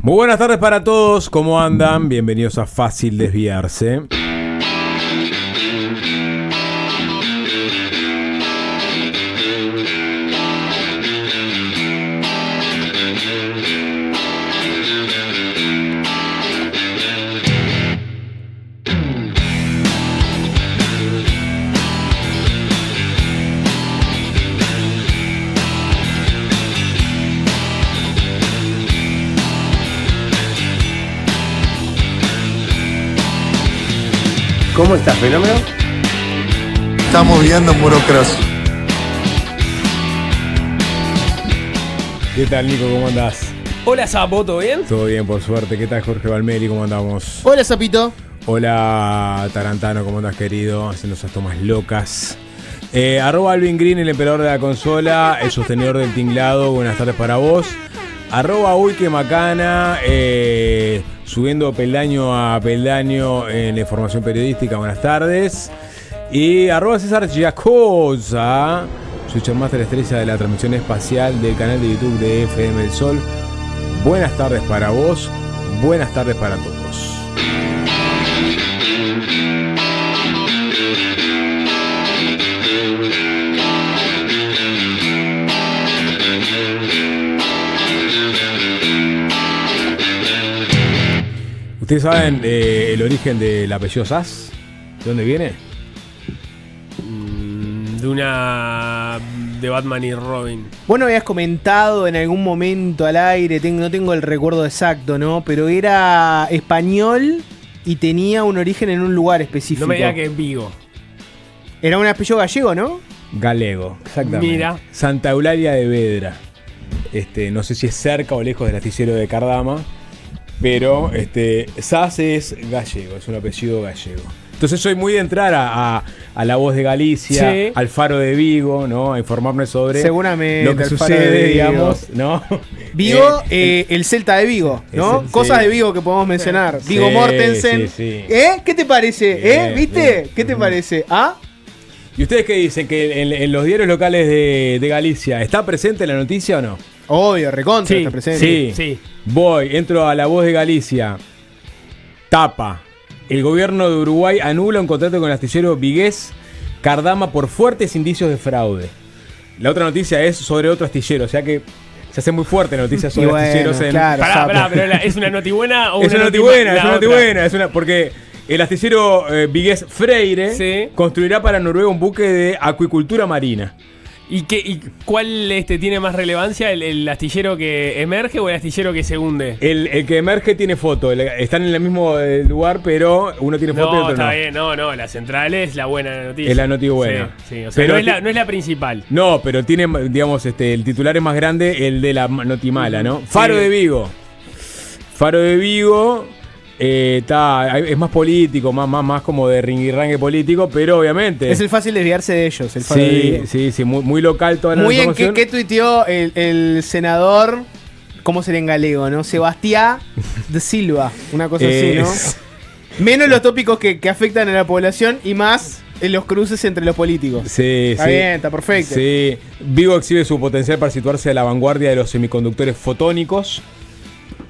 Muy buenas tardes para todos, ¿cómo andan? Bienvenidos a Fácil Desviarse. ¿Cómo estás, Fenómeno? Estamos viendo Murocross. ¿Qué tal, Nico? ¿Cómo andás? Hola, Sapo, ¿todo bien? Todo bien, por suerte. ¿Qué tal, Jorge Valmeri? ¿Cómo andamos? Hola, Zapito. Hola, Tarantano, ¿cómo andás, querido? Haciendo esas tomas locas. Arroba Alvin Green, el emperador de la consola, el sostenedor del tinglado. Buenas tardes para vos. Arroba Uy, que macana. Subiendo peldaño a peldaño en la información periodística. Buenas tardes. Y arroba César Giacosa, Switcher Master estrella de la transmisión espacial del canal de YouTube de FM del Sol. Buenas tardes para vos. Buenas tardes para todos. ¿Ustedes saben el origen del apellido Sass? ¿De dónde viene? De Batman y Robin. Bueno, habías comentado en algún momento al aire, no tengo el recuerdo exacto, ¿no? Pero era español y tenía un origen en un lugar específico. No me diga que es Vigo. Era un apellido gallego, ¿no? Galego, exactamente. Mira. Santa Eulalia de Vedra. No sé si es cerca o lejos del astillero de Cardama, pero Sass es gallego, es un apellido gallego. Entonces soy muy de entrar a La Voz de Galicia, sí, al Faro de Vigo, ¿no? A informarme sobre seguramente lo que sucede, digamos, ¿no? Vigo, el Celta de Vigo, ¿no? Cosas de Vigo que podemos mencionar. Vigo Mortensen. Sí. ¿Qué te parece? Bien, ¿Viste? bien. ¿Qué te parece? ¿Ah? ¿Y ustedes qué dicen? ¿Que en los diarios locales de Galicia está presente la noticia o no? Obvio, recontra está presente. Sí. Entro a La Voz de Galicia. Tapa. El gobierno de Uruguay anula un contrato con el astillero vigués Cardama por fuertes indicios de fraude. La otra noticia es sobre otro astillero, o sea que se hace muy fuerte la noticia sobre astilleros en... Claro, Pará, pero ¿es una notibuena o es una notibuena, porque el astillero vigués Freire, sí, construirá para Noruega un buque de acuicultura marina. ¿Y cuál tiene más relevancia? ¿El astillero que emerge o el astillero que se hunde? El que emerge tiene foto. Están en el mismo lugar, pero uno tiene foto y otro está no. Bien, no. La central es la buena noticia. Es la noticia buena. Sí, o sea, pero no es la principal. No, pero tiene, digamos, el titular es más grande, el de la notimala, ¿no? Faro de Vigo. Faro de Vigo. Es más político, más como de ringuirrangue político, pero obviamente es el fácil desviarse de ellos, el Faro de Vigo. Sí, muy local toda la información. Muy bien, ¿qué tuiteó el senador? ¿Cómo sería en galego, no? Sebastián de Silva, una cosa así, ¿no? Menos los tópicos que afectan a la población y más en los cruces entre los políticos. Sí, está bien, está perfecto. Sí, Vigo exhibe su potencial para situarse a la vanguardia de los semiconductores fotónicos.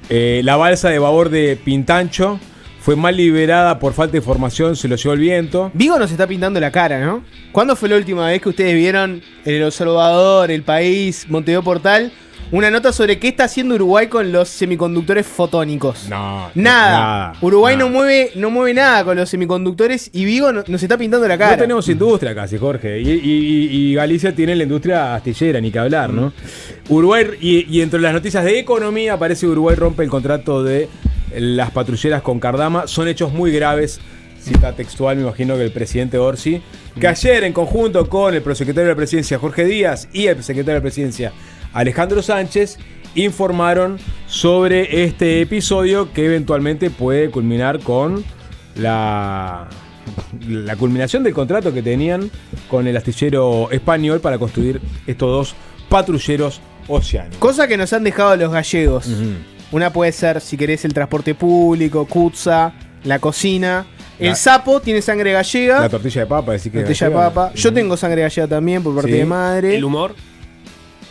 La balsa de babor de Pintancho fue mal liberada por falta de información, se lo llevó el viento. Vigo nos está pintando la cara, ¿no? ¿Cuándo fue la última vez que ustedes vieron en El Observador, El País, Montevideo Portal, una nota sobre qué está haciendo Uruguay con los semiconductores fotónicos? Nada. Uruguay no mueve nada con los semiconductores y Vigo nos está pintando la cara. No tenemos industria casi, Jorge. Y Galicia tiene la industria astillera, ni que hablar, ¿no? Uruguay, y entre las noticias de economía aparece Uruguay rompe el contrato de las patrulleras con Cardama. Son hechos muy graves. Cita textual, me imagino que el presidente Orsi, que ayer en conjunto con el prosecretario de la Presidencia, Jorge Díaz, y el secretario de la Presidencia, Alejandro Sánchez, informaron sobre este episodio que eventualmente puede culminar con la culminación del contrato que tenían con el astillero español para construir estos dos patrulleros oceánicos. Cosa que nos han dejado los gallegos. Una puede ser, si querés, el transporte público, Cutsa, la cocina. El sapo tiene sangre gallega. La tortilla de papa, decir que tortilla de papa. Yo tengo sangre gallega también por parte de madre. ¿El humor?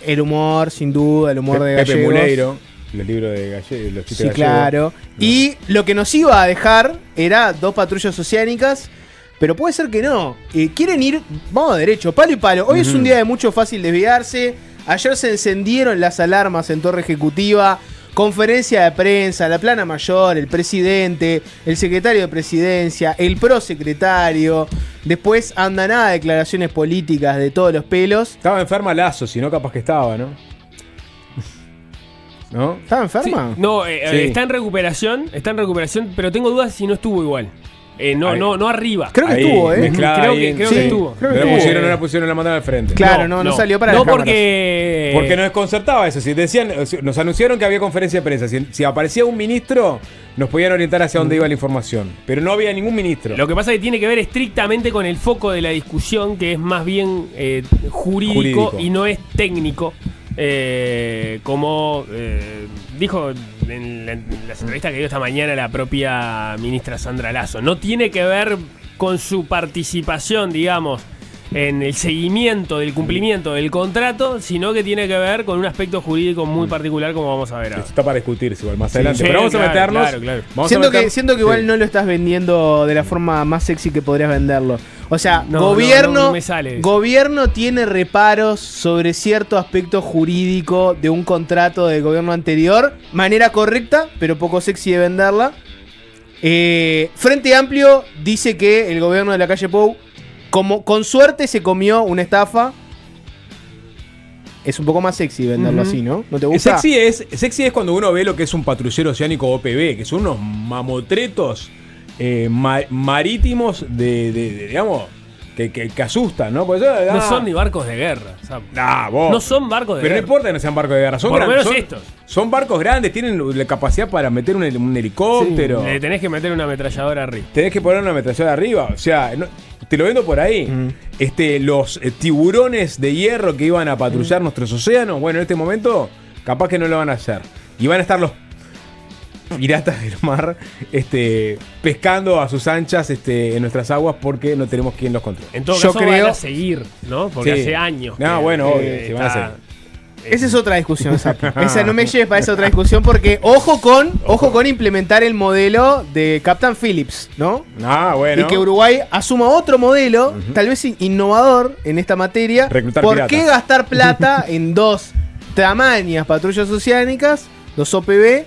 El humor, sin duda, el humor de gallegos. Pepe Muleiro. los libros de los chistes Sí, gallegos. claro. No. Y lo que nos iba a dejar era 2 patrullas oceánicas, pero puede ser que no. Quieren ir, vamos derecho, palo y palo. Hoy es un día de mucho fácil desviarse. Ayer se encendieron las alarmas en Torre Ejecutiva. Conferencia de prensa, la plana mayor, el presidente, el secretario de presidencia, el prosecretario. Después andanada de declaraciones políticas de todos los pelos. Estaba enferma Lazo, si no capaz que estaba, ¿no? ¿No? ¿Estaba enferma? Sí, no, Sí. está en recuperación, pero tengo dudas si no estuvo igual. No arriba. Creo que Ahí, estuvo, mezclada Creo ahí, que- creo sí. que estuvo. Creo que No la estuvo. no la pusieron, la mandaron al frente. Claro, no salió para no las cámaras. porque Porque nos desconcertaba eso. Si decían, nos anunciaron que había conferencia de prensa. Si aparecía un ministro, nos podían orientar hacia dónde iba la información. Pero no había ningún ministro. lo que pasa es que tiene que ver estrictamente con el foco de la discusión, que es más bien jurídico y no es técnico. Como dijo en las entrevistas que dio esta mañana la propia ministra Sandra Lasso, no tiene que ver con su participación, digamos, en el seguimiento del cumplimiento del contrato, sino que tiene que ver con un aspecto jurídico muy particular, como vamos a ver ahora. Esto está para discutirse igual más Sí, adelante. sí, Pero vamos claro, a meternos. claro. Vamos Siento a meter- que igual sí. no lo estás vendiendo de la forma más sexy que podrías venderlo. O sea, No, gobierno, no me sale eso. gobierno tiene reparos sobre cierto aspecto jurídico de un contrato del gobierno anterior. Manera correcta, pero poco sexy de venderla. Frente Amplio dice que el gobierno de la calle Pou, como con suerte, se comió una estafa. Es un poco más sexy venderlo así, ¿no? ¿No te gusta? Sexy es cuando uno ve lo que es un patrullero oceánico OPB, que son unos mamotretos marítimos digamos, que asustan, ¿no? Porque No son ni barcos de guerra, ¿sabes? vos. No son barcos de Pero no guerra. importa que no sean barcos de guerra. Son Por lo grandes, menos son, estos. son barcos grandes, tienen la capacidad para meter un helicóptero. Le tenés que meter una ametralladora arriba. Tenés que poner una ametralladora arriba. O sea, te lo vendo por ahí. Los tiburones de hierro que iban a patrullar nuestros océanos, bueno, en este momento, capaz que no lo van a hacer. Y van a estar los piratas del mar pescando a sus anchas en nuestras aguas porque no tenemos quien los controle. En todo Yo caso creo- van a seguir, ¿no? Porque Sí. hace años. No, que, bueno, obvio, sí, van a está- seguir. Esa es otra discusión, Sapi. Esa no me lleves para esa otra discusión porque ojo con implementar el modelo de Captain Phillips, ¿no? Bueno. Y que Uruguay asuma otro modelo, tal vez innovador en esta materia. Reclutar ¿Por piratas. qué gastar plata en 2 tamañas patrullas oceánicas, 2 OPB,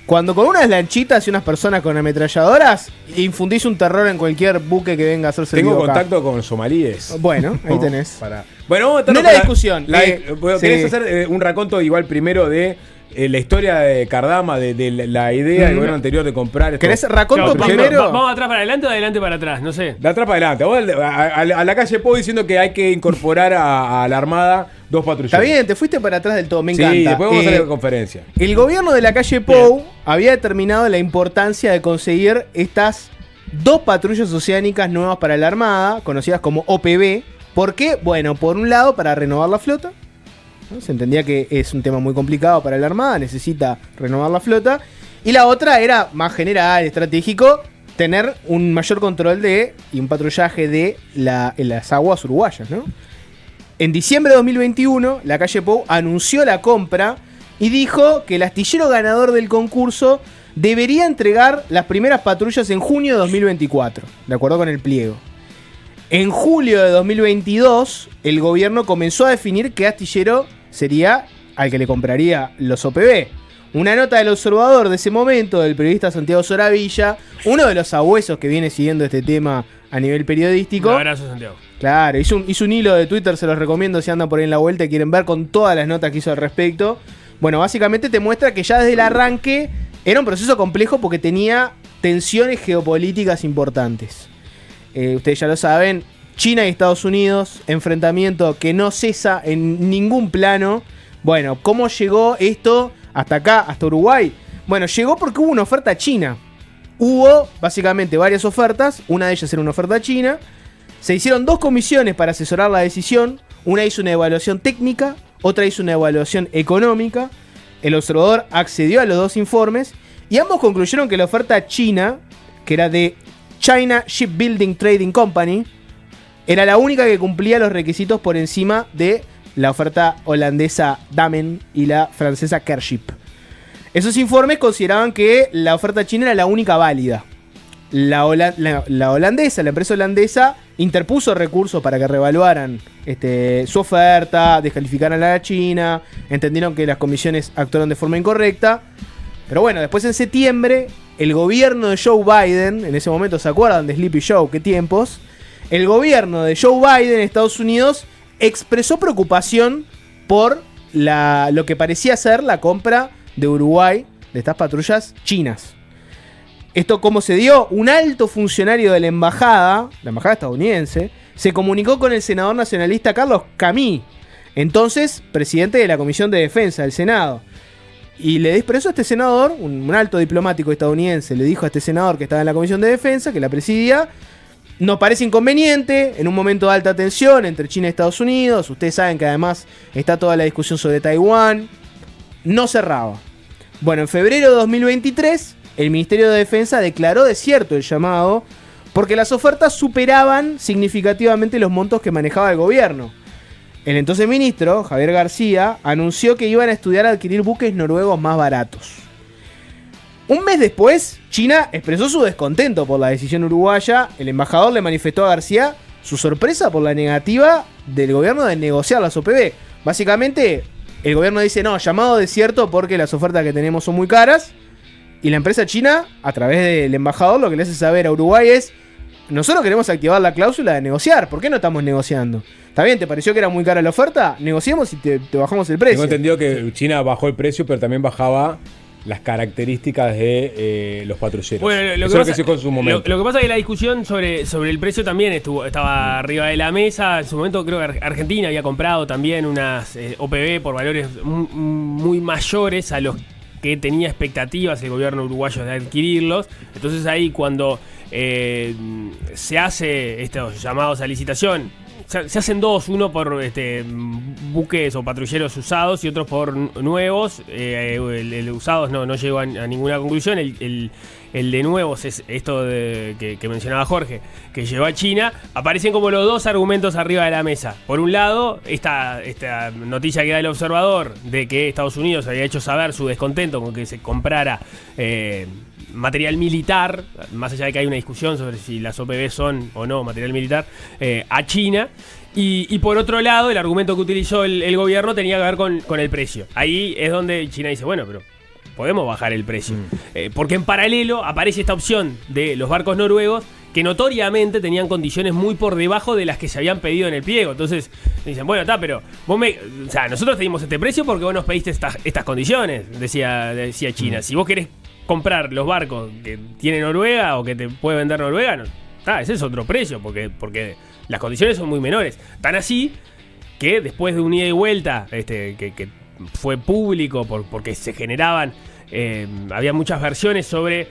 cuando con unas lanchitas y unas personas con ametralladoras infundís un terror en cualquier buque que venga a hacer Tengo servido acá? contacto con somalíes. Bueno, ahí tenés. Bueno, vamos a No meternos es la con discusión, ¿Querés sí. hacer un raconto igual primero de la historia de Cardama, de la idea del gobierno anterior de comprar estos ¿Querés raconto Claro, primero? ¿Vamos atrás para adelante o de adelante para atrás? No sé. De atrás para adelante. Vos a la calle Pou diciendo que hay que incorporar a la Armada 2 patrulleros. Está bien, te fuiste para atrás del todo, me Sí, encanta. después vamos a hacer la conferencia. El gobierno de la calle Pou había determinado la importancia de conseguir estas 2 patrullas oceánicas nuevas para la Armada, conocidas como OPB. ¿Por qué? Bueno, por un lado, para renovar la flota. ¿No? Se entendía que es un tema muy complicado para la Armada, necesita renovar la flota. Y la otra era más general, estratégico, tener un mayor control y un patrullaje de en las aguas uruguayas, ¿no? En diciembre de 2021, la calle Pou anunció la compra y dijo que el astillero ganador del concurso debería entregar las primeras patrullas en junio de 2024, de acuerdo con el pliego. En julio de 2022, el gobierno comenzó a definir qué astillero sería al que le compraría los OPB. Una nota del Observador de ese momento, del periodista Santiago Soravilla, uno de los sabuesos que viene siguiendo este tema a nivel periodístico. Un abrazo, Santiago. Claro, hizo un hilo de Twitter, se los recomiendo si andan por ahí en la vuelta y quieren ver con todas las notas que hizo al respecto. Bueno, básicamente te muestra que ya desde el arranque era un proceso complejo porque tenía tensiones geopolíticas importantes. Ustedes ya lo saben, China y Estados Unidos, enfrentamiento que no cesa en ningún plano. Bueno, ¿cómo llegó esto hasta acá, hasta Uruguay? Bueno, llegó porque hubo una oferta china. Hubo básicamente varias ofertas, una de ellas era una oferta china. Se hicieron 2 comisiones para asesorar la decisión. Una hizo una evaluación técnica, otra hizo una evaluación económica. El observador accedió a los 2 informes y ambos concluyeron que la oferta china, que era de China Shipbuilding Trading Company, era la única que cumplía los requisitos por encima de la oferta holandesa Damen y la francesa Kership. Esos informes consideraban que la oferta china era la única válida. La holandesa, la empresa holandesa, interpuso recursos para que reevaluaran su oferta, descalificaran a la China, entendieron que las comisiones actuaron de forma incorrecta. Pero bueno, después en septiembre, el gobierno de Joe Biden, en ese momento, ¿se acuerdan de Sleepy Joe? ¿Qué tiempos? El gobierno de Joe Biden en Estados Unidos expresó preocupación por lo que parecía ser la compra de Uruguay de estas patrullas chinas. Esto, ¿cómo se dio? Un alto funcionario de la embajada estadounidense, se comunicó con el senador nacionalista Carlos Camí, entonces presidente de la Comisión de Defensa del Senado. Y le expresó a este senador, un alto diplomático estadounidense, le dijo a este senador que estaba en la Comisión de Defensa, que la presidía, nos parece inconveniente, en un momento de alta tensión entre China y Estados Unidos, ustedes saben que además está toda la discusión sobre Taiwán, no cerraba. Bueno, en febrero de 2023, el Ministerio de Defensa declaró desierto el llamado porque las ofertas superaban significativamente los montos que manejaba el gobierno. El entonces ministro, Javier García, anunció que iban a estudiar adquirir buques noruegos más baratos. Un mes después, China expresó su descontento por la decisión uruguaya. El embajador le manifestó a García su sorpresa por la negativa del gobierno de negociar las OPB. Básicamente, el gobierno dice, no, llamado desierto porque las ofertas que tenemos son muy caras. Y la empresa china, a través del embajador, lo que le hace saber a Uruguay es, nosotros queremos activar la cláusula de negociar. ¿Por qué no estamos negociando? ¿Está bien? ¿Te pareció que era muy cara la oferta? Negociemos y te bajamos el precio. Tengo entendido que China bajó el precio, pero también bajaba las características de los patrulleros. Bueno, lo que pasa es que la discusión sobre el precio también estaba arriba de la mesa. En su momento creo que Argentina había comprado también unas OPB por valores muy mayores a los que tenía expectativas el gobierno uruguayo de adquirirlos. Entonces ahí cuando se hace estos llamados a licitación, se hacen dos, uno por buques o patrulleros usados y otros por nuevos. El usados no llegó a ninguna conclusión. El de nuevos es esto que mencionaba Jorge, que llevó a China. Aparecen como los dos argumentos arriba de la mesa. Por un lado, esta noticia que da el Observador de que Estados Unidos había hecho saber su descontento con que se comprara material militar, más allá de que hay una discusión sobre si las OPB son o no material militar, a China. Y por otro lado, el argumento que utilizó el gobierno tenía que ver con el precio. Ahí es donde China dice, bueno, pero podemos bajar el precio. Porque en paralelo aparece esta opción de los barcos noruegos que notoriamente tenían condiciones muy por debajo de las que se habían pedido en el pliego. Entonces dicen, bueno, pero nosotros te dimos este precio porque vos nos pediste estas condiciones, decía China. Si vos querés comprar los barcos que tiene Noruega o que te puede vender Noruega, ese es otro precio, porque las condiciones son muy menores. Tan así que después de un ida y vuelta que fue público porque se generaban, había muchas versiones sobre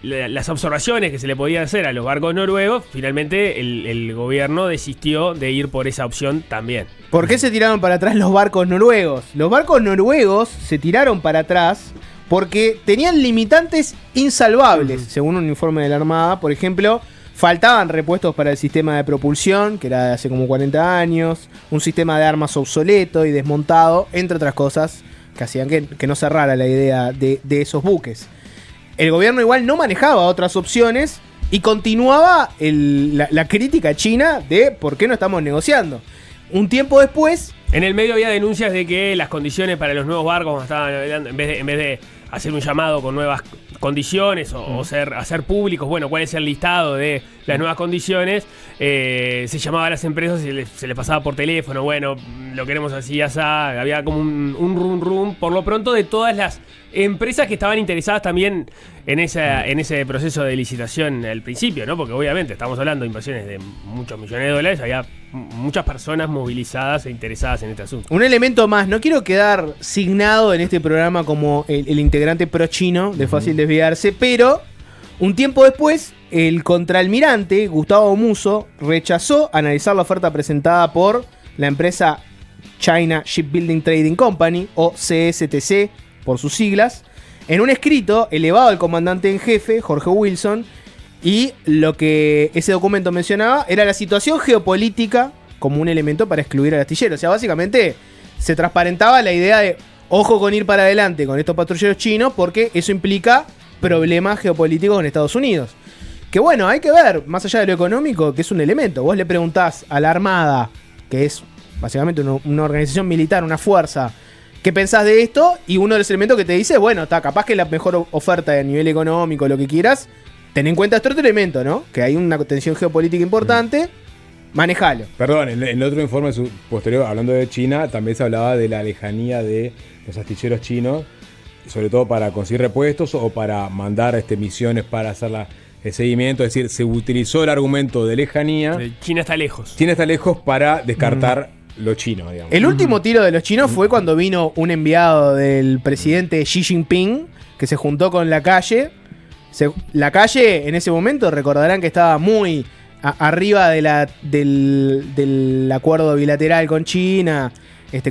las observaciones que se le podían hacer a los barcos noruegos, finalmente el gobierno desistió de ir por esa opción también. ¿Por qué se tiraron para atrás los barcos noruegos? Los barcos noruegos se tiraron para atrás porque tenían limitantes insalvables, según un informe de la Armada. Por ejemplo, faltaban repuestos para el sistema de propulsión, que era de hace como 40 años, un sistema de armas obsoleto y desmontado, entre otras cosas que hacían que no cerrara la idea de esos buques. El gobierno igual no manejaba otras opciones y continuaba la crítica china de por qué no estamos negociando. Un tiempo después, en el medio había denuncias de que las condiciones para los nuevos barcos estaban, en vez de hacer un llamado con nuevas condiciones o hacer públicos, bueno, cuál es el listado de las nuevas condiciones, se llamaba a las empresas y se les pasaba por teléfono, bueno, lo queremos así, había como un rum por lo pronto de todas las empresas que estaban interesadas también en ese proceso de licitación al principio, ¿no? Porque obviamente estamos hablando de inversiones de muchos millones de dólares, había muchas personas movilizadas e interesadas en este asunto. Un elemento más, no quiero quedar signado en este programa como el integrante pro-chino de fácil desviarse, pero un tiempo después el contraalmirante Gustavo Musso rechazó analizar la oferta presentada por la empresa China Shipbuilding Trading Company, o CSTC por sus siglas, en un escrito elevado al comandante en jefe, Jorge Wilson, y lo que ese documento mencionaba era la situación geopolítica como un elemento para excluir al astillero. O sea, básicamente se transparentaba la idea de ojo con ir para adelante con estos patrulleros chinos porque eso implica problemas geopolíticos en Estados Unidos. Que bueno, hay que ver, más allá de lo económico, que es un elemento. Vos le preguntás a la Armada, que es básicamente una organización militar, una fuerza, ¿qué pensás de esto? Y uno de los elementos que te dice, bueno, está capaz que la mejor oferta de nivel económico, lo que quieras, ten en cuenta este otro elemento, ¿no? Que hay una tensión geopolítica importante, manejalo. Perdón, en el otro informe posterior, hablando de China, también se hablaba de la lejanía de los astilleros chinos, sobre todo para conseguir repuestos o para mandar misiones para hacer el seguimiento. Es decir, se utilizó el argumento de lejanía. China está lejos. China está lejos para descartar lo chino, digamos. El último tiro de los chinos fue cuando vino un enviado del presidente Xi Jinping, que se juntó con Lacalle. Lacalle, en ese momento, recordarán que estaba muy arriba del acuerdo bilateral con China,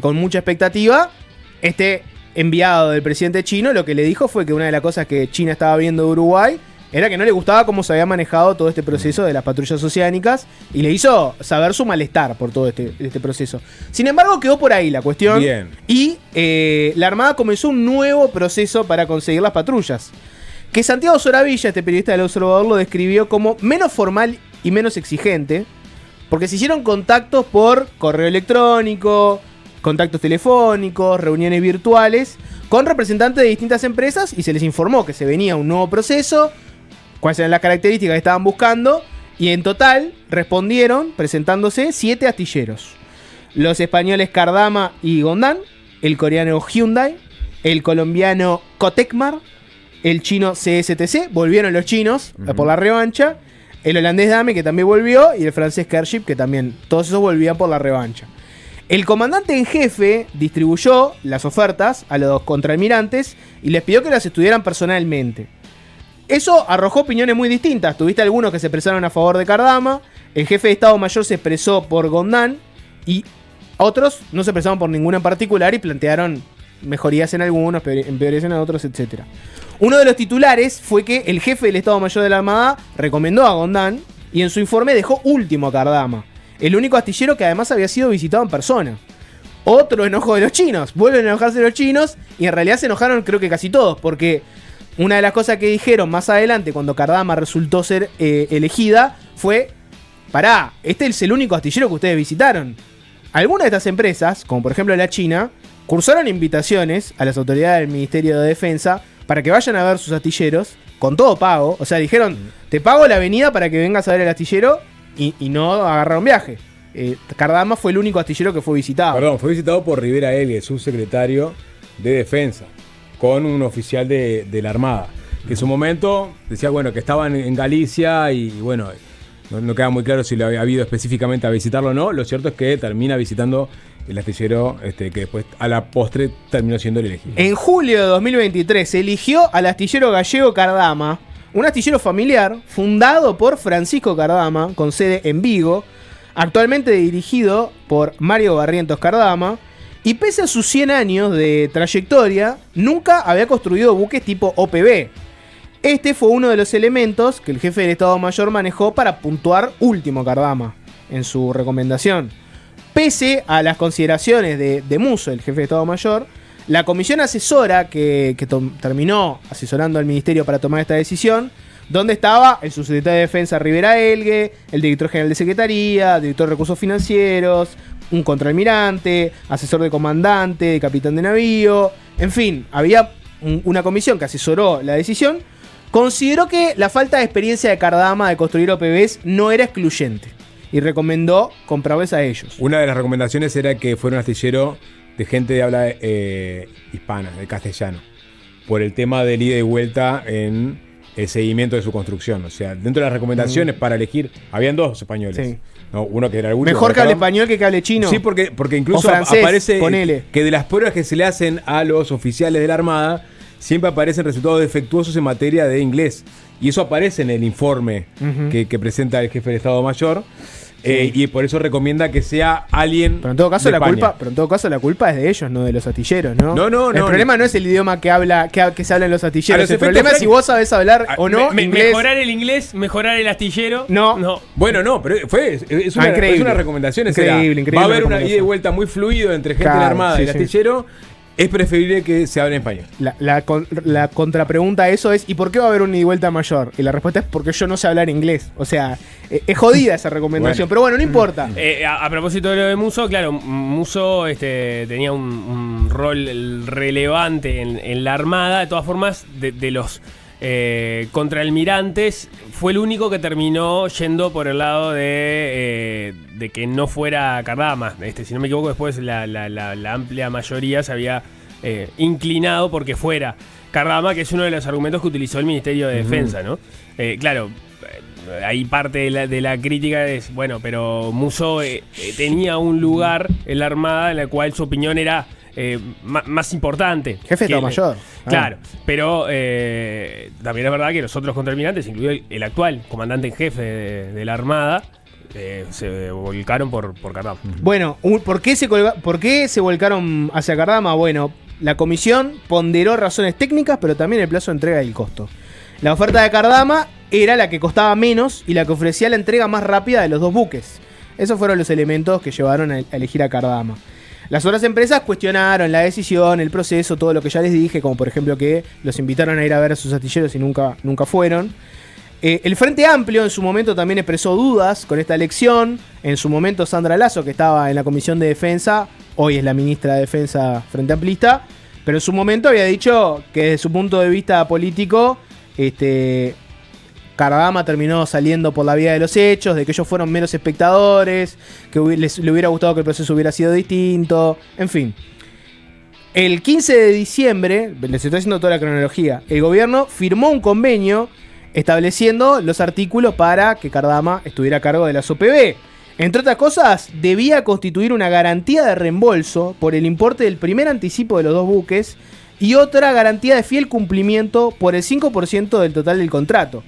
con mucha expectativa. Enviado del presidente chino lo que le dijo fue que una de las cosas que China estaba viendo de Uruguay era que no le gustaba cómo se había manejado todo este proceso de las patrullas oceánicas y le hizo saber su malestar por todo este proceso. Sin embargo, quedó por ahí la cuestión. Bien. Y la Armada comenzó un nuevo proceso para conseguir las patrullas, que Santiago Soravilla, este periodista del Observador, lo describió como menos formal y menos exigente, porque se hicieron contactos por correo electrónico, contactos telefónicos, reuniones virtuales con representantes de distintas empresas y se les informó que se venía un nuevo proceso, cuáles eran las características que estaban buscando, y en total respondieron presentándose 7 astilleros. Los españoles Cardama y Gondán, el coreano Hyundai, el colombiano Cotecmar, el chino CSTC, volvieron los chinos por la revancha, el holandés Dame, que también volvió, y el francés Kership, que también, todos esos volvían por la revancha. El comandante en jefe distribuyó las ofertas a los contraalmirantes y les pidió que las estudiaran personalmente. Eso arrojó opiniones muy distintas. Tuviste algunos que se expresaron a favor de Cardama, el jefe de Estado Mayor se expresó por Gondán y otros no se expresaron por ninguna en particular y plantearon mejorías en algunos, empeorías en otros, etc. Uno de los titulares fue que el jefe del Estado Mayor de la Armada recomendó a Gondán y en su informe dejó último a Cardama, el único astillero que además había sido visitado en persona. Otro enojo de los chinos. Vuelven a enojarse los chinos y en realidad se enojaron creo que casi todos, porque una de las cosas que dijeron más adelante cuando Cardama resultó ser elegida fue: pará, este es el único astillero que ustedes visitaron. Algunas de estas empresas, como por ejemplo la China, cursaron invitaciones a las autoridades del Ministerio de Defensa para que vayan a ver sus astilleros con todo pago. O sea, dijeron, te pago la venida para que vengas a ver el astillero y no agarraron viaje. Cardama fue el único astillero que fue visitado. Perdón, fue visitado por Rivera Elgue, subsecretario de Defensa, con un oficial de la Armada, que en su momento decía, bueno, que estaban en Galicia y bueno, no queda muy claro si lo había habido específicamente a visitarlo o no. Lo cierto es que termina visitando el astillero que después a la postre terminó siendo el elegido. En julio de 2023 se eligió al astillero gallego Cardama, un astillero familiar fundado por Francisco Cardama, con sede en Vigo, actualmente dirigido por Mario Barrientos Cardama, y pese a sus 100 años de trayectoria, nunca había construido buques tipo OPB. Este fue uno de los elementos que el jefe del Estado Mayor manejó para puntuar último Cardama en su recomendación. Pese a las consideraciones de Musso, el jefe de Estado Mayor, la comisión asesora que terminó asesorando al ministerio para tomar esta decisión, donde estaba el subsecretario de Defensa Rivera Elgue, el director general de Secretaría, director de Recursos Financieros, un contraalmirante, asesor de comandante, de capitán de navío, en fin, había una comisión que asesoró la decisión, consideró que la falta de experiencia de Cardama de construir OPBs no era excluyente y recomendó comprarles a ellos. Una de las recomendaciones era que fuera un astillero de gente de habla hispana, de castellano, por el tema del ida y vuelta en el seguimiento de su construcción. O sea, dentro de las recomendaciones para elegir, habían 2 españoles. Sí. ¿No? Uno que era el último. Mejor que hable español que hable chino. Sí, porque incluso francés, aparece ponele. Que de las pruebas que se le hacen a los oficiales de la Armada, siempre aparecen resultados defectuosos en materia de inglés. Y eso aparece en el informe que presenta el jefe del Estado Mayor. Sí. Y por eso recomienda que sea alguien. Pero en todo caso, la culpa es de ellos, no de los astilleros, ¿no? El problema no es el idioma que se habla en los astilleros. El problema es si vos sabés hablar o no inglés. Mejorar el inglés, mejorar el astillero. No. Bueno, no, pero es una recomendación. Increíble. Va a haber una ida y vuelta muy fluido entre gente de la Armada y el astillero. es preferible que se hable en español. La contrapregunta a eso es: ¿y por qué va a haber un ida y vuelta mayor? Y la respuesta es: porque yo no sé hablar inglés. O sea, es jodida esa recomendación. Pero bueno, no importa. A propósito de lo de Musso, claro, Musso tenía un rol relevante en la Armada. De todas formas, de los contraalmirantes, fue el único que terminó yendo por el lado de que no fuera Cardama. Si no me equivoco, después la amplia mayoría se había inclinado porque fuera Cardama, que es uno de los argumentos que utilizó el Ministerio de Defensa, ¿no? Claro, ahí parte de la crítica es, bueno, pero Musso tenía un lugar en la Armada en el cual su opinión era más importante. Jefe de Estado Mayor. Claro, pero también es verdad que los otros contraalmirantes, incluido el actual comandante en jefe de la Armada, se volcaron por Cardama. Bueno, ¿por qué se volcaron hacia Cardama? Bueno, la comisión ponderó razones técnicas, pero también el plazo de entrega y el costo. La oferta de Cardama era la que costaba menos y la que ofrecía la entrega más rápida de los dos buques. Esos fueron los elementos que llevaron a elegir a Cardama. Las otras empresas cuestionaron la decisión, el proceso, todo lo que ya les dije, como por ejemplo que los invitaron a ir a ver a sus astilleros y nunca fueron. El Frente Amplio en su momento también expresó dudas con esta elección. En su momento Sandra Lasso, que estaba en la Comisión de Defensa, hoy es la ministra de Defensa Frente Amplista, pero en su momento había dicho que desde su punto de vista político, Cardama terminó saliendo por la vía de los hechos, de que ellos fueron meros espectadores, que le hubiera gustado que el proceso hubiera sido distinto, en fin. El 15 de diciembre, les estoy haciendo toda la cronología, el gobierno firmó un convenio estableciendo los artículos para que Cardama estuviera a cargo de las OPB. Entre otras cosas, debía constituir una garantía de reembolso por el importe del primer anticipo de los dos buques y otra garantía de fiel cumplimiento por el 5% del total del contrato.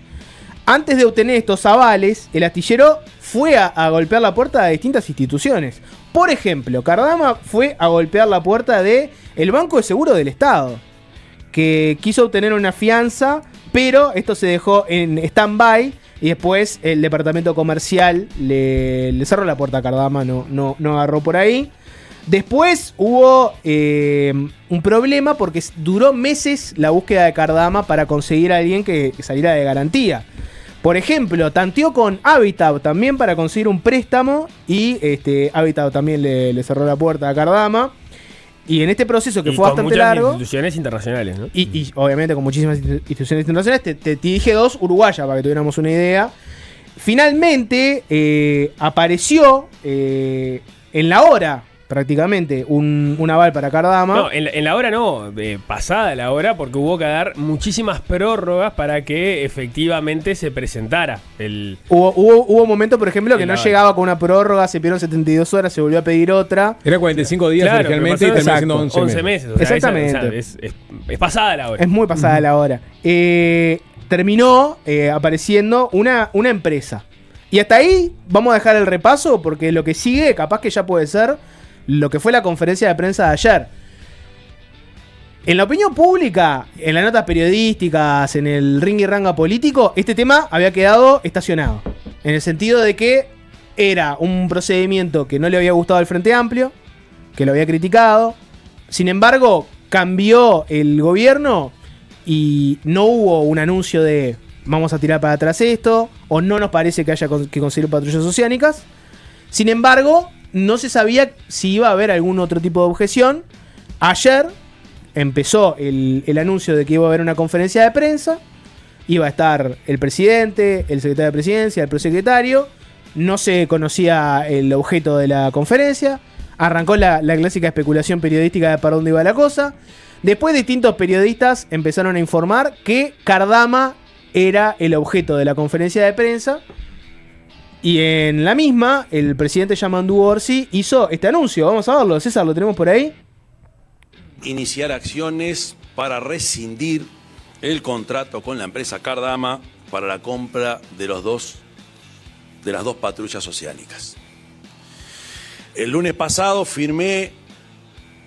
Antes de obtener estos avales, el astillero fue a golpear la puerta de distintas instituciones. Por ejemplo, Cardama fue a golpear la puerta del Banco de Seguro del Estado, que quiso obtener una fianza, pero esto se dejó en stand-by y después el departamento comercial le cerró la puerta a Cardama, no agarró por ahí. Después hubo un problema porque duró meses la búsqueda de Cardama para conseguir a alguien que saliera de garantía. Por ejemplo, tanteó con Habitat también para conseguir un préstamo y Habitat también le cerró la puerta a Cardama. Y en este proceso que fue bastante largo. Instituciones internacionales, ¿no? Y obviamente con muchísimas instituciones internacionales. Te dije dos uruguayas para que tuviéramos una idea. Finalmente apareció en la hora, prácticamente, un aval para Cardama. No, en la hora no, pasada la hora, porque hubo que dar muchísimas prórrogas para que efectivamente se presentara el... Hubo momentos, por ejemplo, que no llegaba con una prórroga, se pidieron 72 horas, se volvió a pedir otra. Era 45 días originalmente y terminó siendo 11 meses. O sea, exactamente. Es pasada la hora. Es muy pasada la hora. Terminó apareciendo una empresa. Y hasta ahí vamos a dejar el repaso, porque lo que sigue capaz que ya puede ser lo que fue la conferencia de prensa de ayer. En la opinión pública, en las notas periodísticas, en el ring y ranga político, este tema había quedado estacionado. En el sentido de que era un procedimiento que no le había gustado al Frente Amplio, que lo había criticado. Sin embargo, cambió el gobierno y no hubo un anuncio de vamos a tirar para atrás esto, o no nos parece que haya que conseguir patrullas oceánicas. Sin embargo, no se sabía si iba a haber algún otro tipo de objeción. Ayer empezó el anuncio de que iba a haber una conferencia de prensa. Iba a estar el presidente, el secretario de presidencia, el prosecretario. No se conocía el objeto de la conferencia. Arrancó la clásica especulación periodística de para dónde iba la cosa. Después distintos periodistas empezaron a informar que Cardama era el objeto de la conferencia de prensa. Y en la misma, el presidente Yamandu Orsi hizo este anuncio. Vamos a verlo, César, ¿lo tenemos por ahí? Iniciar acciones para rescindir el contrato con la empresa Cardama para la compra de las dos patrullas oceánicas. El lunes pasado firmé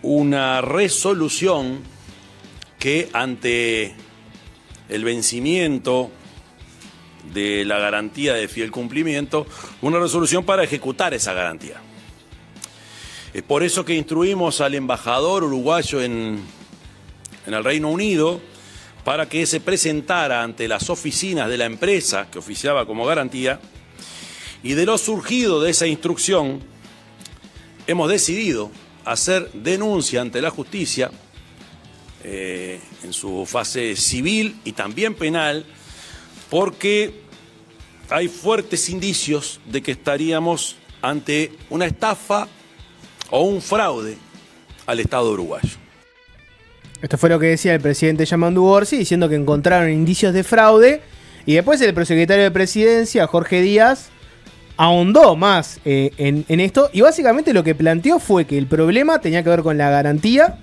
una resolución que ante el vencimiento de la garantía de fiel cumplimiento, una resolución para ejecutar esa garantía. Es por eso que instruimos al embajador uruguayo en el Reino Unido para que se presentara ante las oficinas de la empresa que oficiaba como garantía, y de lo surgido de esa instrucción hemos decidido hacer denuncia ante la justicia en su fase civil y también penal, porque hay fuertes indicios de que estaríamos ante una estafa o un fraude al Estado uruguayo. Esto fue lo que decía el presidente Yamandu Orsi, diciendo que encontraron indicios de fraude, y después el prosecretario de Presidencia, Jorge Díaz, ahondó más en esto, y básicamente lo que planteó fue que el problema tenía que ver con la garantía,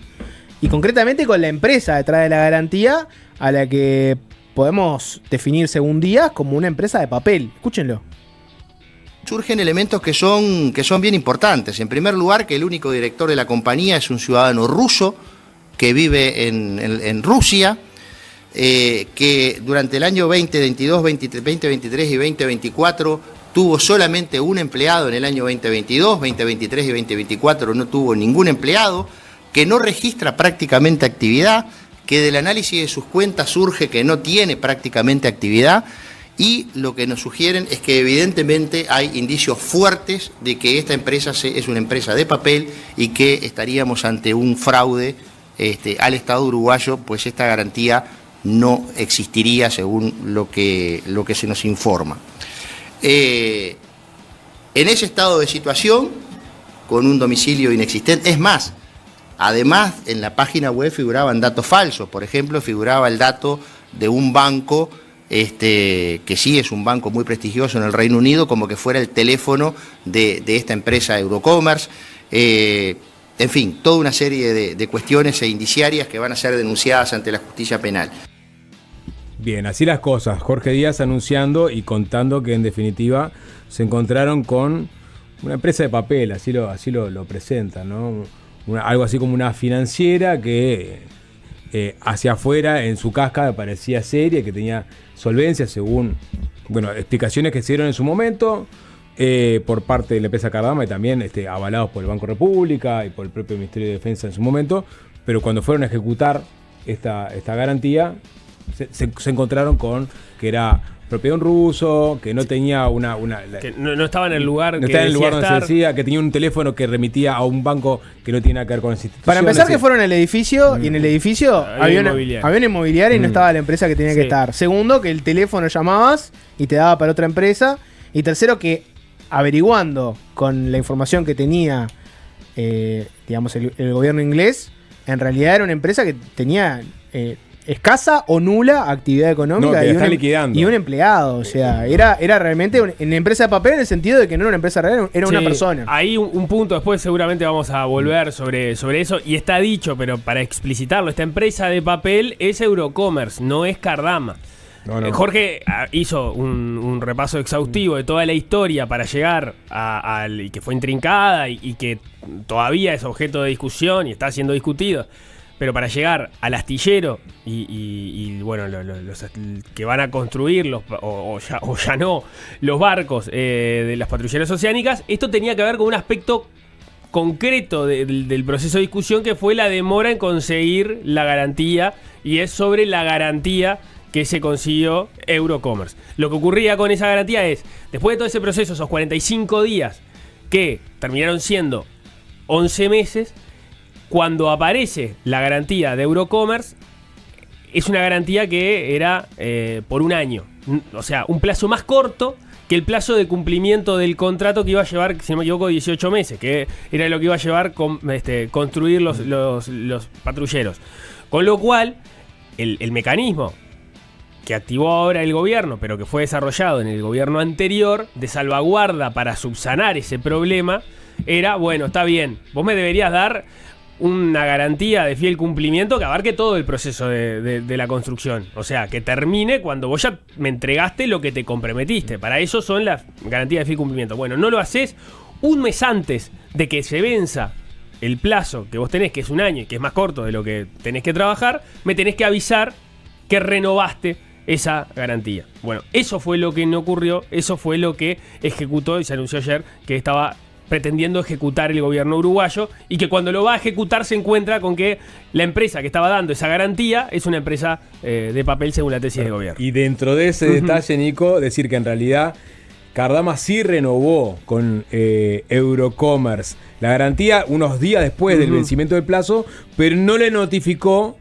y concretamente con la empresa detrás de la garantía, a la que podemos definir según Díaz como una empresa de papel. Escúchenlo. Surgen elementos que son bien importantes. En primer lugar, que el único director de la compañía es un ciudadano ruso que vive en Rusia, que durante el año 2022, 2023 y 2024 tuvo solamente un empleado en el año 2022, 2023 y 2024 no tuvo ningún empleado, que no registra prácticamente actividad, que del análisis de sus cuentas surge que no tiene prácticamente actividad, y lo que nos sugieren es que evidentemente hay indicios fuertes de que esta empresa es una empresa de papel y que estaríamos ante un fraude al Estado uruguayo, pues esta garantía no existiría según lo que se nos informa. En ese estado de situación, con un domicilio inexistente, es más, además en la página web figuraban datos falsos. Por ejemplo, figuraba el dato de un banco, que sí es un banco muy prestigioso en el Reino Unido, como que fuera el teléfono de esta empresa Eurocommerce. En fin, toda una serie de cuestiones e indiciarias que van a ser denunciadas ante la justicia penal. Bien, así las cosas. Jorge Díaz anunciando y contando que en definitiva se encontraron con una empresa de papel, así lo presentan, ¿no? Algo así como una financiera que hacia afuera en su casca parecía seria, que tenía solvencia según explicaciones que se dieron en su momento por parte de la empresa Cardama y también avalados por el Banco República y por el propio Ministerio de Defensa en su momento, pero cuando fueron a ejecutar esta garantía se encontraron con que era propiedad de un ruso, que no tenía que no estaba en el lugar no que estaba en el lugar donde estar. se decía, que tenía un teléfono que remitía a un banco que no tiene nada que ver con esa institución. Para empezar, que fueron al edificio y en el edificio había una inmobiliaria y no estaba la empresa que tenía que estar. Segundo, que el teléfono llamabas y te daba para otra empresa. Y tercero, que averiguando con la información que tenía digamos el gobierno inglés, en realidad era una empresa que tenía escasa o nula actividad económica y un empleado. O sea, era realmente una empresa de papel en el sentido de que no era una empresa real, era una persona. Hay un punto, después seguramente vamos a volver sobre eso, y está dicho, pero para explicitarlo, esta empresa de papel es Eurocommerce, no es Cardama. No. Jorge hizo un repaso exhaustivo de toda la historia para llegar y que fue intrincada y que todavía es objeto de discusión y está siendo discutido. Pero para llegar al astillero y los que van a construir o ya no los barcos de las patrulleras oceánicas, esto tenía que ver con un aspecto concreto del proceso de discusión, que fue la demora en conseguir la garantía, y es sobre la garantía que se consiguió Eurocommerce. Lo que ocurría con esa garantía es, después de todo ese proceso, esos 45 días que terminaron siendo 11 meses, cuando aparece la garantía de Eurocommerce, es una garantía que era por un año. O sea, un plazo más corto que el plazo de cumplimiento del contrato que iba a llevar, si no me equivoco, 18 meses, que era lo que iba a llevar construir los patrulleros. Con lo cual, el mecanismo que activó ahora el gobierno, pero que fue desarrollado en el gobierno anterior, de salvaguarda para subsanar ese problema, era, bueno, está bien, vos me deberías dar una garantía de fiel cumplimiento que abarque todo el proceso de la construcción. O sea, que termine cuando vos ya me entregaste lo que te comprometiste. Para eso son las garantías de fiel cumplimiento. Bueno, no lo haces un mes antes de que se venza el plazo que vos tenés, que es un año y que es más corto de lo que tenés que trabajar, me tenés que avisar que renovaste esa garantía. Bueno, eso fue lo que no ocurrió, eso fue lo que ejecutó y se anunció ayer que estaba pretendiendo ejecutar el gobierno uruguayo, y que cuando lo va a ejecutar se encuentra con que la empresa que estaba dando esa garantía es una empresa de papel según la tesis de gobierno. Y dentro de ese detalle, Nico, decir que en realidad Cardama sí renovó con Eurocommerce la garantía unos días después del vencimiento del plazo, pero no le notificó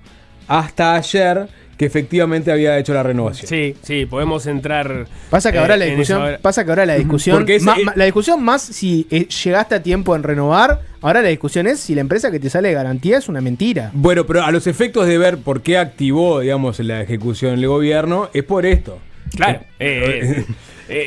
hasta ayer que efectivamente había hecho la renovación. Sí, podemos entrar. Pasa que ahora la discusión, Porque la discusión más si llegaste a tiempo en renovar, ahora la discusión es si la empresa que te sale de garantía es una mentira. Bueno, pero a los efectos de ver por qué activó, digamos, la ejecución del gobierno, es por esto. Claro,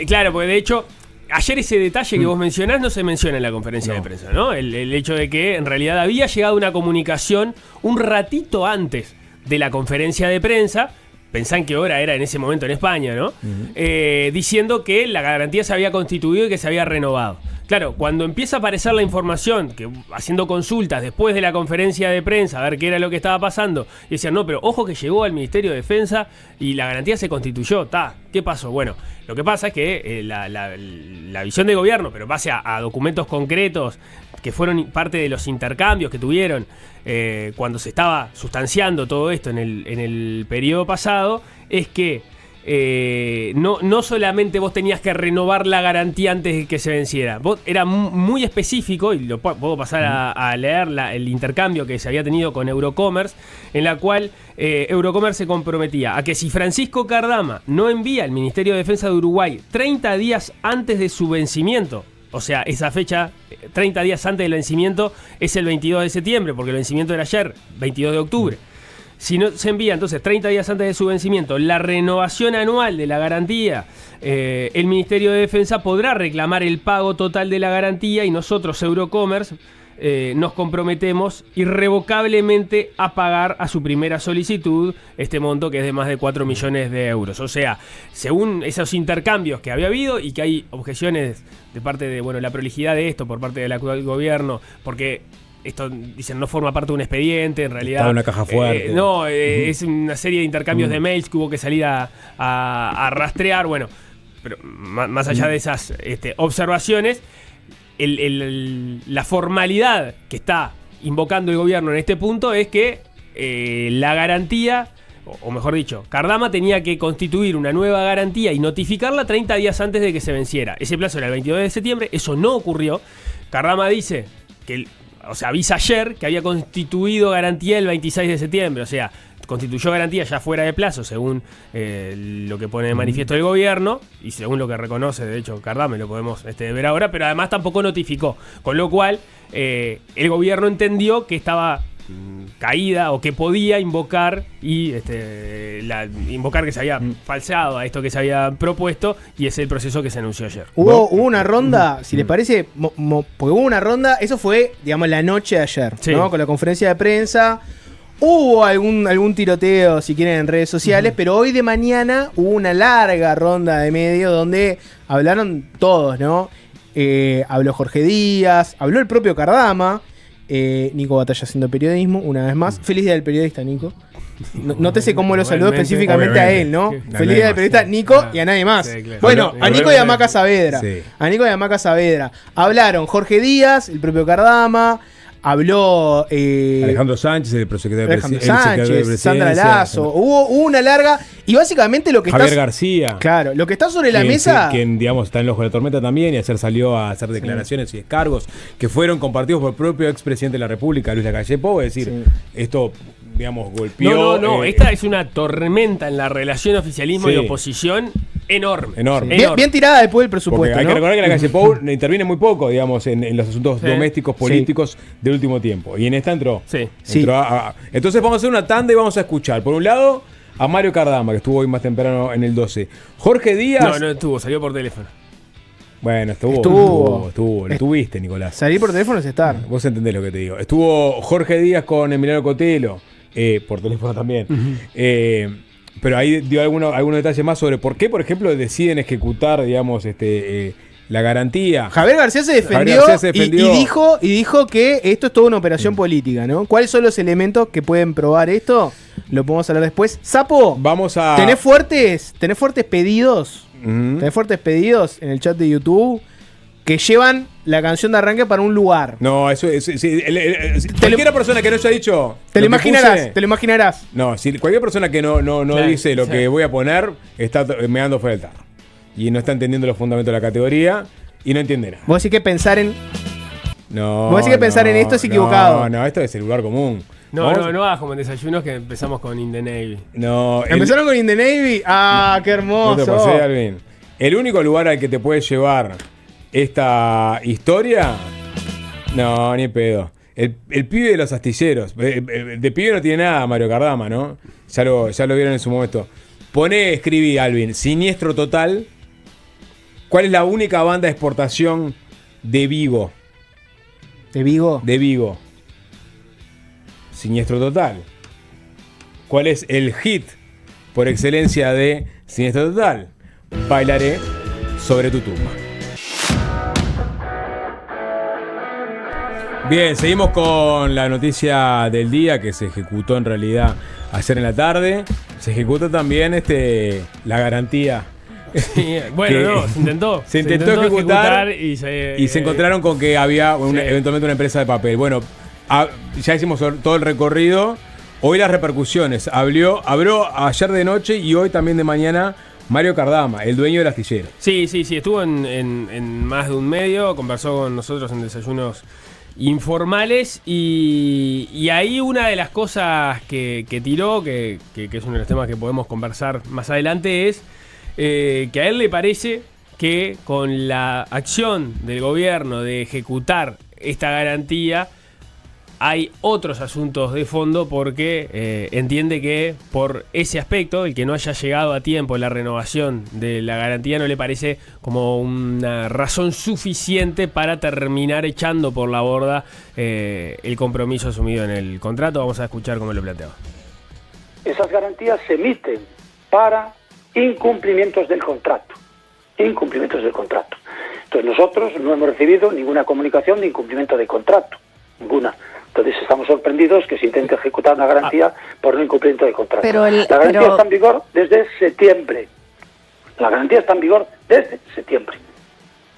claro, porque de hecho, ayer ese detalle que vos mencionás no se menciona en la conferencia de prensa, ¿no? El hecho de que en realidad había llegado una comunicación un ratito antes de la conferencia de prensa, pensá en qué hora era en ese momento en España, ¿no? Diciendo que la garantía se había constituido y que se había renovado. Claro, cuando empieza a aparecer la información, que haciendo consultas después de la conferencia de prensa, a ver qué era lo que estaba pasando, y decían, no, pero ojo que llegó al Ministerio de Defensa y la garantía se constituyó, ¿qué pasó? Bueno, lo que pasa es que la visión de gobierno, pero en base a documentos concretos que fueron parte de los intercambios que tuvieron cuando se estaba sustanciando todo esto en el periodo pasado, es que no solamente vos tenías que renovar la garantía antes de que se venciera. Era muy específico, y lo puedo pasar a leer el intercambio que se había tenido con Eurocommerce, en la cual Eurocommerce se comprometía a que si Francisco Cardama no envía al Ministerio de Defensa de Uruguay 30 días antes de su vencimiento, o sea, esa fecha, 30 días antes del vencimiento, es el 22 de septiembre, porque el vencimiento era ayer, 22 de octubre. Si no se envía entonces 30 días antes de su vencimiento la renovación anual de la garantía, el Ministerio de Defensa podrá reclamar el pago total de la garantía, y nosotros, Eurocommerce, nos comprometemos irrevocablemente a pagar a su primera solicitud este monto, que es de más de 4 millones de euros. O sea, según esos intercambios que había habido, y que hay objeciones de parte de la prolijidad de esto por parte del actual gobierno, porque esto, dicen, no forma parte de un expediente, en realidad. Está en una caja fuerte. Es una serie de intercambios de mails que hubo que salir a rastrear. Bueno, pero más allá de esas observaciones, la formalidad que está invocando el gobierno en este punto es que la garantía, o mejor dicho, Cardama tenía que constituir una nueva garantía y notificarla 30 días antes de que se venciera. Ese plazo era el 22 de septiembre, eso no ocurrió. Cardama dice que avisa ayer que había constituido garantía el 26 de septiembre, o sea, constituyó garantía ya fuera de plazo, según lo que pone de manifiesto el gobierno, y según lo que reconoce, de hecho, Cardama, lo podemos ver ahora, pero además tampoco notificó, con lo cual el gobierno entendió que estaba caída, o que podía invocar invocar que se había falseado a esto que se había propuesto, y es el proceso que se anunció ayer. Hubo una ronda, si les parece, porque hubo una ronda, eso fue, digamos, la noche de ayer, ¿no? Con la conferencia de prensa. Hubo algún tiroteo, si quieren, en redes sociales, pero hoy de mañana hubo una larga ronda de medios donde hablaron todos, ¿no? Habló Jorge Díaz, habló el propio Cardama, Nico Batalla haciendo periodismo, una vez más. Feliz día del periodista, Nico. Nótese cómo lo saludó específicamente a él, ¿no? Feliz día del periodista, Nico, y a nadie más. Sí, claro. Bueno, a Nico y a Maca Saavedra. Sí. A Nico y a Maca Saavedra. Hablaron Jorge Díaz, el propio Cardama. Habló Alejandro Sánchez, el prosecretario de Presidencia, Sandra Lazo. Hubo una larga. Y básicamente lo que Javier García. Claro, lo que está sobre la mesa. Quien, digamos, está en el ojo de la tormenta también. Y ayer salió a hacer declaraciones y descargos que fueron compartidos por el propio expresidente de la República, Luis Lacalle Pou. Es decir, esto, digamos, golpeó. No. Esta es una tormenta en la relación oficialismo y oposición. Enorme. Bien tirada después del presupuesto. Hay que recordar que la calle Pou interviene muy poco, digamos, en los asuntos domésticos, políticos del último tiempo. Y en esta entró. Entonces vamos a hacer una tanda y vamos a escuchar. Por un lado, a Mario Cardama, que estuvo hoy más temprano en el 12. Jorge Díaz. No estuvo, salió por teléfono. Bueno, estuvo. Lo tuviste, Nicolás. Salir por teléfono es estar. Vos entendés lo que te digo. Estuvo Jorge Díaz con Emiliano Cotelo, por teléfono también. Pero ahí dio algunos detalles más sobre por qué, por ejemplo, deciden ejecutar, digamos, la garantía. Javier García se defendió, y dijo que esto es toda una operación política, ¿no? ¿Cuáles son los elementos que pueden probar esto? Lo podemos hablar después. Sapo, ¿tenés fuertes pedidos? ¿Tenés fuertes pedidos en el chat de YouTube? que llevan la canción de arranque para un lugar. No, eso es. Cualquier persona que no haya dicho. Te lo imaginarás. No, si cualquier persona que no dice lo que voy a poner, está meando fuera del tarro. Y no está entendiendo los fundamentos de la categoría y no entiende nada. Vos decís que pensar en. No. Vos decís que pensar en esto es equivocado. No, esto es el lugar común. No hagas como en desayunos que empezamos con In the Navy. No. ¿Empezaron con In the Navy? ¡Ah, qué hermoso! No te pasé, Alvin. El único lugar al que te puede llevar esta historia, no, ni pedo. El pibe de los astilleros. De pibe no tiene nada Mario Cardama, ¿no? Ya lo vieron en su momento. Escribí, Alvin, Siniestro Total. ¿Cuál es la única banda de exportación de Vigo? ¿De Vigo? De Vigo. Siniestro Total. ¿Cuál es el hit por excelencia de Siniestro Total? Bailaré sobre tu tumba. Bien, seguimos con la noticia del día que se ejecutó en realidad ayer en la tarde. Se ejecutó también la garantía. Sí, bueno, se intentó. Se intentó ejecutar y se encontraron con que había sí. Eventualmente una empresa de papel. Bueno, ya hicimos todo el recorrido. Hoy las repercusiones. Habló ayer de noche y hoy también de mañana Mario Cardama, el dueño del astillero. Sí, estuvo en más de un medio, conversó con nosotros en desayunos informales y ahí una de las cosas que tiró, que es uno de los temas que podemos conversar más adelante, es que a él le parece que con la acción del gobierno de ejecutar esta garantía hay otros asuntos de fondo porque entiende que por ese aspecto, el que no haya llegado a tiempo la renovación de la garantía, no le parece como una razón suficiente para terminar echando por la borda el compromiso asumido en el contrato. Vamos a escuchar cómo lo planteaba. Esas garantías se emiten para incumplimientos del contrato. Incumplimientos del contrato. Entonces nosotros no hemos recibido ninguna comunicación de incumplimiento de contrato. Ninguna. Entonces estamos sorprendidos que se intente ejecutar una garantía por no incumplimiento de contrato. La garantía está en vigor desde septiembre. La garantía está en vigor desde septiembre.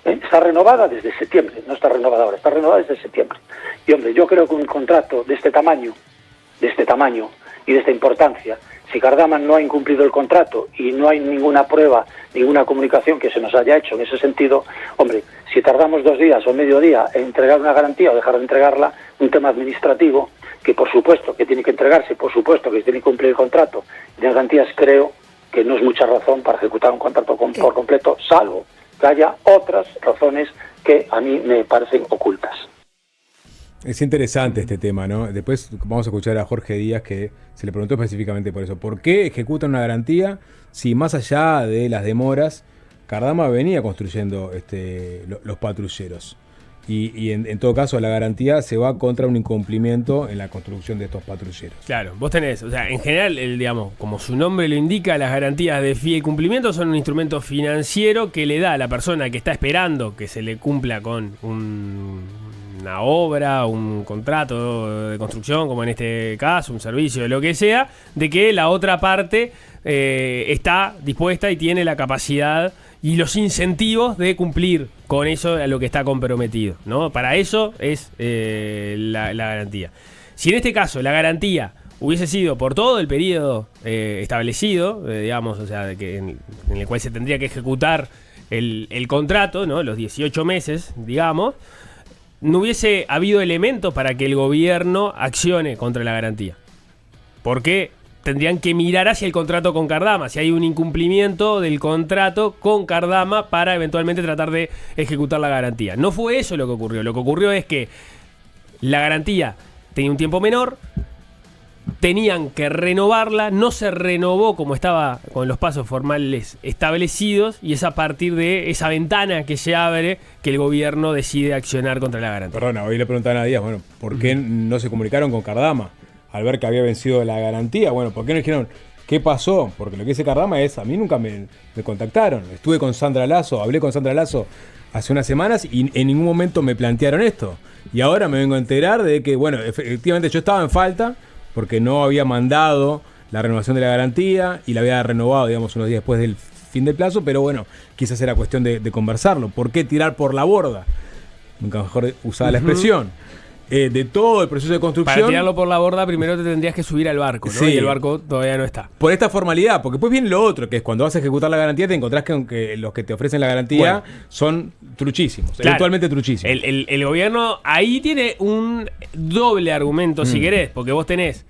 Está renovada desde septiembre, no está renovada ahora, está renovada desde septiembre. Y hombre, yo creo que un contrato de este tamaño y de esta importancia, si Cardama no ha incumplido el contrato y no hay ninguna prueba, ninguna comunicación que se nos haya hecho en ese sentido, hombre, si tardamos 2 días o medio día en entregar una garantía o dejar de entregarla, un tema administrativo, que por supuesto que tiene que entregarse, por supuesto que tiene que cumplir el contrato, y de garantías creo que no es mucha razón para ejecutar un contrato por completo, salvo que haya otras razones que a mí me parecen ocultas. Es interesante este tema, ¿no? Después vamos a escuchar a Jorge Díaz que se le preguntó específicamente por eso. ¿Por qué ejecutan una garantía si más allá de las demoras, Cardama venía construyendo los patrulleros? Y en todo caso la garantía se va contra un incumplimiento en la construcción de estos patrulleros. Claro, vos tenés, o sea, en general, digamos, como su nombre lo indica, las garantías de fideicumplimento son un instrumento financiero que le da a la persona que está esperando que se le cumpla con una obra, un contrato de construcción, como en este caso, un servicio, lo que sea, de que la otra parte está dispuesta y tiene la capacidad y los incentivos de cumplir con eso a lo que está comprometido, ¿no? Para eso es la garantía. Si en este caso la garantía hubiese sido por todo el periodo establecido, digamos, o sea, en el cual se tendría que ejecutar el contrato, ¿no? Los 18 meses, digamos, no hubiese habido elementos para que el gobierno accione contra la garantía. Porque tendrían que mirar hacia el contrato con Cardama, si hay un incumplimiento del contrato con Cardama para eventualmente tratar de ejecutar la garantía. No fue eso lo que ocurrió. Lo que ocurrió es que la garantía tenía un tiempo menor, tenían que renovarla, no se renovó como estaba con los pasos formales establecidos, y es a partir de esa ventana que se abre que el gobierno decide accionar contra la garantía. Perdona, hoy le preguntaban a Díaz, bueno, ¿por qué no se comunicaron con Cardama al ver que había vencido la garantía? Bueno, ¿por qué no dijeron qué pasó? Porque lo que dice Cardama es, a mí nunca me contactaron. Estuve con Sandra Lasso, hablé con Sandra Lasso hace unas semanas y en ningún momento me plantearon esto. Y ahora me vengo a enterar de que, bueno, efectivamente yo estaba en falta porque no había mandado la renovación de la garantía y la había renovado, digamos, unos días después del fin del plazo, pero bueno, quizás era cuestión de conversarlo. ¿Por qué tirar por la borda? Nunca mejor usada la expresión. De todo el proceso de construcción. Para tirarlo por la borda, primero te tendrías que subir al barco, ¿no? Sí. Y el barco todavía no está. Por esta formalidad, porque después viene lo otro, que es cuando vas a ejecutar la garantía, te encontrás que los que te ofrecen la garantía son truchísimos, Claro. eventualmente truchísimos. El gobierno ahí tiene un doble argumento, si querés, porque vos tenés,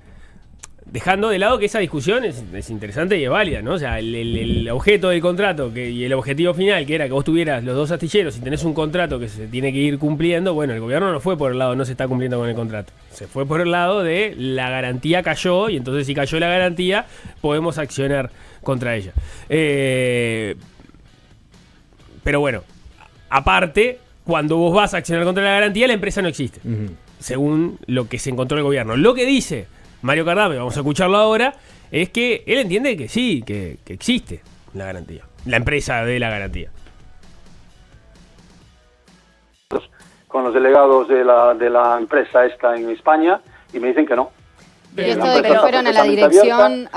dejando de lado que esa discusión es interesante y es válida, ¿no? O sea, el objeto del contrato y el objetivo final, que era que vos tuvieras los 2 astilleros y tenés un contrato que se tiene que ir cumpliendo, bueno, el gobierno no fue por el lado, no se está cumpliendo con el contrato. Se fue por el lado de la garantía cayó, y entonces si cayó la garantía, podemos accionar contra ella. Pero bueno, aparte, cuando vos vas a accionar contra la garantía, la empresa no existe, según lo que se encontró el gobierno. Lo que dice Mario Cardame, vamos a escucharlo ahora, es que él entiende que sí, que existe la garantía, la empresa de la garantía. Con los delegados de la empresa esta en España y me dicen que no. Y esto de que fueron a la dirección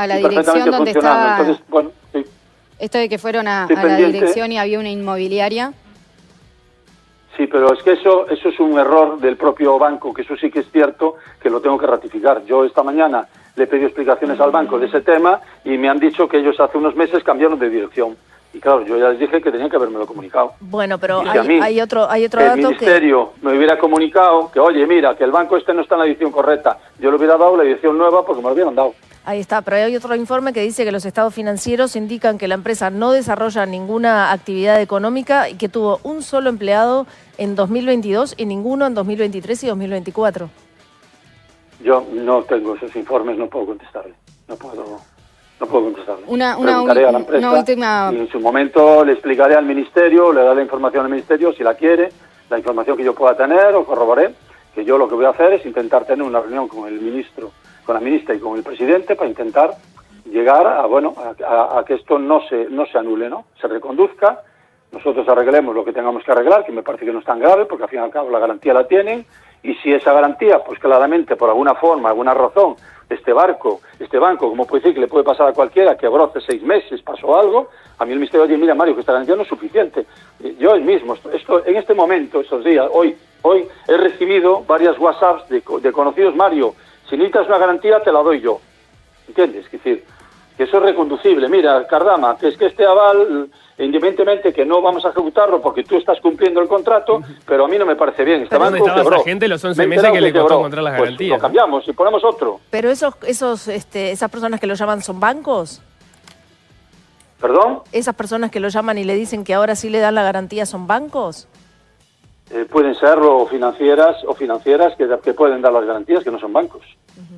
donde estaba... Entonces, bueno, sí. Esto de que fueron a Estoy la pendiente. dirección y había una inmobiliaria. Sí, pero es que eso es un error del propio banco, que eso sí que es cierto, que lo tengo que ratificar. Yo esta mañana le he pedido explicaciones al banco de ese tema y me han dicho que ellos hace unos meses cambiaron de dirección. Y claro, yo ya les dije que tenían que habérmelo comunicado. Bueno, pero Y si a mí hay otro el dato que... ministerio me hubiera comunicado que, oye, mira, que el banco este no está en la dirección correcta. Yo le hubiera dado la dirección nueva porque me lo hubieran dado. Ahí está, pero hay otro informe que dice que los estados financieros indican que la empresa no desarrolla ninguna actividad económica y que tuvo un solo empleado en 2022 y ninguno en 2023 y 2024. Yo no tengo esos informes, no puedo contestarle. No puedo contestarle. Preguntaré a la empresa una última... y en su momento le explicaré al ministerio, le daré la información al ministerio si la quiere, la información que yo pueda tener o corroboré, que yo lo que voy a hacer es intentar tener una reunión con el ministro, con la ministra y con el presidente para intentar llegar a que esto no se anule, ¿no? Se reconduzca, nosotros arreglemos lo que tengamos que arreglar, que me parece que no es tan grave, porque al fin y al cabo la garantía la tienen, y si esa garantía, pues claramente por alguna forma, alguna razón, este banco, como puede decir que le puede pasar a cualquiera, que hace 6 meses pasó algo, a mí el ministerio dice, mira Mario, que esta garantía no es suficiente. Yo hoy mismo, en este momento, estos días, hoy he recibido varias WhatsApps de conocidos, Mario, si necesitas una garantía te la doy yo. ¿Entiendes? Es decir, que eso es reconducible. Mira, Cardama, que es que este aval, independientemente que no vamos a ejecutarlo porque tú estás cumpliendo el contrato, pero a mí no me parece bien. Este ¿Dónde banco estaba quebró. esa gente los 11 Me he meses enterado que le costó quebró. encontrar las Pues garantías? lo cambiamos y ponemos otro. Pero esas personas que lo llaman son bancos. ¿Perdón? Esas personas que lo llaman y le dicen que ahora sí le dan la garantía son bancos. Pueden ser o financieras que pueden dar las garantías, que no son bancos.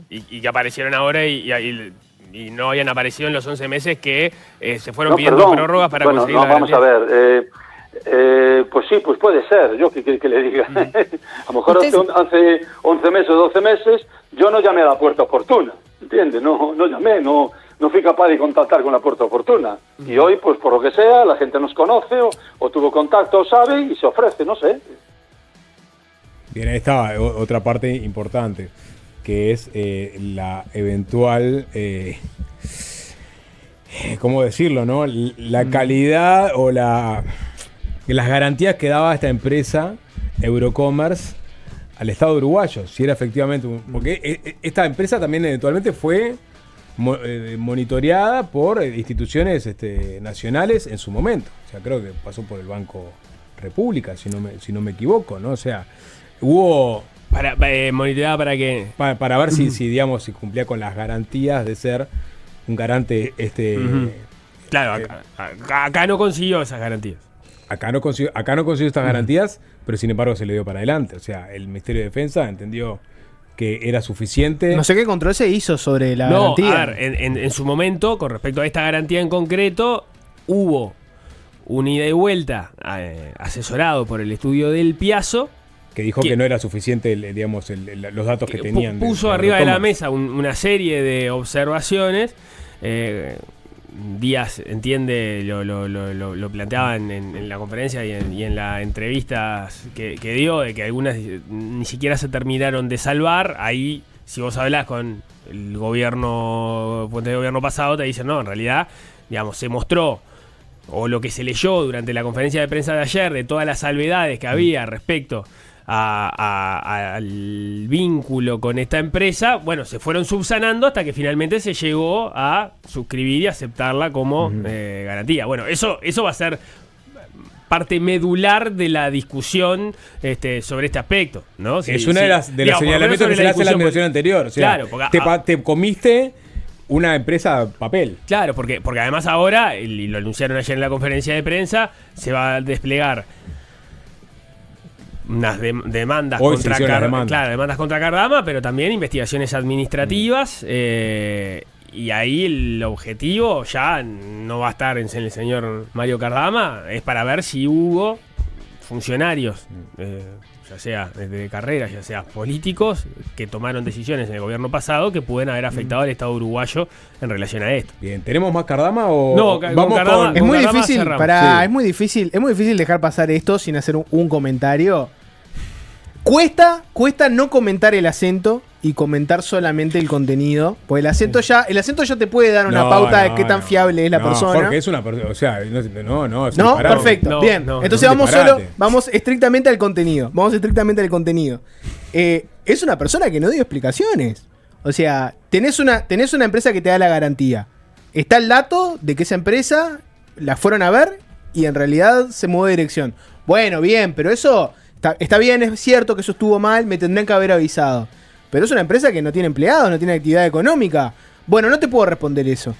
Y que aparecieron ahora y no habían aparecido en los 11 meses que se fueron pidiendo prórrogas para conseguir la vamos garantía. a ver. Pues sí, pues puede ser. Yo qué quiere que le diga. A lo mejor hace 11 meses o 12 meses yo no llamé a la puerta oportuna. ¿Entiendes? No llamé, no fui capaz de contactar con la puerta oportuna. Y hoy, pues por lo que sea, la gente nos conoce o tuvo contacto o sabe y se ofrece, no sé. Bien, ahí está otra parte importante, que es la eventual, ¿cómo decirlo, no? La calidad o las garantías que daba esta empresa, Eurocommerce, al Estado uruguayo, si era efectivamente... Porque esta empresa también eventualmente fue monitoreada por instituciones nacionales en su momento. O sea, creo que pasó por el Banco República, si no me equivoco, ¿no? O sea, hubo... ¿Monitoreada para qué? Para ver si digamos, si cumplía con las garantías de ser un garante... Claro, acá no consiguió esas garantías. Acá no consiguió estas garantías, pero sin embargo se le dio para adelante. O sea, el Ministerio de Defensa entendió que era suficiente. No sé qué control se hizo sobre la garantía. A ver, en su momento, con respecto a esta garantía en concreto, hubo un ida y vuelta asesorado por el estudio del Piazzo, que dijo que no era suficiente, digamos, los datos que tenían. Puso arriba de la mesa una serie de observaciones. Díaz entiende, lo planteaba en la conferencia y en las entrevistas que dio, de que algunas ni siquiera se terminaron de salvar. Ahí, si vos hablás con el gobierno, fuente de gobierno pasado, te dicen, no, en realidad, digamos, se mostró o lo que se leyó durante la conferencia de prensa de ayer, de todas las salvedades que había respecto al vínculo con esta empresa, bueno, se fueron subsanando hasta que finalmente se llegó a suscribir y aceptarla como garantía. Bueno, eso va a ser parte medular de la discusión sobre este aspecto, ¿no? Es una de los señalamientos que se le hace a la administración anterior. O sea, claro, te comiste una empresa papel. Claro, porque además ahora, y lo anunciaron ayer en la conferencia de prensa, se va a desplegar unas demandas contra demandas contra Cardama, pero también investigaciones administrativas. Y ahí el objetivo ya no va a estar en el señor Mario Cardama, es para ver si hubo funcionarios, ya sea de carrera, ya sea políticos, que tomaron decisiones en el gobierno pasado que pueden haber afectado al Estado uruguayo en relación a esto. Bien, ¿tenemos más Cardama o no? Vamos Cardama, con... Es muy Cardama difícil, sí. es muy difícil dejar pasar esto sin hacer un comentario. Cuesta no comentar el acento y comentar solamente el contenido, porque el acento ya te puede dar una pauta de qué tan fiable es la persona. Porque es una persona, o sea, es no, perfecto, bien. Entonces vamos estrictamente al contenido. Es una persona que no dio explicaciones. O sea, tenés una empresa que te da la garantía. Está el dato de que esa empresa la fueron a ver y en realidad se mudó de dirección. Bueno, bien, pero eso está bien, es cierto que eso estuvo mal, me tendrían que haber avisado. Pero es una empresa que no tiene empleados, no tiene actividad económica. Bueno, no te puedo responder eso.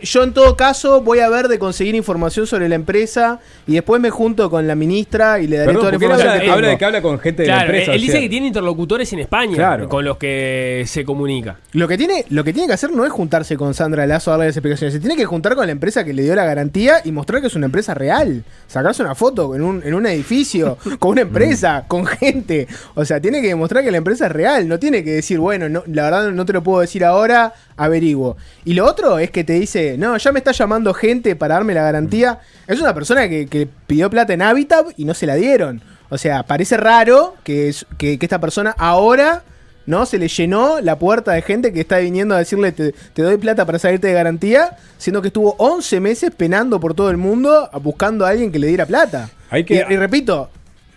Yo en todo caso voy a ver de conseguir información sobre la empresa y después me junto con la ministra y le daré toda la información que habla de que habla con gente de la empresa. Él dice que tiene interlocutores en España con los que se comunica. Lo que tiene que hacer no es juntarse con Sandra Lasso a darle las explicaciones. Se tiene que juntar con la empresa que le dio la garantía y mostrar que es una empresa real. Sacarse una foto en un edificio con una empresa, con gente. O sea, tiene que demostrar que la empresa es real. No tiene que decir, bueno, no, la verdad no te lo puedo decir ahora, averiguo. Y lo otro es que te dice, no, ya me está llamando gente para darme la garantía. Es una persona que pidió plata en Habitat y no se la dieron. O sea, parece raro que esta persona ahora, ¿no? Se le llenó la puerta de gente que está viniendo a decirle te doy plata para salirte de garantía, siendo que estuvo 11 meses penando por todo el mundo buscando a alguien que le diera plata. Y repito,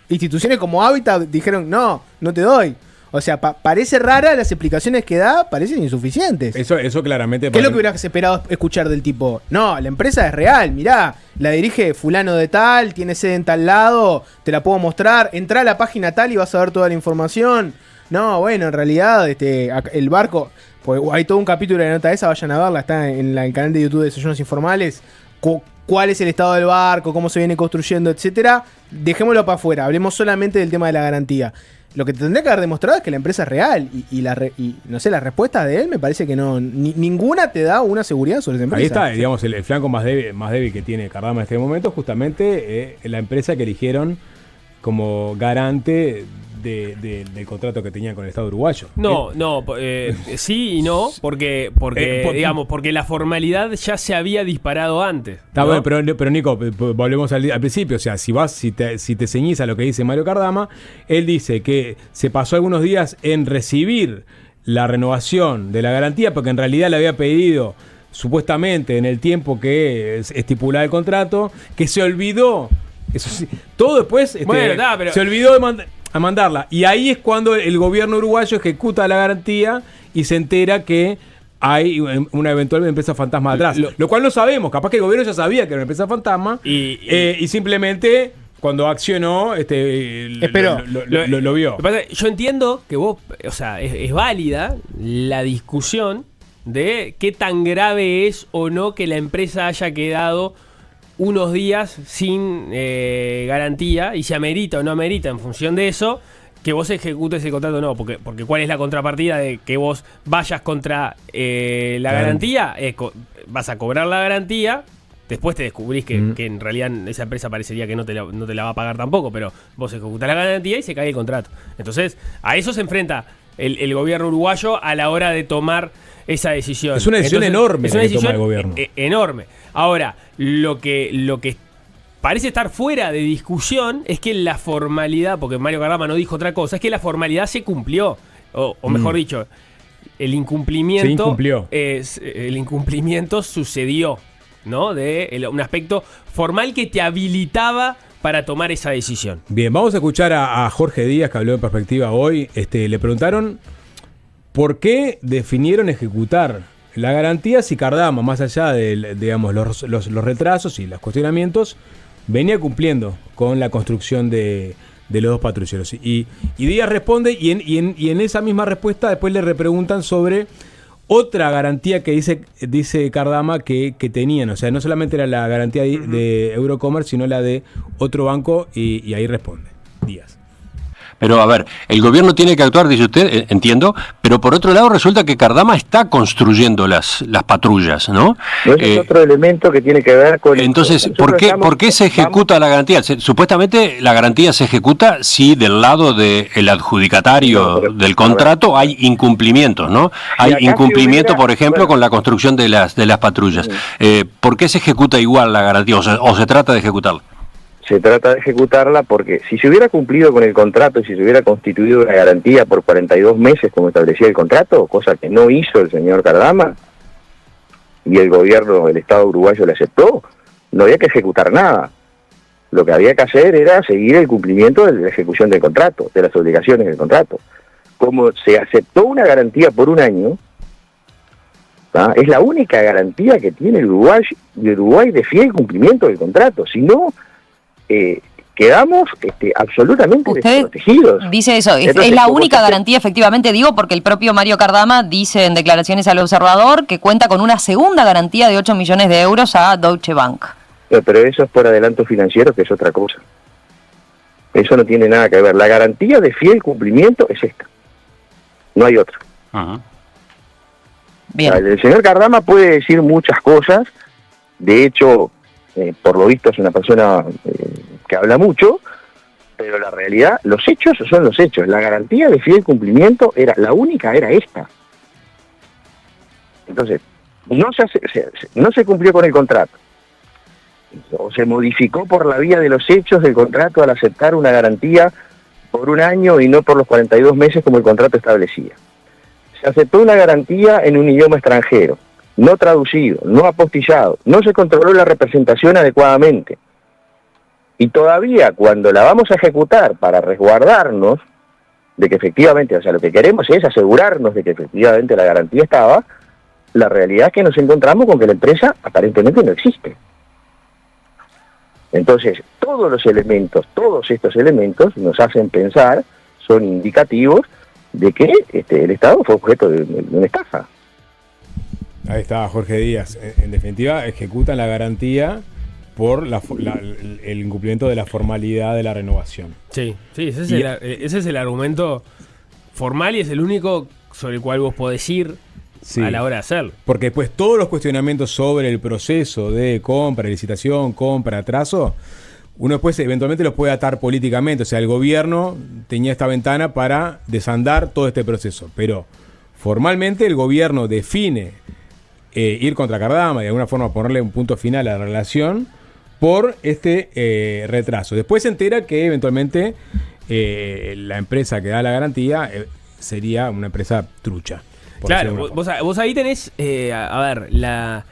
instituciones como Habitat dijeron, no te doy. O sea, parece rara, las explicaciones que da parecen insuficientes. Eso claramente... ¿Qué es lo que hubieras esperado escuchar del tipo? No, la empresa es real, mirá, la dirige fulano de tal, tiene sede en tal lado, te la puedo mostrar, entrá a la página tal y vas a ver toda la información. No, bueno, en realidad el barco, pues hay todo un capítulo de la nota esa, vayan a verla, está en el canal de YouTube de Desayunos Informales, cuál es el estado del barco, cómo se viene construyendo, etcétera. Dejémoslo para afuera, hablemos solamente del tema de la garantía. Lo que te tendría que haber demostrado es que la empresa es real y no sé, las respuestas de él me parece que no, ninguna te da una seguridad sobre esa empresa. Ahí está, digamos, el flanco más débil que tiene Cardama en este momento, justamente la empresa que eligieron como garante del contrato que tenían con el Estado uruguayo. Sí y no, porque la formalidad ya se había disparado antes. Está bueno, pero Nico, volvemos al principio. O sea, si te ceñís a lo que dice Mario Cardama, él dice que se pasó algunos días en recibir la renovación de la garantía, porque en realidad le había pedido supuestamente en el tiempo que estipulaba el contrato, que se olvidó. Eso sí, todo después se olvidó a mandarla. Y ahí es cuando el gobierno uruguayo ejecuta la garantía y se entera que hay una eventual empresa fantasma atrás. Lo cual no sabemos. Capaz que el gobierno ya sabía que era una empresa fantasma y simplemente cuando accionó lo vio. Yo entiendo que vos, o sea, es válida la discusión de qué tan grave es o no que la empresa haya quedado unos días sin garantía y si amerita o no amerita en función de eso que vos ejecutes el contrato o no, porque ¿cuál es la contrapartida de que vos vayas contra la garantía? Vas a cobrar la garantía, después te descubrís que en realidad esa empresa parecería que no te la va a pagar tampoco, pero vos ejecutás la garantía y se cae el contrato. Entonces, a eso se enfrenta el gobierno uruguayo a la hora de tomar esa decisión. Es una decisión enorme la que toma el gobierno. Enorme. Ahora, lo que parece estar fuera de discusión es que la formalidad, porque Mario Cardama no dijo otra cosa, es que la formalidad se cumplió. O mejor dicho, el incumplimiento. Se incumplió. El incumplimiento sucedió. ¿no? De un aspecto formal que te habilitaba para tomar esa decisión. Bien, vamos a escuchar a Jorge Díaz, que habló en Perspectiva hoy. Le preguntaron por qué definieron ejecutar la garantía si Cardama, más allá de, digamos, los retrasos y los cuestionamientos, venía cumpliendo con la construcción de los dos patrulleros. Y Díaz responde, y en esa misma respuesta después le repreguntan sobre otra garantía que dice Cardama que tenían. O sea, no solamente era la garantía de Eurocommerce, sino la de otro banco, y ahí responde Díaz. Pero a ver, el gobierno tiene que actuar, dice usted, entiendo, pero por otro lado resulta que Cardama está construyendo las patrullas, ¿no? Ese es otro elemento que tiene que ver con... Entonces, ¿por qué se ejecuta la garantía? Supuestamente la garantía se ejecuta si del lado del adjudicatario del contrato hay incumplimientos, ¿no? Hay incumplimiento, por ejemplo, con la construcción de las patrullas. ¿Por qué se ejecuta igual la garantía o se trata de ejecutarla? Se trata de ejecutarla porque si se hubiera cumplido con el contrato y si se hubiera constituido una garantía por 42 meses como establecía el contrato, cosa que no hizo el señor Cardama, y el gobierno del Estado uruguayo le aceptó, no había que ejecutar nada. Lo que había que hacer era seguir el cumplimiento de la ejecución del contrato, de las obligaciones del contrato. Como se aceptó una garantía por un año, ¿tá? Es la única garantía que tiene el Uruguay de fiel cumplimiento del contrato. Si no, quedamos absolutamente desprotegidos. Dice eso, Entonces, es la única garantía, efectivamente, digo, porque el propio Mario Cardama dice en declaraciones al Observador que cuenta con una segunda garantía de 8 millones de euros a Deutsche Bank. Pero eso es por adelanto financiero, que es otra cosa. Eso no tiene nada que ver. La garantía de fiel cumplimiento es esta. No hay otra. Ajá. Bien. El señor Cardama puede decir muchas cosas. De hecho, por lo visto es una persona que habla mucho, pero la realidad, los hechos son los hechos. La garantía de fiel cumplimiento era esta. Entonces, no se cumplió con el contrato, o se modificó por la vía de los hechos del contrato al aceptar una garantía por un año y no por los 42 meses como el contrato establecía. Se aceptó una garantía en un idioma extranjero, no traducido, no apostillado, no se controló la representación adecuadamente. Y todavía cuando la vamos a ejecutar para resguardarnos de que efectivamente, o sea, lo que queremos es asegurarnos de que efectivamente la garantía estaba, la realidad es que nos encontramos con que la empresa aparentemente no existe. Entonces, todos estos elementos nos hacen pensar, son indicativos de que el Estado fue objeto de una estafa. Ahí está Jorge Díaz. En definitiva, ejecutan la garantía por el incumplimiento de la formalidad de la renovación. Sí, ese es el argumento formal y es el único sobre el cual vos podés ir a la hora de hacerlo. Porque después todos los cuestionamientos sobre el proceso de compra, licitación, compra, atraso, uno después eventualmente los puede atar políticamente. O sea, el gobierno tenía esta ventana para desandar todo este proceso. Pero formalmente el gobierno define ir contra Cardama y de alguna forma ponerle un punto final a la relación por este retraso. Después se entera que eventualmente la empresa que da la garantía sería una empresa trucha. Claro, vos ahí tenés, una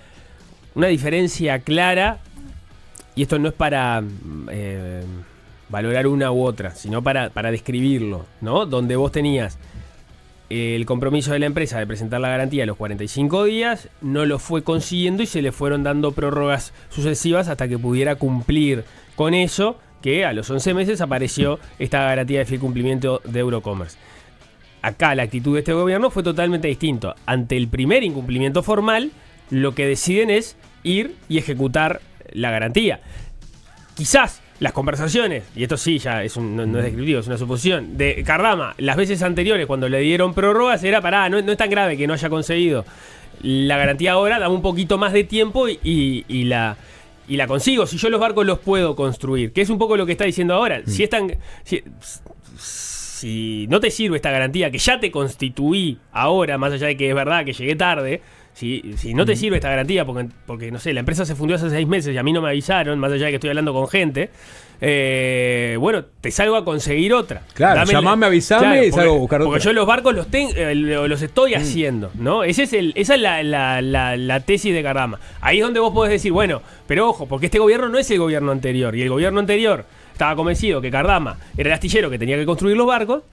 diferencia clara, y esto no es para valorar una u otra, sino para describirlo, ¿no? Donde vos tenías el compromiso de la empresa de presentar la garantía a los 45 días, no lo fue consiguiendo y se le fueron dando prórrogas sucesivas hasta que pudiera cumplir con eso, que a los 11 meses apareció esta garantía de fiel cumplimiento de Eurocommerce. Acá la actitud de este gobierno fue totalmente distinta. Ante el primer incumplimiento formal, lo que deciden es ir y ejecutar la garantía. Quizás las conversaciones, y esto sí ya no es descriptivo, es una suposición, de Cardama, las veces anteriores cuando le dieron prórrogas era no es tan grave que no haya conseguido la garantía ahora, dame un poquito más de tiempo y la consigo, si yo los barcos los puedo construir, que es un poco lo que está diciendo ahora. Si no te sirve esta garantía que ya te constituí ahora, más allá de que es verdad que llegué tarde, Si no te sirve esta garantía, porque no sé, la empresa se fundió hace 6 meses y a mí no me avisaron, más allá de que estoy hablando con gente, bueno, te salgo a conseguir otra. Claro, llamame, avisame y salgo a buscar otra. Porque yo los barcos los estoy haciendo, ¿no? Esa es la tesis de Cardama. Ahí es donde vos podés decir, bueno, pero ojo, porque este gobierno no es el gobierno anterior, y el gobierno anterior estaba convencido que Cardama era el astillero que tenía que construir los barcos,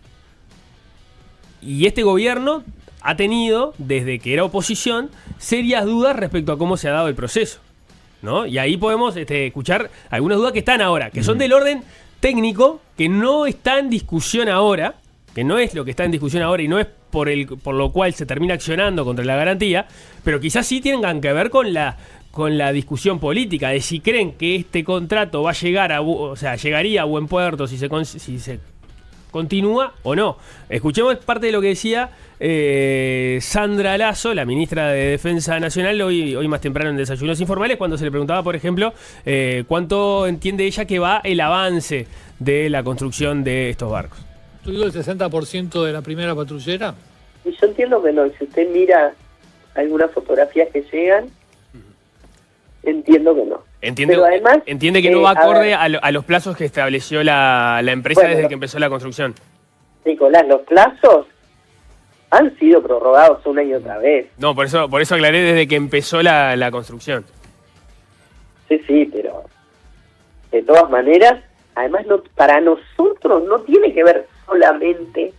y este gobierno ha tenido, desde que era oposición, serias dudas respecto a cómo se ha dado el proceso, ¿no? Y ahí podemos escuchar algunas dudas que están ahora, que son del orden técnico, que no está en discusión ahora, que no es lo que está en discusión ahora y no es por lo cual se termina accionando contra la garantía, pero quizás sí tengan que ver con la discusión política, de si creen que este contrato va a llegar llegaría a buen puerto si se continúa o no. Escuchemos parte de lo que decía Sandra Lasso, la ministra de Defensa Nacional, hoy más temprano en Desayunos Informales, cuando se le preguntaba, por ejemplo, cuánto entiende ella que va el avance de la construcción de estos barcos. ¿Tú digo el 60% de la primera patrullera? Yo entiendo que no. Si usted mira algunas fotografías que llegan, entiendo que no. Pero además, entiende que no va acorde a los plazos que estableció la empresa desde que empezó la construcción. Nicolás, los plazos han sido prorrogados una y otra vez. No, por eso aclaré desde que empezó la construcción. Sí, pero de todas maneras, además para nosotros no tiene que ver solamente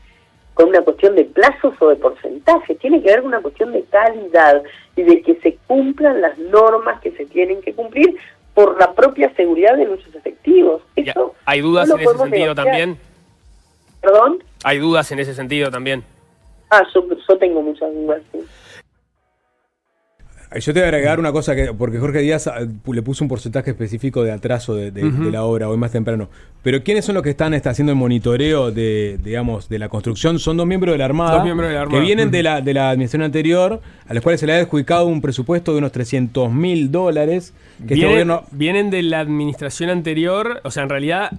con una cuestión de plazos o de porcentaje, tiene que ver con una cuestión de calidad y de que se cumplan las normas que se tienen que cumplir por la propia seguridad de nuestros efectivos. Eso ¿hay dudas en ese sentido también? ¿Perdón? ¿Hay dudas en ese sentido también? Yo tengo muchas dudas, sí. Yo te voy a agregar una cosa, porque Jorge Díaz le puso un porcentaje específico de atraso de la obra hoy más temprano. Pero ¿quiénes son los que están haciendo el monitoreo de la construcción? Son dos miembros de la Armada, que vienen de la administración anterior, a los cuales se le ha adjudicado un presupuesto de unos $300.000. Vienen de la administración anterior, o sea, en realidad...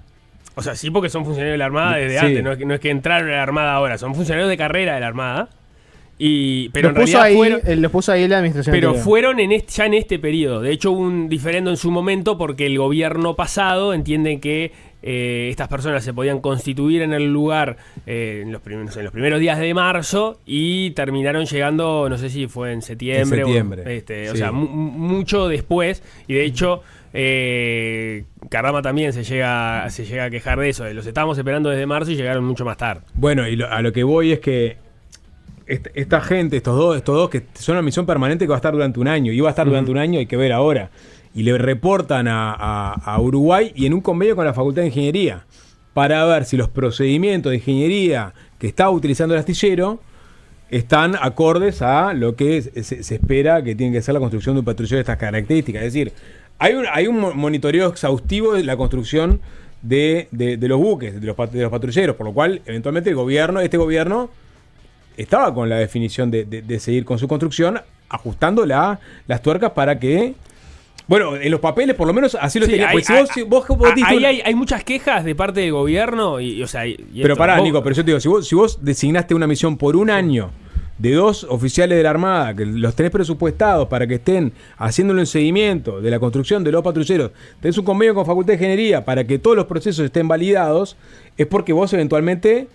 O sea, sí, porque son funcionarios de la Armada desde antes, no es que entraron a la Armada ahora, son funcionarios de carrera de la Armada. Pero los puso ahí la administración. Pero anterior. Fueron ya en este periodo. De hecho, hubo un diferendo en su momento porque el gobierno pasado entiende que estas personas se podían constituir en el lugar en los primeros días de marzo y terminaron llegando, no sé si fue en septiembre. O sea, mucho después. Y de hecho, Cardama también se llega a quejar de eso. Los estábamos esperando desde marzo y llegaron mucho más tarde. Bueno, y a lo que voy es que esta gente, estos dos que son una misión permanente que va a estar durante un año, y va a estar durante un año, hay que ver ahora, y le reportan a Uruguay y en un convenio con la Facultad de Ingeniería para ver si los procedimientos de ingeniería que está utilizando el astillero están acordes a lo que se espera que tiene que ser la construcción de un patrullero de estas características. Es decir, hay un monitoreo exhaustivo de la construcción de los buques, de los patrulleros, por lo cual eventualmente este gobierno estaba con la definición de seguir con su construcción, ajustando las tuercas para que... Bueno, en los papeles por lo menos así lo tenía. Pues hay muchas quejas de parte del gobierno. Pero pará, Nico, pero yo te digo, si vos designaste una misión por un año de 2 oficiales de la Armada, que los tenés presupuestados para que estén haciéndolo en seguimiento de la construcción de los patrulleros, tenés un convenio con Facultad de Ingeniería para que todos los procesos estén validados, es porque vos eventualmente...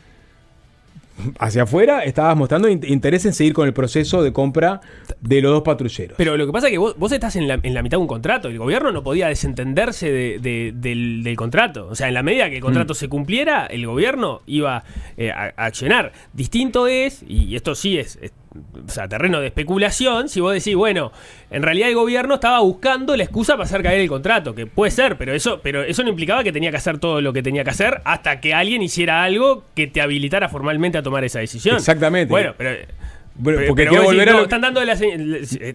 hacia afuera estabas mostrando interés en seguir con el proceso de compra de los 2 patrulleros. Pero lo que pasa es que vos estás en la mitad de un contrato. El gobierno no podía desentenderse del contrato. O sea, en la medida que el contrato se cumpliera, el gobierno iba a accionar. Distinto es, y esto sí es terreno de especulación, si vos decís, bueno, en realidad el gobierno estaba buscando la excusa para hacer caer el contrato, que puede ser, pero eso no implicaba que tenía que hacer todo lo que tenía que hacer hasta que alguien hiciera algo que te habilitara formalmente a tomar esa decisión. Exactamente. Bueno, porque quiero volver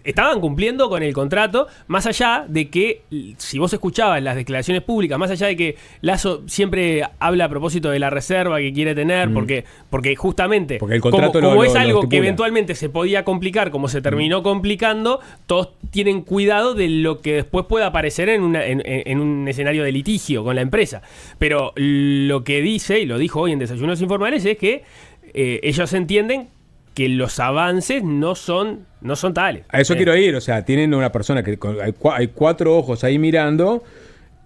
estaban cumpliendo con el contrato, más allá de que, si vos escuchabas las declaraciones públicas, más allá de que Lasso siempre habla a propósito de la reserva que quiere tener, porque justamente porque el contrato como es algo que eventualmente se podía complicar, como se terminó complicando, todos tienen cuidado de lo que después pueda aparecer en un escenario de litigio con la empresa. Pero lo que dice, y lo dijo hoy en Desayunos Informales, es que ellos entienden que los avances no son tales. A eso quiero ir, o sea, tienen una persona que hay 4 ojos ahí mirando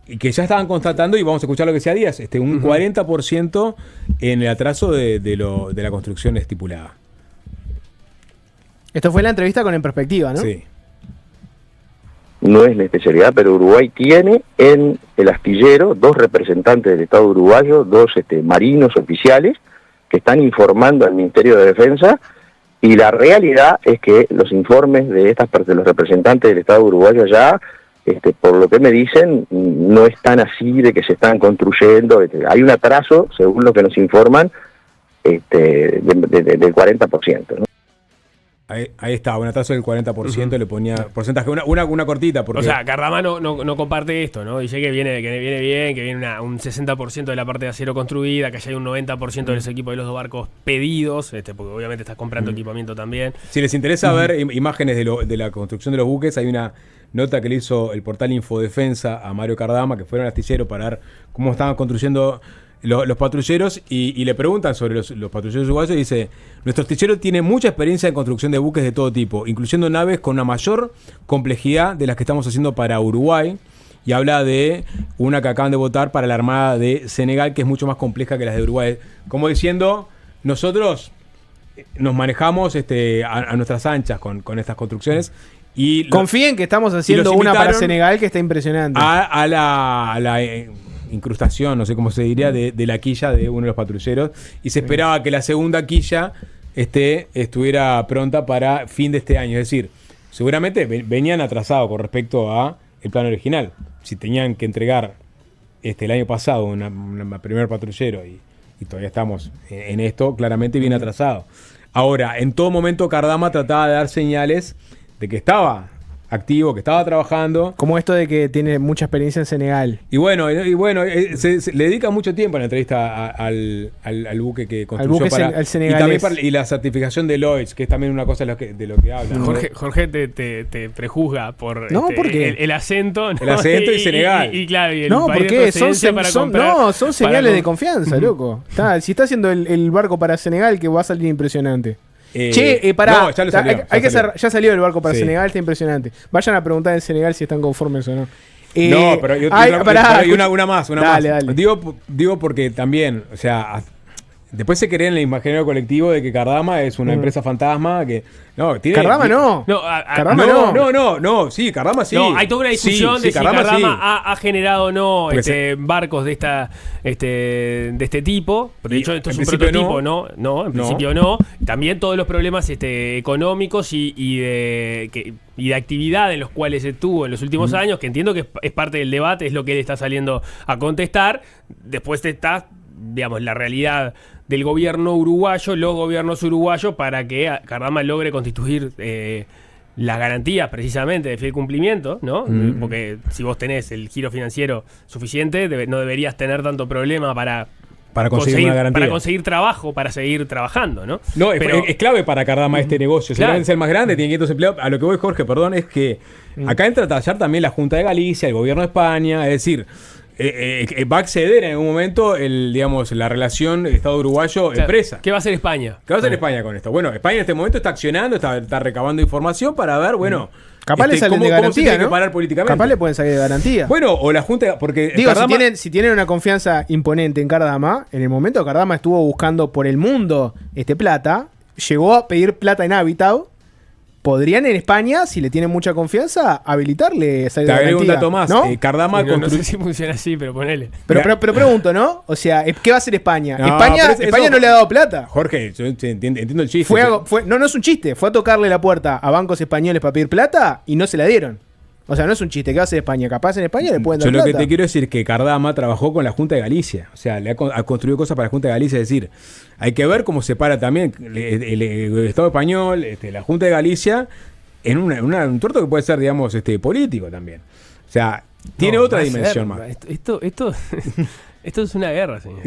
y que ya estaban constatando, y vamos a escuchar lo que decía Díaz, un 40% en el atraso de la construcción estipulada. Esto fue la entrevista con En Perspectiva, ¿no? Sí. No es mi especialidad, pero Uruguay tiene en el astillero 2 representantes del Estado uruguayo, 2 marinos oficiales que están informando al Ministerio de Defensa, y la realidad es que los informes de los representantes del Estado uruguayo allá, por lo que me dicen, no están así de que se están construyendo. Hay un atraso, según lo que nos informan, del 40%, ¿no? Ahí está, un atraso del 40%, le ponía porcentaje, una cortita. Porque... O sea, Cardama no comparte esto, ¿no? Dice que viene bien, que viene un 60% de la parte de acero construida, que ya hay un 90% de los equipos de los 2 barcos pedidos, porque obviamente estás comprando equipamiento también. Si les interesa ver imágenes de la construcción de los buques, hay una nota que le hizo el portal Infodefensa a Mario Cardama, que fueron al astillero para ver cómo estaban construyendo los patrulleros, y le preguntan sobre los patrulleros uruguayos, y dice: nuestro astillero tiene mucha experiencia en construcción de buques de todo tipo, incluyendo naves con una mayor complejidad de las que estamos haciendo para Uruguay, y habla de una que acaban de votar para la Armada de Senegal, que es mucho más compleja que las de Uruguay, como diciendo, nosotros nos manejamos a nuestras anchas con estas construcciones. Y confíen que estamos haciendo una para Senegal que está impresionante. A la incrustación, no sé cómo se diría, de la quilla de uno de los patrulleros, y se esperaba que la segunda quilla estuviera pronta para fin de este año. Es decir, seguramente venían atrasados con respecto a el plan original. Si tenían que entregar el año pasado un primer patrullero y todavía estamos en esto, claramente viene atrasado. Ahora, en todo momento Cardama trataba de dar señales de que estaba activo, que estaba trabajando. Como esto de que tiene mucha experiencia en Senegal. Y bueno, se le dedica mucho tiempo en la entrevista al buque que construyó al senegalés. Y la certificación de Lloyds, que es también una cosa de lo que habla. Jorge te prejuzga por el acento. ¿no? El acento y Senegal. Y claro, y el no, país porque de son señales de confianza, loco. Si está haciendo el barco para Senegal, que va a salir impresionante. Pará, no, ya salió el barco para Senegal, está impresionante. Vayan a preguntar en Senegal si están conformes o no. No, pero hay una más. Dale. Digo porque también, o sea, después se cree en el imaginario colectivo de que Cardama es una empresa fantasma que... No, tiene... Cardama no. Sí, Cardama sí. No, hay toda una discusión de si Cardama ha generado o no barcos de este tipo. De hecho, esto es un prototipo, ¿no? No, en principio no. También todos los problemas económicos y de actividad en los cuales estuvo en los últimos años, que entiendo que es parte del debate, es lo que él está saliendo a contestar. Después está, digamos, la realidad del gobierno uruguayo, los gobiernos uruguayos, para que Cardama logre constituir las garantías precisamente de fiel cumplimiento, ¿no? Porque si vos tenés el giro financiero suficiente, no deberías tener tanto problema para conseguir una garantía, para conseguir trabajo, para seguir trabajando, ¿no? No, pero es clave para Cardama este negocio. Seguramente es el más grande, tiene 500 empleados. A lo que voy, Jorge, perdón, es que acá entra a tallar también la Junta de Galicia, el gobierno de España, es decir... va a acceder en algún momento la relación Estado-Uruguayo-empresa. ¿Qué va a hacer España? ¿Qué va a hacer España con esto? Bueno, España en este momento está accionando, está recabando información para ver, capaz le salen de garantía, cómo se tiene que parar políticamente. Capaz le pueden salir de garantía. Bueno, o la Junta, porque digo, Cardama, si tienen una confianza imponente en Cardama, en el momento Cardama estuvo buscando por el mundo plata, llegó a pedir plata en Habitat. Podrían en España, si le tienen mucha confianza, habilitarle esa garantía. Te agrego un dato más, ¿no? Cardama no sé si funciona así, pero ponele. Pero pregunto, ¿no? O sea, ¿qué va a hacer España? España no le ha dado plata. Jorge, yo entiendo el chiste. No es un chiste. Fue a tocarle la puerta a bancos españoles para pedir plata y no se la dieron. O sea, no es un chiste. ¿Qué va a hacer España? Capaz en España le pueden dar plata. Lo que te quiero decir es que Cardama trabajó con la Junta de Galicia. O sea, ha construido cosas para la Junta de Galicia. Es decir, hay que ver cómo se para también el Estado español, la Junta de Galicia, en un tuerto que puede ser, digamos, político también. O sea, tiene otra dimensión más. Esto es una guerra, señor.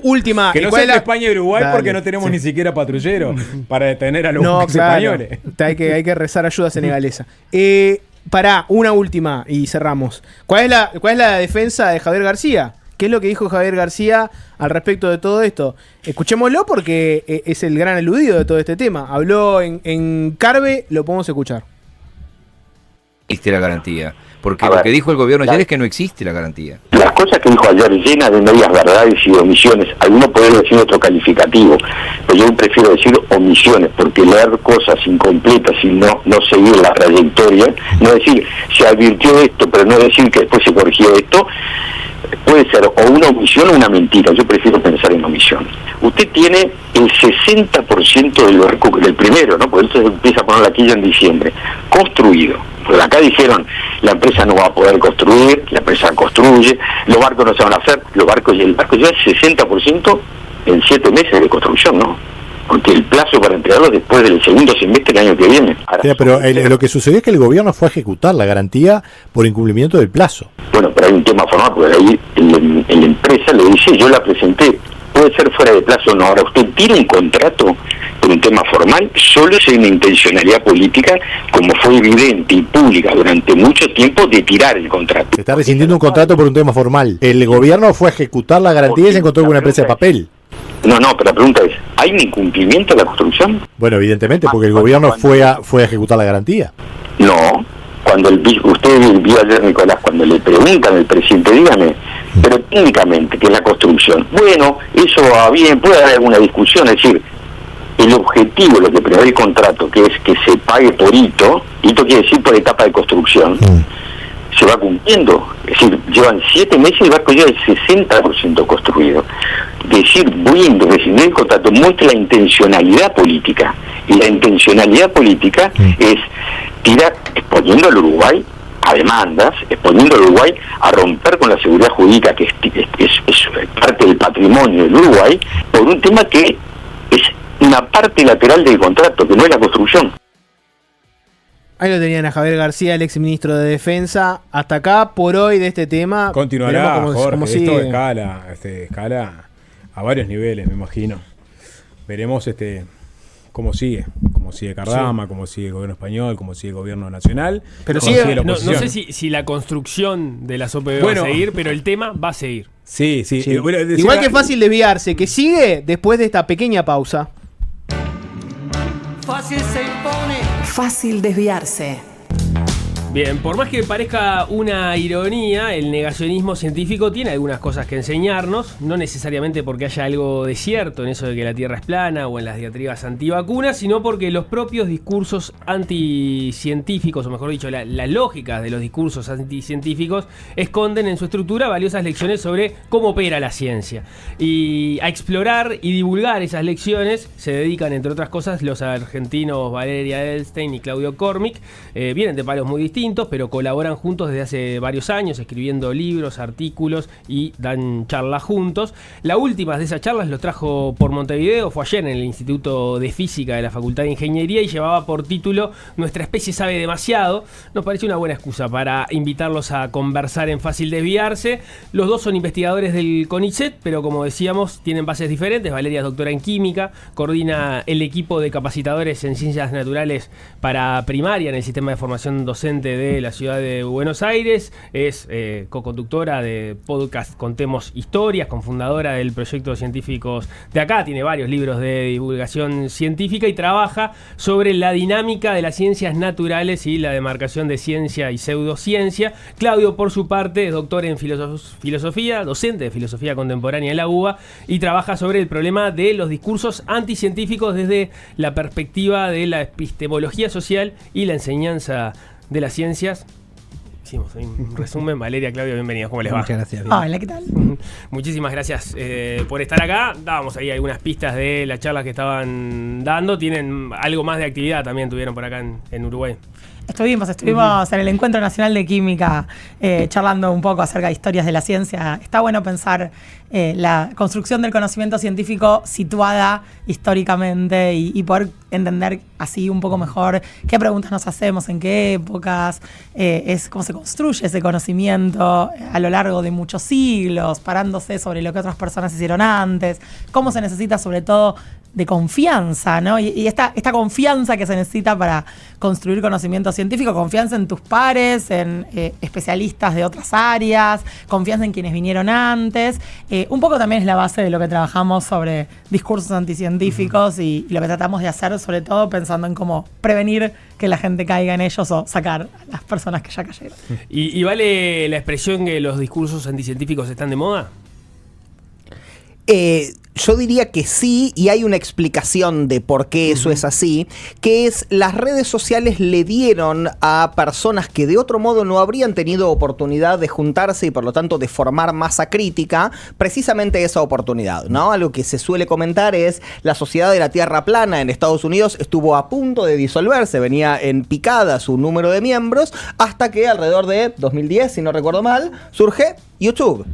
Última. Que no sea España y Uruguay. Dale, porque no tenemos ni siquiera patrullero para detener a los españoles. Hay que rezar ayuda senegalesa. Pará, una última y cerramos. ¿Cuál es la defensa de Javier García? qué es lo que dijo Javier García al respecto de todo esto. Escuchémoslo porque es el gran aludido de todo este tema. Habló en Carve, lo podemos escuchar. Existe la garantía, porque lo que dijo el gobierno ayer es que no existe la garantía. Las cosas que dijo ayer llenas de medias verdades y omisiones, algunos pueden decir otro calificativo, pero yo prefiero decir omisiones, porque leer cosas incompletas y no seguir la trayectoria, no decir se advirtió esto, pero no decir que después se corrigió esto, puede ser o una omisión o una mentira. Yo prefiero pensar en omisión. Usted tiene el 60% del barco, del primero, ¿no? Porque esto se empieza a poner la quilla en diciembre, construido. Porque acá dijeron, la empresa no va a poder construir, la empresa construye, los barcos no se van a hacer, el barco ya es 60% en 7 meses de construcción, ¿no? Porque el plazo para entregarlo es después del segundo semestre del año que viene. Ahora, pero lo que sucedió es que el gobierno fue a ejecutar la garantía por incumplimiento del plazo. Bueno, pero hay un tema formal, porque ahí la empresa le dice, yo la presenté, puede ser fuera de plazo o no. Ahora, usted tiene un contrato por un tema formal, solo es una intencionalidad política, como fue evidente y pública durante mucho tiempo, de tirar el contrato. Se está rescindiendo un contrato por un tema formal. El gobierno fue a ejecutar la garantía y se encontró con una empresa de papel. No, pero la pregunta es, ¿hay un incumplimiento de la construcción? Bueno, evidentemente, porque el gobierno fue a ejecutar la garantía. No, cuando usted vio ayer, Nicolás, cuando le preguntan al presidente, dígame, pero técnicamente, ¿qué es la construcción? Bueno, eso va bien, puede haber alguna discusión, es decir, el objetivo, lo que prevé el contrato, que es que se pague por hito quiere decir por etapa de construcción, se va cumpliendo. Es decir, llevan 7 meses y el barco ya es 60% construido. Decir, rescindir el contrato muestra la intencionalidad política. Y la intencionalidad política es tirar, exponiendo al Uruguay a demandas, exponiendo al Uruguay a romper con la seguridad jurídica, que es parte del patrimonio del Uruguay, por un tema que es una parte lateral del contrato, que no es la construcción. Ahí lo tenían a Javier García, el exministro de Defensa. Hasta acá, por hoy, de este tema. Continuará, Jorge, esto escala a varios niveles, me imagino. Veremos cómo sigue Cardama, cómo sigue el gobierno español, cómo sigue el gobierno nacional. Pero sigue la oposición. No sé si la construcción de las OPB va a seguir, pero el tema va a seguir. Sí. Igual que es fácil desviarse, que sigue después de esta pequeña pausa. Fácil se impone. Fácil desviarse. Bien, por más que parezca una ironía, el negacionismo científico tiene algunas cosas que enseñarnos, no necesariamente porque haya algo de cierto en eso de que la Tierra es plana o en las diatribas antivacunas, sino porque los propios discursos anticientíficos, o mejor dicho, las lógicas de los discursos anticientíficos, esconden en su estructura valiosas lecciones sobre cómo opera la ciencia. Y a explorar y divulgar esas lecciones se dedican, entre otras cosas, los argentinos Valeria Edelstein y Claudio Cormick. Vienen de palos muy distintos, pero colaboran juntos desde hace varios años, escribiendo libros, artículos y dan charlas juntos. La última de esas charlas lo trajo por Montevideo, fue ayer en el Instituto de Física de la Facultad de Ingeniería y llevaba por título Nuestra especie sabe demasiado. Nos pareció una buena excusa para invitarlos a conversar en Fácil Desviarse. Los dos son investigadores del CONICET, pero como decíamos, tienen bases diferentes. Valeria es doctora en química, coordina el equipo de capacitadores en ciencias naturales para primaria en el sistema de formación docente de la ciudad de Buenos Aires, es co-conductora de podcast Contemos Historias, cofundadora del proyecto Científicos de Acá, tiene varios libros de divulgación científica y trabaja sobre la dinámica de las ciencias naturales y la demarcación de ciencia y pseudociencia. Claudio, por su parte, es doctor en filosofía, docente de filosofía contemporánea en la UBA y trabaja sobre el problema de los discursos anticientíficos desde la perspectiva de la epistemología social y la enseñanza de las ciencias. Hicimos un resumen. Valeria, Claudio, bienvenidos. ¿Cómo les va? Muchas gracias. Hola, ¿qué tal? Muchísimas gracias por estar acá. Dábamos ahí algunas pistas de las charlas que estaban dando. Tienen algo más de actividad también, tuvieron por acá en Uruguay. Estuvimos en el Encuentro Nacional de Química charlando un poco acerca de historias de la ciencia. Está bueno pensar la construcción del conocimiento científico situada históricamente y poder entender así un poco mejor qué preguntas nos hacemos, en qué épocas, cómo se construye ese conocimiento a lo largo de muchos siglos, parándose sobre lo que otras personas hicieron antes, cómo se necesita sobre todo confianza, ¿no? Y esta confianza que se necesita para construir conocimiento científico, confianza en tus pares, en especialistas de otras áreas, confianza en quienes vinieron antes. Un poco también es la base de lo que trabajamos sobre discursos anticientíficos y lo que tratamos de hacer, sobre todo pensando en cómo prevenir que la gente caiga en ellos o sacar a las personas que ya cayeron. ¿Y vale la expresión que los discursos anticientíficos están de moda? Yo diría que sí, y hay una explicación de por qué eso es así, que es las redes sociales le dieron a personas que de otro modo no habrían tenido oportunidad de juntarse y por lo tanto de formar masa crítica, precisamente esa oportunidad, ¿no? Algo que se suele comentar es la sociedad de la Tierra plana en Estados Unidos estuvo a punto de disolverse, venía en picada su número de miembros, hasta que alrededor de 2010, si no recuerdo mal, surge YouTube,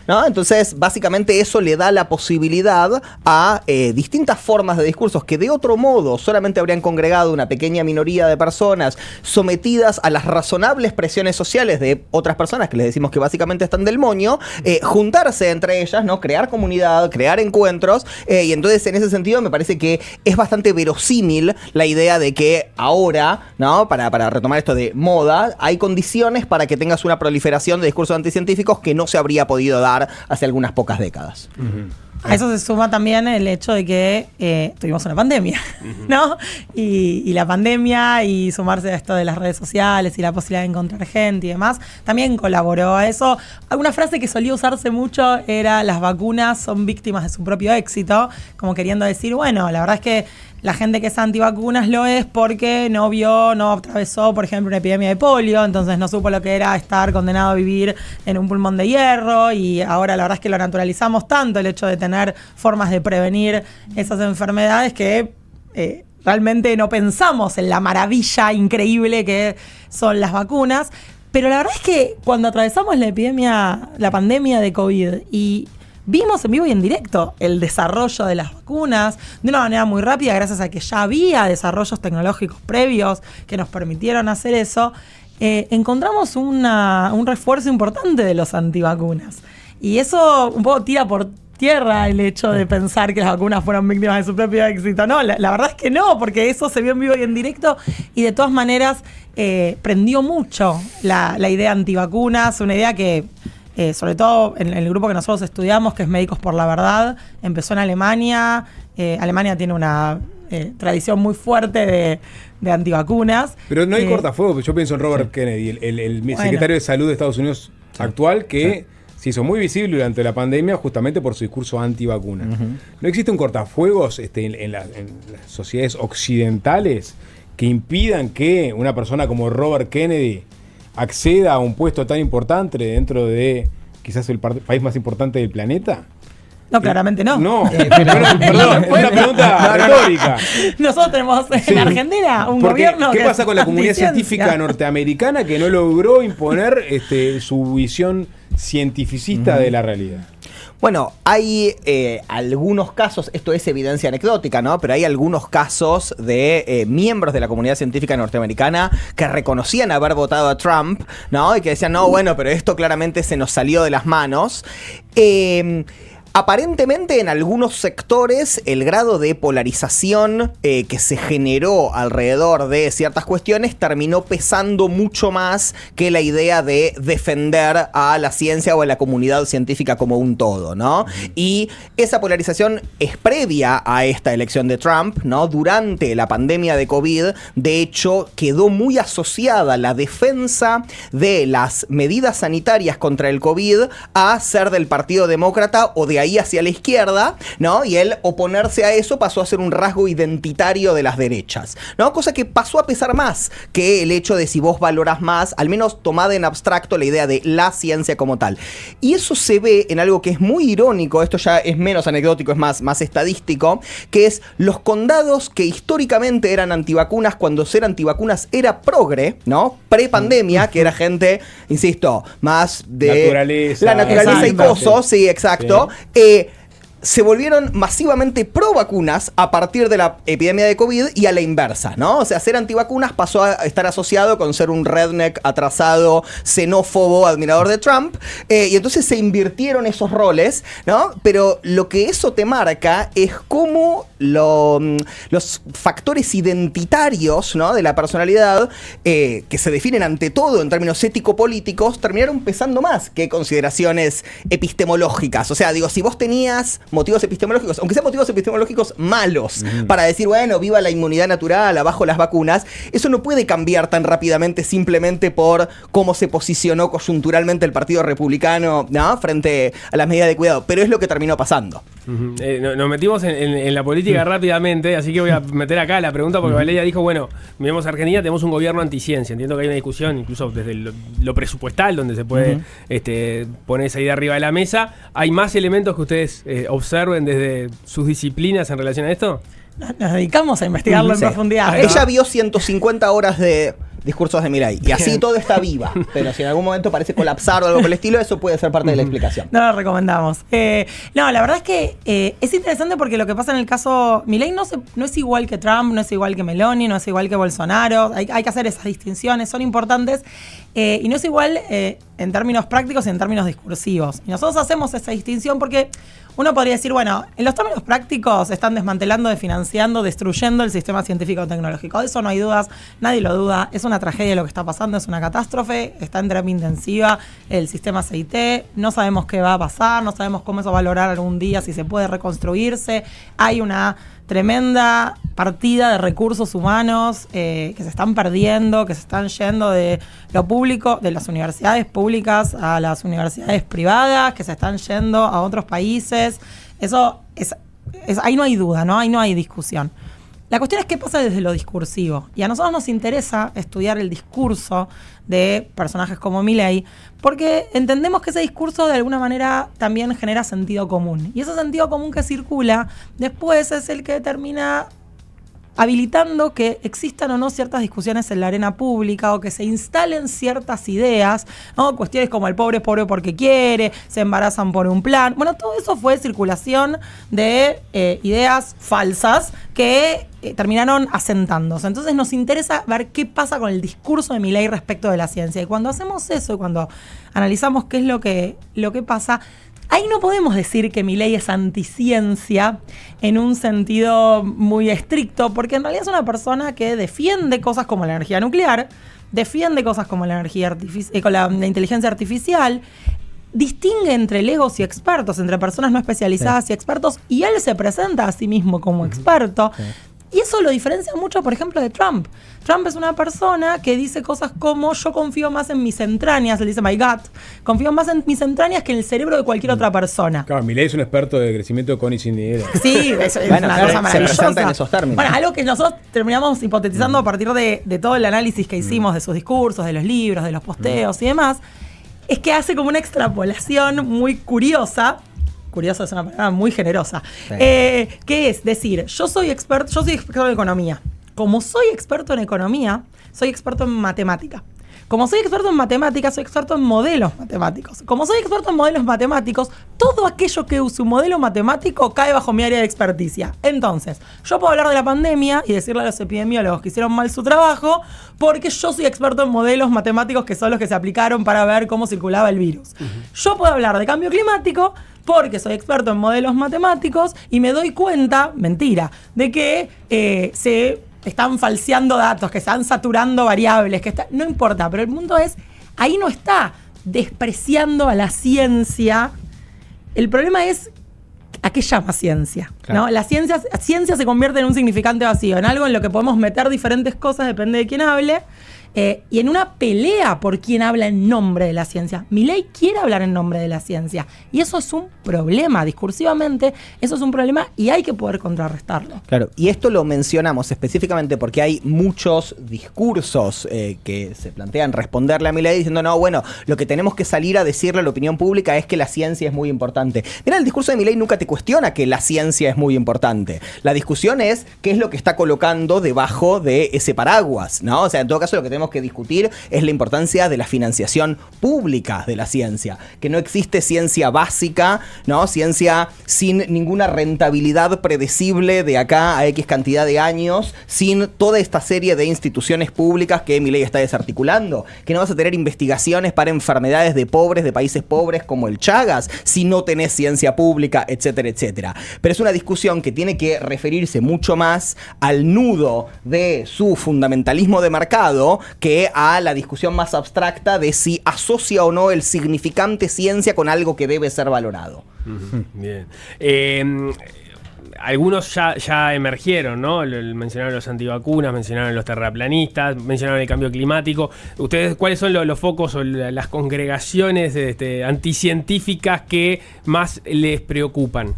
¿no? Entonces, básicamente eso le da la posibilidad a distintas formas de discursos que de otro modo solamente habrían congregado una pequeña minoría de personas sometidas a las razonables presiones sociales de otras personas que les decimos que básicamente están del moño, juntarse entre ellas, ¿no? Crear comunidad, crear encuentros, y entonces en ese sentido me parece que es bastante verosímil la idea de que ahora, ¿no? Para retomar esto de moda, hay condiciones para que tengas una proliferación de discursos anticientíficos que no se habría podido dar hace algunas pocas décadas. A eso se suma también el hecho de que tuvimos una pandemia, ¿no? Y la pandemia y sumarse a esto de las redes sociales y la posibilidad de encontrar gente y demás, también colaboró a eso. Alguna frase que solía usarse mucho era: las vacunas son víctimas de su propio éxito, como queriendo decir, bueno, la verdad es que la gente que es antivacunas lo es porque no atravesó, por ejemplo, una epidemia de polio, entonces no supo lo que era estar condenado a vivir en un pulmón de hierro, y ahora la verdad es que lo naturalizamos tanto, el hecho de tener formas de prevenir esas enfermedades, que realmente no pensamos en la maravilla increíble que son las vacunas. Pero la verdad es que cuando atravesamos la pandemia de COVID y vimos en vivo y en directo el desarrollo de las vacunas de una manera muy rápida, gracias a que ya había desarrollos tecnológicos previos que nos permitieron hacer eso, encontramos un refuerzo importante de los antivacunas. Y eso un poco tira por tierra el hecho de pensar que las vacunas fueron víctimas de su propio éxito. No, la verdad es que no, porque eso se vio en vivo y en directo, y de todas maneras prendió mucho la idea antivacunas, una idea que sobre todo en el grupo que nosotros estudiamos, que es Médicos por la Verdad, empezó en Alemania. Alemania tiene una tradición muy fuerte de antivacunas. Pero no hay cortafuegos, yo pienso en Robert Kennedy, el secretario de Salud de Estados Unidos actual, que se hizo muy visible durante la pandemia justamente por su discurso antivacuna. ¿No existe un cortafuegos en las sociedades occidentales que impidan que una persona como Robert Kennedy acceda a un puesto tan importante dentro de quizás el país más importante del planeta? No, claramente no. No, perdón, es una pregunta retórica. Nosotros tenemos en Argentina un gobierno. ¿Qué pasa con la comunidad científica norteamericana que no logró imponer su visión cientificista de la realidad? Bueno, hay algunos casos, esto es evidencia anecdótica, ¿no? Pero hay algunos casos de miembros de la comunidad científica norteamericana que reconocían haber votado a Trump, ¿no? Y que decían, no, bueno, pero esto claramente se nos salió de las manos. Aparentemente en algunos sectores el grado de polarización que se generó alrededor de ciertas cuestiones terminó pesando mucho más que la idea de defender a la ciencia o a la comunidad científica como un todo, ¿no? Y esa polarización es previa a esta elección de Trump, ¿no? Durante la pandemia de COVID, de hecho, quedó muy asociada la defensa de las medidas sanitarias contra el COVID a ser del Partido Demócrata o de ahí hacia la izquierda, ¿no? Y el oponerse a eso pasó a ser un rasgo identitario de las derechas, ¿no? Cosa que pasó a pesar más que el hecho de si vos valorás más, al menos tomada en abstracto, la idea de la ciencia como tal. Y eso se ve en algo que es muy irónico, esto ya es menos anecdótico, es más estadístico, que es los condados que históricamente eran antivacunas cuando ser antivacunas era progre, ¿no? Pre-pandemia, que era gente, insisto, más de naturaleza, la naturaleza y cosas, sí, exacto. se volvieron masivamente pro vacunas a partir de la epidemia de COVID y a la inversa, ¿no? O sea, ser antivacunas pasó a estar asociado con ser un redneck atrasado, xenófobo, admirador de Trump, y entonces se invirtieron esos roles, ¿no? Pero lo que eso te marca es cómo los factores identitarios, ¿no?, de la personalidad, que se definen ante todo en términos ético-políticos, terminaron pesando más que consideraciones epistemológicas. O sea, digo, si vos tenías motivos epistemológicos, aunque sean motivos epistemológicos malos, para decir, bueno, viva la inmunidad natural, abajo las vacunas, eso no puede cambiar tan rápidamente simplemente por cómo se posicionó coyunturalmente el Partido Republicano, ¿no?, frente a las medidas de cuidado, pero es lo que terminó pasando. Nos metimos en la política rápidamente, así que voy a meter acá la pregunta porque Valeria dijo, bueno, miremos a Argentina, tenemos un gobierno anticiencia. Entiendo que hay una discusión, incluso desde lo presupuestal, donde se puede poner esa idea arriba de la mesa. ¿Hay más elementos que ustedes observen desde sus disciplinas en relación a esto? Nos dedicamos a investigarlo en profundidad. Ella vio 150 horas de discursos de Milei y así todo está viva, pero si en algún momento parece colapsar o algo por el estilo, eso puede ser parte de la explicación. No lo recomendamos. No, la verdad es que es interesante porque lo que pasa en el caso Milei no es igual que Trump, no es igual que Meloni, no es igual que Bolsonaro. Hay que hacer esas distinciones, son importantes, y no es igual en términos prácticos y en términos discursivos. Y nosotros hacemos esa distinción porque uno podría decir, bueno, en los términos prácticos están desmantelando, desfinanciando, destruyendo el sistema científico-tecnológico. De eso no hay dudas, nadie lo duda. Es una tragedia lo que está pasando, es una catástrofe. Está en terapia intensiva el sistema CIT. No sabemos qué va a pasar, no sabemos cómo eso va a lograr algún día, si se puede reconstruirse. Hay una tremenda partida de recursos humanos que se están perdiendo, que se están yendo de lo público, de las universidades públicas a las universidades privadas, que se están yendo a otros países. Eso es ahí no hay duda, ¿no? Ahí no hay discusión. La cuestión es qué pasa desde lo discursivo. Y a nosotros nos interesa estudiar el discurso de personajes como Milei, porque entendemos que ese discurso de alguna manera también genera sentido común. Y ese sentido común que circula después es el que termina habilitando que existan o no ciertas discusiones en la arena pública o que se instalen ciertas ideas, ¿no? Cuestiones como el pobre es pobre porque quiere, se embarazan por un plan. Bueno, todo eso fue circulación de ideas falsas que terminaron asentándose. Entonces nos interesa ver qué pasa con el discurso de Milei respecto de la ciencia. Y cuando hacemos eso y cuando analizamos qué es lo que pasa, ahí no podemos decir que Milei es anticiencia en un sentido muy estricto, porque en realidad es una persona que defiende cosas como la energía nuclear, defiende cosas como la energía con la inteligencia artificial, distingue entre legos y expertos, entre personas no especializadas y expertos, y él se presenta a sí mismo como experto. Y eso lo diferencia mucho, por ejemplo, de Trump. Trump es una persona que dice cosas como yo confío más en mis entrañas, él dice my gut, confío más en mis entrañas que en el cerebro de cualquier otra persona. Claro, Milei es un experto de crecimiento con y sin dinero. Sí, es una cosa maravillosa. Se presenta en esos términos. Bueno, algo que nosotros terminamos hipotetizando a partir de todo el análisis que hicimos de sus discursos, de los libros, de los posteos y demás, es que hace como una extrapolación muy curiosa. Curiosa es una palabra muy generosa. Sí. Que es decir, yo soy experto en economía. Como soy experto en economía, soy experto en matemática. Como soy experto en matemáticas, soy experto en modelos matemáticos. Como soy experto en modelos matemáticos, todo aquello que use un modelo matemático cae bajo mi área de experticia. Entonces, yo puedo hablar de la pandemia y decirle a los epidemiólogos que hicieron mal su trabajo porque yo soy experto en modelos matemáticos que son los que se aplicaron para ver cómo circulaba el virus. Yo puedo hablar de cambio climático porque soy experto en modelos matemáticos y me doy cuenta, mentira, de que se están falseando datos, que están saturando variables, no importa, pero el mundo ahí no está despreciando a la ciencia. El problema es ¿a qué llama ciencia? Claro. ¿No? La ciencia se convierte en un significante vacío, en algo en lo que podemos meter diferentes cosas, depende de quién hable. Y en una pelea por quién habla en nombre de la ciencia. Milei quiere hablar en nombre de la ciencia. Y eso es un problema, discursivamente, eso es un problema y hay que poder contrarrestarlo. Claro, y esto lo mencionamos específicamente porque hay muchos discursos que se plantean responderle a Milei diciendo, no, bueno, lo que tenemos que salir a decirle a la opinión pública es que la ciencia es muy importante. Mira, el discurso de Milei nunca te cuestiona que la ciencia es muy importante. La discusión es qué es lo que está colocando debajo de ese paraguas, ¿no? O sea, en todo caso lo que tenemos tenemos que discutir es la importancia de la financiación pública de la ciencia, que no existe ciencia básica, ¿no? Ciencia sin ninguna rentabilidad predecible de acá a X cantidad de años, sin toda esta serie de instituciones públicas que Milei está desarticulando, que no vas a tener investigaciones para enfermedades de pobres, de países pobres como el Chagas, si no tenés ciencia pública, etcétera, etcétera. Pero es una discusión que tiene que referirse mucho más al nudo de su fundamentalismo de mercado que a la discusión más abstracta de si asocia o no el significante ciencia con algo que debe ser valorado. Bien. Algunos ya emergieron, ¿no? Mencionaron los antivacunas, mencionaron los terraplanistas, mencionaron el cambio climático. ¿Ustedes cuáles son los focos o las congregaciones anticientíficas que más les preocupan?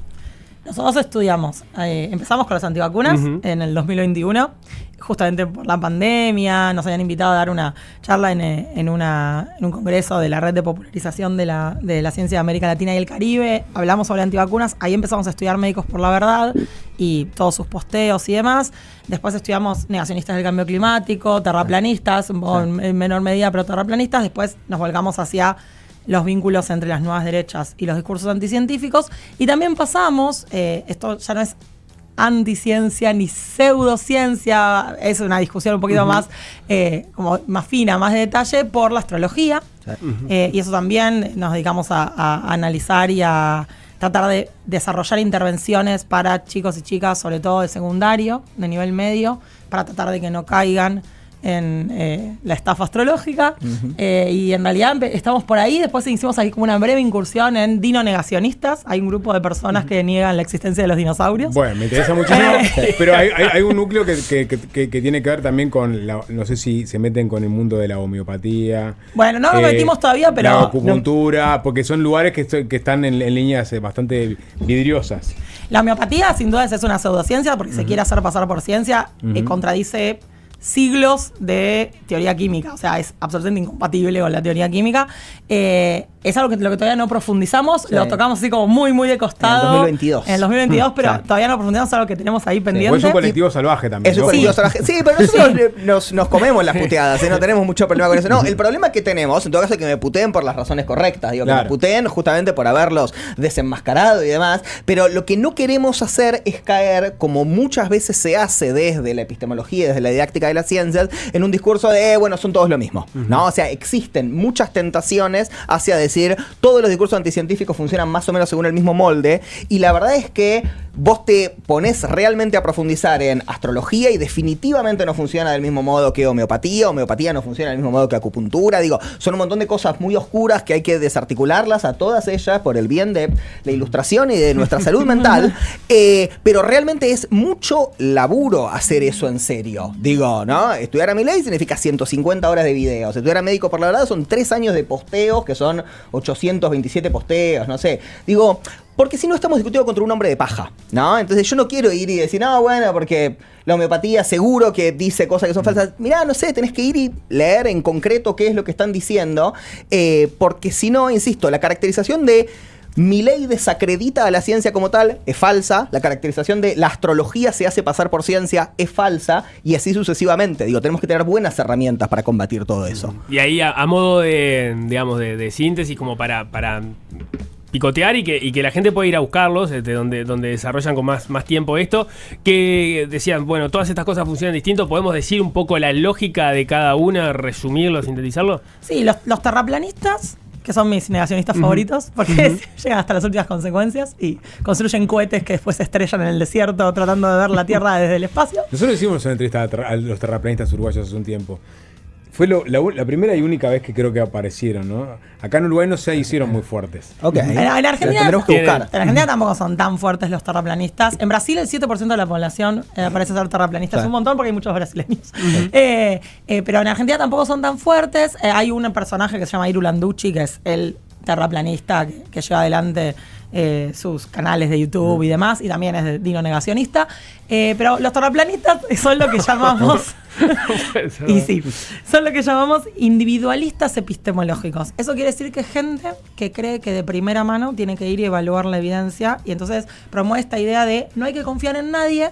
Nosotros estudiamos, empezamos con los antivacunas en el 2021, justamente por la pandemia. Nos habían invitado a dar una charla en un congreso de la Red de Popularización de la Ciencia de América Latina y el Caribe. Hablamos sobre antivacunas, ahí empezamos a estudiar Médicos por la Verdad y todos sus posteos y demás. Después estudiamos negacionistas del cambio climático, terraplanistas, en menor medida, pero terraplanistas. Después nos volcamos hacia los vínculos entre las nuevas derechas y los discursos anticientíficos. Y también pasamos, esto ya no es anticiencia ni pseudociencia, es una discusión un poquito más, como más fina, más de detalle, por la astrología. Y eso también nos dedicamos a analizar y a tratar de desarrollar intervenciones para chicos y chicas, sobre todo de secundario, de nivel medio, para tratar de que no caigan en la estafa astrológica. Y en realidad estamos por ahí. Después hicimos ahí como una breve incursión en dinonegacionistas. Hay un grupo de personas que niegan la existencia de los dinosaurios. Bueno, me interesa muchísimo. Pero hay un núcleo que tiene que ver también con no sé si se meten con el mundo de la homeopatía. Bueno, no nos metimos todavía, pero la acupuntura, porque son lugares que están en líneas bastante vidriosas. La homeopatía sin duda es una pseudociencia porque se quiere hacer pasar por ciencia, contradice siglos de teoría química, o sea, es absolutamente incompatible con la teoría química. Es algo lo que todavía no profundizamos, lo tocamos así como muy, muy de costado. En el 2022, pero todavía no profundizamos, es algo que tenemos ahí pendiente. Es un colectivo salvaje también. Es un colectivo salvaje. Sí, pero nosotros nos comemos las puteadas, no tenemos mucho problema con eso. No, el problema que tenemos, en todo caso, es que me puteen por las razones correctas. Digo, que me puteen justamente por haberlos desenmascarado y demás. Pero lo que no queremos hacer es caer, como muchas veces se hace desde la epistemología, desde la didáctica de las ciencias, en un discurso de, bueno, son todos lo mismo, ¿no? O sea, existen muchas tentaciones hacia decir todos los discursos anticientíficos funcionan más o menos según el mismo molde, y la verdad es que vos te pones realmente a profundizar en astrología y definitivamente no funciona del mismo modo que homeopatía no funciona del mismo modo que acupuntura. Digo, son un montón de cosas muy oscuras que hay que desarticularlas a todas ellas por el bien de la ilustración y de nuestra salud mental, pero realmente es mucho laburo hacer eso en serio. Digo, ¿no? Estudiar a Milei significa 150 horas de videos. Estudiar a Médico por la Verdad son 3 años de posteos, que son 827 posteos, no sé. Digo, porque si no estamos discutiendo contra un hombre de paja, ¿no? Entonces yo no quiero ir y decir, no, bueno, porque la homeopatía seguro que dice cosas que son falsas. Mirá, no sé, tenés que ir y leer en concreto qué es lo que están diciendo, porque si no, insisto, la caracterización de Milei desacredita a la ciencia como tal es falsa, la caracterización de la astrología se hace pasar por ciencia es falsa, y así sucesivamente. Digo, tenemos que tener buenas herramientas para combatir todo eso. Y ahí a modo de, digamos, de síntesis, como para picotear y que la gente pueda ir a buscarlos, donde desarrollan con más tiempo esto, que decían, bueno, todas estas cosas funcionan distinto. ¿Podemos decir un poco la lógica de cada una, resumirlo, sintetizarlo? Sí, los terraplanistas, que son mis negacionistas favoritos, porque llegan hasta las últimas consecuencias y construyen cohetes que después se estrellan en el desierto tratando de ver la Tierra desde el espacio. Nosotros hicimos una entrevista a los terraplanistas uruguayos hace un tiempo. Fue la primera y única vez que creo que aparecieron, ¿no? Acá en Uruguay no se hicieron muy fuertes. En Argentina, tendremos que buscar. En Argentina tampoco son tan fuertes los terraplanistas. En Brasil el 7% de la población parece ser terraplanista. Es un montón porque hay muchos brasileños. Pero en Argentina tampoco son tan fuertes. Hay un personaje que se llama Iru Landucci, que es el terraplanista que lleva adelante sus canales de YouTube y demás, y también es dinonegacionista. Pero los terraplanistas son lo que llamamos... y sí, son lo que llamamos individualistas epistemológicos. Eso quiere decir que gente que cree que de primera mano tiene que ir y evaluar la evidencia, y entonces promueve esta idea de no hay que confiar en nadie.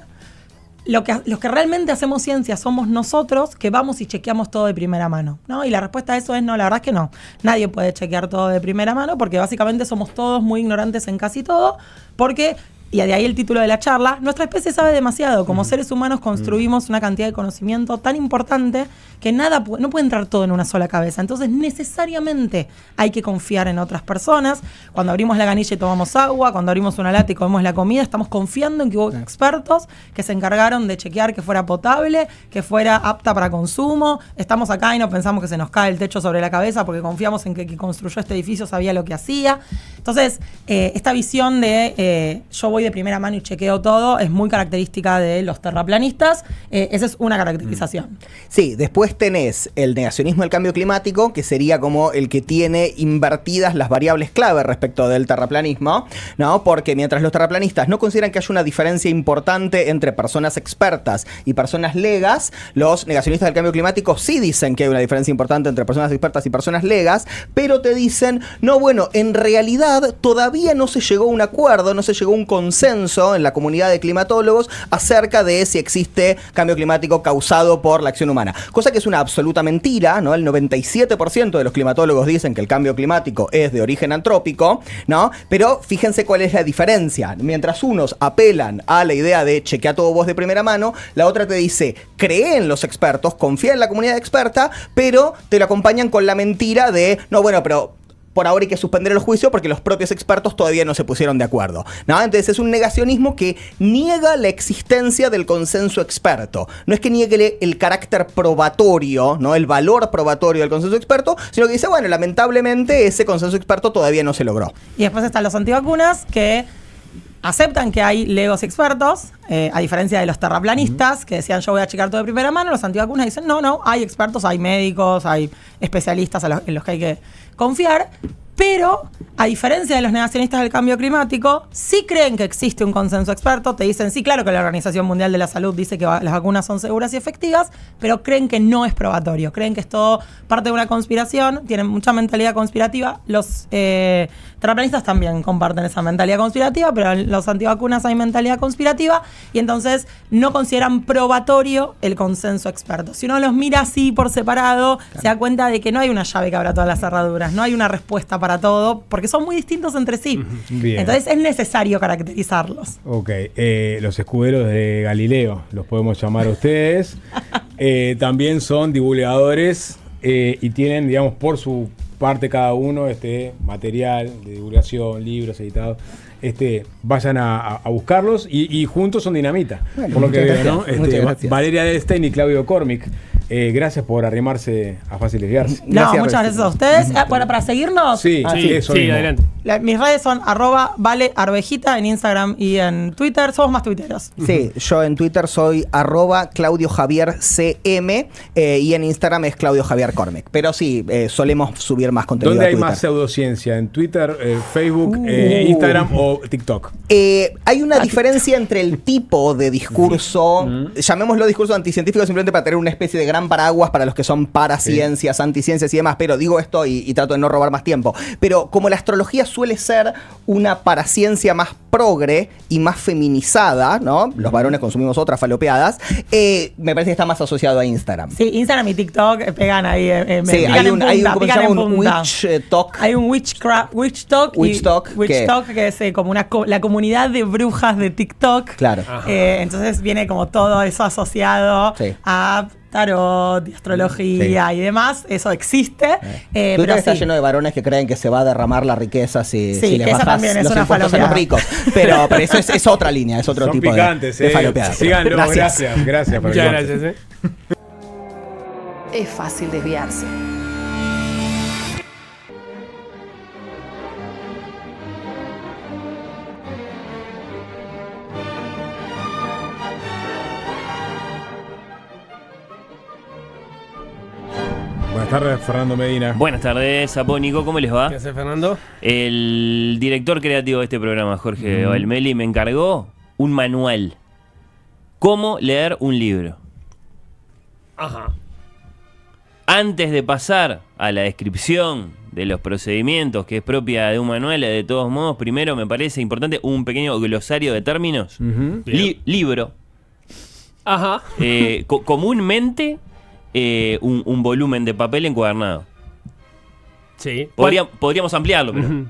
los que realmente hacemos ciencia somos nosotros, que vamos y chequeamos todo de primera mano, ¿no? Y la respuesta a eso es no, la verdad es que no. Nadie puede chequear todo de primera mano porque básicamente somos todos muy ignorantes en casi todo, porque... Y de ahí el título de la charla, nuestra especie sabe demasiado. Como seres humanos construimos una cantidad de conocimiento tan importante que no puede entrar todo en una sola cabeza. Entonces necesariamente hay que confiar en otras personas. Cuando abrimos la canilla y tomamos agua, cuando abrimos una lata y comemos la comida, estamos confiando en que hubo expertos que se encargaron de chequear que fuera potable, que fuera apta para consumo. Estamos acá y no pensamos que se nos cae el techo sobre la cabeza porque confiamos en que quien construyó este edificio sabía lo que hacía. Entonces, esta visión de yo voy de primera mano y chequeo todo es muy característica de los terraplanistas. Esa es una caracterización. Sí, después tenés el negacionismo del cambio climático, que sería como el que tiene invertidas las variables clave respecto del terraplanismo, ¿no? Porque mientras los terraplanistas no consideran que haya una diferencia importante entre personas expertas y personas legas, los negacionistas del cambio climático sí dicen que hay una diferencia importante entre personas expertas y personas legas, pero te dicen, no, bueno, en realidad todavía no se llegó a un acuerdo, no se llegó a un consenso en la comunidad de climatólogos acerca de si existe cambio climático causado por la acción humana. Cosa que es una absoluta mentira, ¿no? El 97% de los climatólogos dicen que el cambio climático es de origen antrópico, ¿no? Pero fíjense cuál es la diferencia. Mientras unos apelan a la idea de chequea todo vos de primera mano, la otra te dice, cree en los expertos, confía en la comunidad experta, pero te lo acompañan con la mentira de, no, bueno, pero por ahora hay que suspender el juicio porque los propios expertos todavía no se pusieron de acuerdo, ¿no? Entonces es un negacionismo que niega la existencia del consenso experto. No es que niegue el carácter probatorio, ¿no? El valor probatorio del consenso experto, sino que dice, bueno, lamentablemente ese consenso experto todavía no se logró. Y después están los antivacunas que aceptan que hay legos expertos, a diferencia de los terraplanistas que decían yo voy a checar todo de primera mano. Los antivacunas dicen no, hay expertos, hay médicos, hay especialistas en los que hay que confiar, pero a diferencia de los negacionistas del cambio climático, sí creen que existe un consenso experto. Te dicen, sí, claro que la Organización Mundial de la Salud dice que las vacunas son seguras y efectivas, pero creen que no es probatorio, creen que es todo parte de una conspiración, tienen mucha mentalidad conspirativa. Los terraplanistas también comparten esa mentalidad conspirativa, pero los antivacunas hay mentalidad conspirativa y entonces no consideran probatorio el consenso experto. Si uno los mira así por separado, se da cuenta de que no hay una llave que abra todas las cerraduras, no hay una respuesta para todo, porque son muy distintos entre sí. Bien. Entonces es necesario caracterizarlos. Ok, los escuderos de Galileo, los podemos llamar a ustedes. También son divulgadores y tienen, digamos, por su parte cada uno material de divulgación, libros editados. Vayan a buscarlos y juntos son dinamita. Bueno, por lo que veo, ¿no? Muchas gracias. Valeria Edelstein y Claudio Cormick. Gracias por arrimarse a Fáciles Guiarse. No, muchas gracias a ustedes. Bueno, para seguirnos. Sí, eso mismo. Adelante. Mis redes son @valearbejita en Instagram y en Twitter. Somos más tuiteros. Sí, yo en Twitter soy @ClaudioJavierCM y en Instagram es Claudio Javier Cormick. Pero sí, solemos subir más contenido. ¿Dónde a hay Twitter. más pseudociencia? ¿En Twitter, Facebook, Instagram o TikTok? Hay una diferencia entre el tipo de discurso, llamémoslo discurso anticientífico simplemente para tener una especie de gran paraguas para los que son paraciencias, anticiencias y demás, pero digo esto y trato de no robar más tiempo. Pero como la astrología suele ser una paraciencia más progre y más feminizada, ¿no? Los varones consumimos otras falopeadas, me parece que está más asociado a Instagram. Sí, Instagram y TikTok pegan ahí. Sí, hay un witch talk. Hay un witch talk que es como la comunidad de brujas de TikTok. Claro. Entonces viene como todo eso asociado a tarot, astrología y demás. Eso existe. Pero está lleno de varones que creen que se va a derramar la riqueza si les que bajas los impuestos a los ricos. Pero eso es otra línea, es otro Son tipo picantes, de falopeadas. Síganlo, gracias por Muchas gracias. Es fácil desviarse. Buenas tardes, Fernando Medina. Buenas tardes, Apónico, ¿cómo les va? ¿Qué hace, Fernando? El director creativo de este programa, Jorge Valmeli, me encargó un manual. ¿Cómo leer un libro? Ajá. Antes de pasar a la descripción de los procedimientos, que es propia de un manual, de todos modos, primero me parece importante un pequeño glosario de términos. Libro. Ajá. Comúnmente un volumen de papel encuadernado. Sí. Podríamos ampliarlo, pero...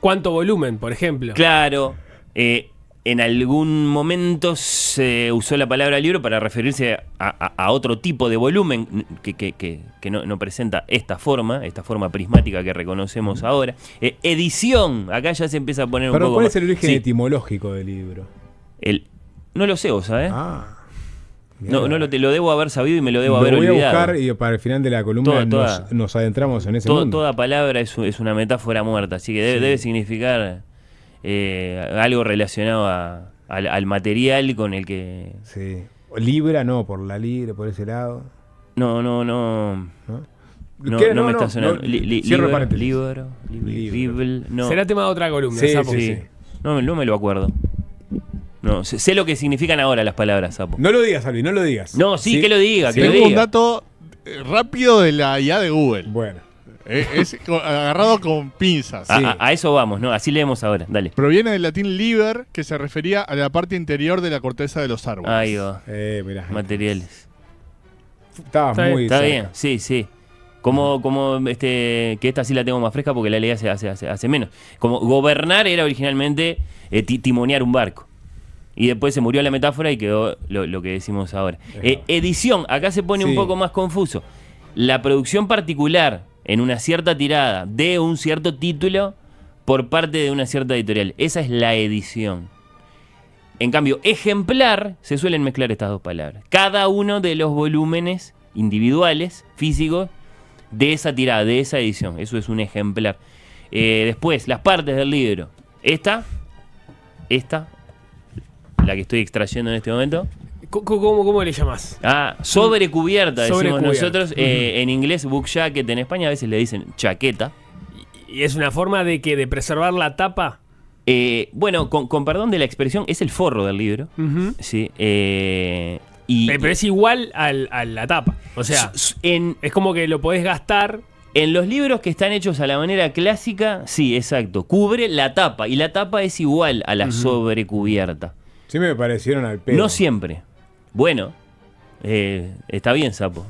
¿Cuánto volumen, por ejemplo? Claro. En algún momento se usó la palabra libro para referirse a otro tipo de volumen que no presenta esta forma prismática que reconocemos ahora. Edición, acá ya se empieza a poner un poco... ¿Cuál es el origen etimológico del libro? No lo sé, vos sabés. No lo debo haber sabido y me lo debo haber olvidado. Lo voy a buscar y para el final de la columna nos adentramos en ese mundo. Toda palabra es una metáfora muerta, así que debe significar algo relacionado al material con el que... Sí. Libra, no, por la libra, por ese lado. No me está sonando. Cierro paréntesis. Libro. No. Será tema de otra columna, Sapo. Sí. No me lo acuerdo. No, sé lo que significan ahora las palabras, Sapo. No lo digas, Alvin, no lo digas. No, sí, que lo diga, que Tengo lo diga. un dato rápido de la IA de Google. Bueno. Es agarrado con pinzas. A eso vamos, ¿no? Así leemos ahora, dale. Proviene del latín liber, que se refería a la parte interior de la corteza de los árboles. Ahí va. Mirá. Materiales. Está bien, sí. Como que esta sí la tengo más fresca porque la leí hace menos. Como gobernar era originalmente timonear un barco. Y después se murió la metáfora y quedó lo que decimos ahora. Edición, acá se pone un poco más confuso. La producción particular en una cierta tirada de un cierto título por parte de una cierta editorial. Esa es la edición. En cambio, ejemplar, se suelen mezclar estas dos palabras. Cada uno de los volúmenes individuales, físicos, de esa tirada, de esa edición. Eso es un ejemplar. Después, las partes del libro. Esta, la que estoy extrayendo en este momento. ¿Cómo le llamás? Sobrecubierta, decimos nosotros. En inglés, book jacket. En España a veces le dicen chaqueta. ¿Y es una forma de preservar la tapa? Bueno, con perdón de la expresión, es el forro del libro. Sí. Pero es igual a la tapa. O sea, es como que lo podés gastar. En los libros que están hechos a la manera clásica, sí, exacto. Cubre la tapa. Y la tapa es igual a la sobrecubierta. Sí me parecieron al pelo. No siempre. Bueno, está bien, Sapo.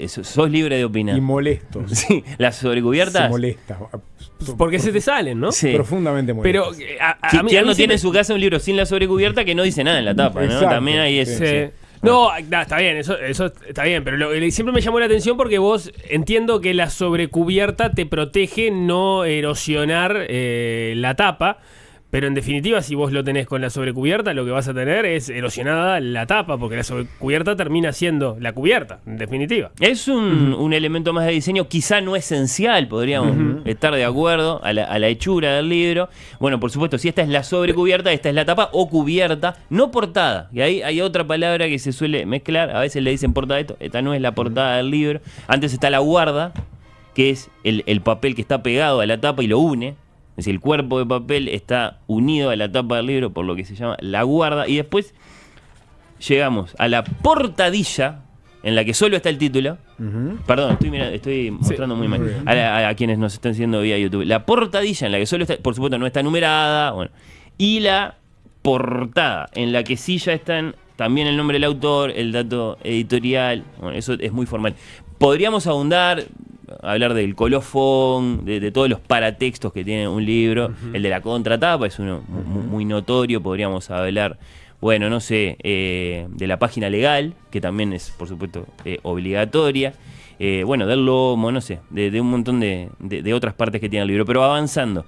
Sos libre de opinar. Y molestos. Sí, las sobrecubiertas. Se molesta. Porque se te salen, ¿no? Sí. Profundamente molestos. Pero ¿quién no tiene en su casa un libro sin la sobrecubierta que no dice nada en la tapa? Exacto, ¿no? También hay eso. Sí. No, está bien, eso está bien, pero siempre me llamó la atención porque vos entiendo que la sobrecubierta te protege no erosionar la tapa. Pero en definitiva, si vos lo tenés con la sobrecubierta, lo que vas a tener es erosionada la tapa, porque la sobrecubierta termina siendo la cubierta, en definitiva. Es un elemento más de diseño, quizá no esencial, podríamos estar de acuerdo, a la hechura del libro. Bueno, por supuesto, si esta es la sobrecubierta, esta es la tapa o cubierta, no portada. Y ahí hay otra palabra que se suele mezclar, a veces le dicen portada esta no es la portada del libro. Antes está la guarda, que es el papel que está pegado a la tapa y lo une. Es decir, el cuerpo de papel está unido a la tapa del libro, por lo que se llama la guarda. Y después llegamos a la portadilla, en la que solo está el título. Perdón, estoy mostrando muy mal. A quienes nos están siguiendo vía YouTube. La portadilla, en la que solo está, por supuesto, no está numerada. Bueno. Y la portada, en la que sí ya están también el nombre del autor, el dato editorial. Bueno, eso es muy formal. Podríamos ahondar... hablar del colofón, de todos los paratextos que tiene un libro. El de la contratapa es uno muy notorio. Podríamos hablar, bueno, no sé, de la página legal, que también es, por supuesto, obligatoria. Bueno, del lomo, no sé, de un montón de otras partes que tiene el libro. Pero avanzando,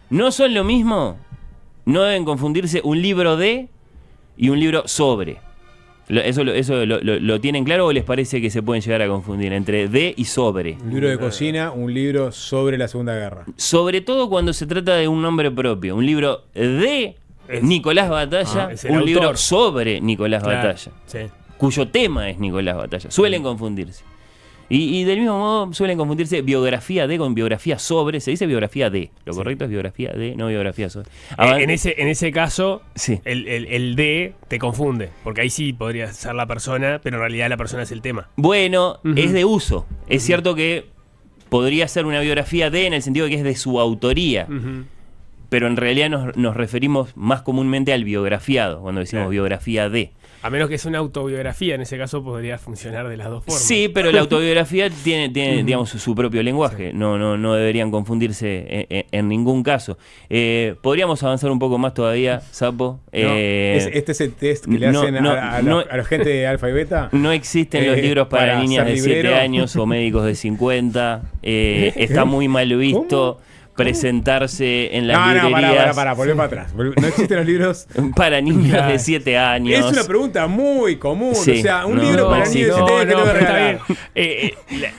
no son lo mismo, no deben confundirse un libro de y un libro sobre. ¿Eso lo tienen claro o les parece que se pueden llegar a confundir entre de y sobre? Un libro de cocina, un libro sobre la Segunda Guerra. Sobre todo cuando se trata de un nombre propio. Un libro de Nicolás Batalla, un libro sobre Nicolás Batalla, cuyo tema es Nicolás Batalla. Suelen confundirse. Y del mismo modo suelen confundirse biografía de con biografía sobre. Se dice biografía de. Lo correcto es biografía de, no biografía sobre. En ese caso, el de te confunde. Porque ahí sí podría ser la persona, pero en realidad la persona es el tema. Bueno, es de uso. Es cierto que podría ser una biografía de en el sentido de que es de su autoría. pero en realidad nos referimos más comúnmente al biografiado, cuando decimos biografía de. A menos que sea una autobiografía, en ese caso podría funcionar de las dos formas. Sí, pero la autobiografía tiene digamos, su propio lenguaje. No deberían confundirse en ningún caso. ¿Podríamos avanzar un poco más todavía, Sapo? Este es el test que le hacen a la gente de Alfa y Beta. No existen los libros para niñas de 7 años o médicos de 50. Está muy mal visto. Presentarse en las librerías. Para, volver para atrás. No existen los libros para niños de 7 años. Es una pregunta muy común. Sí, o sea, un libro para niños de 7 años que tengo que regalar.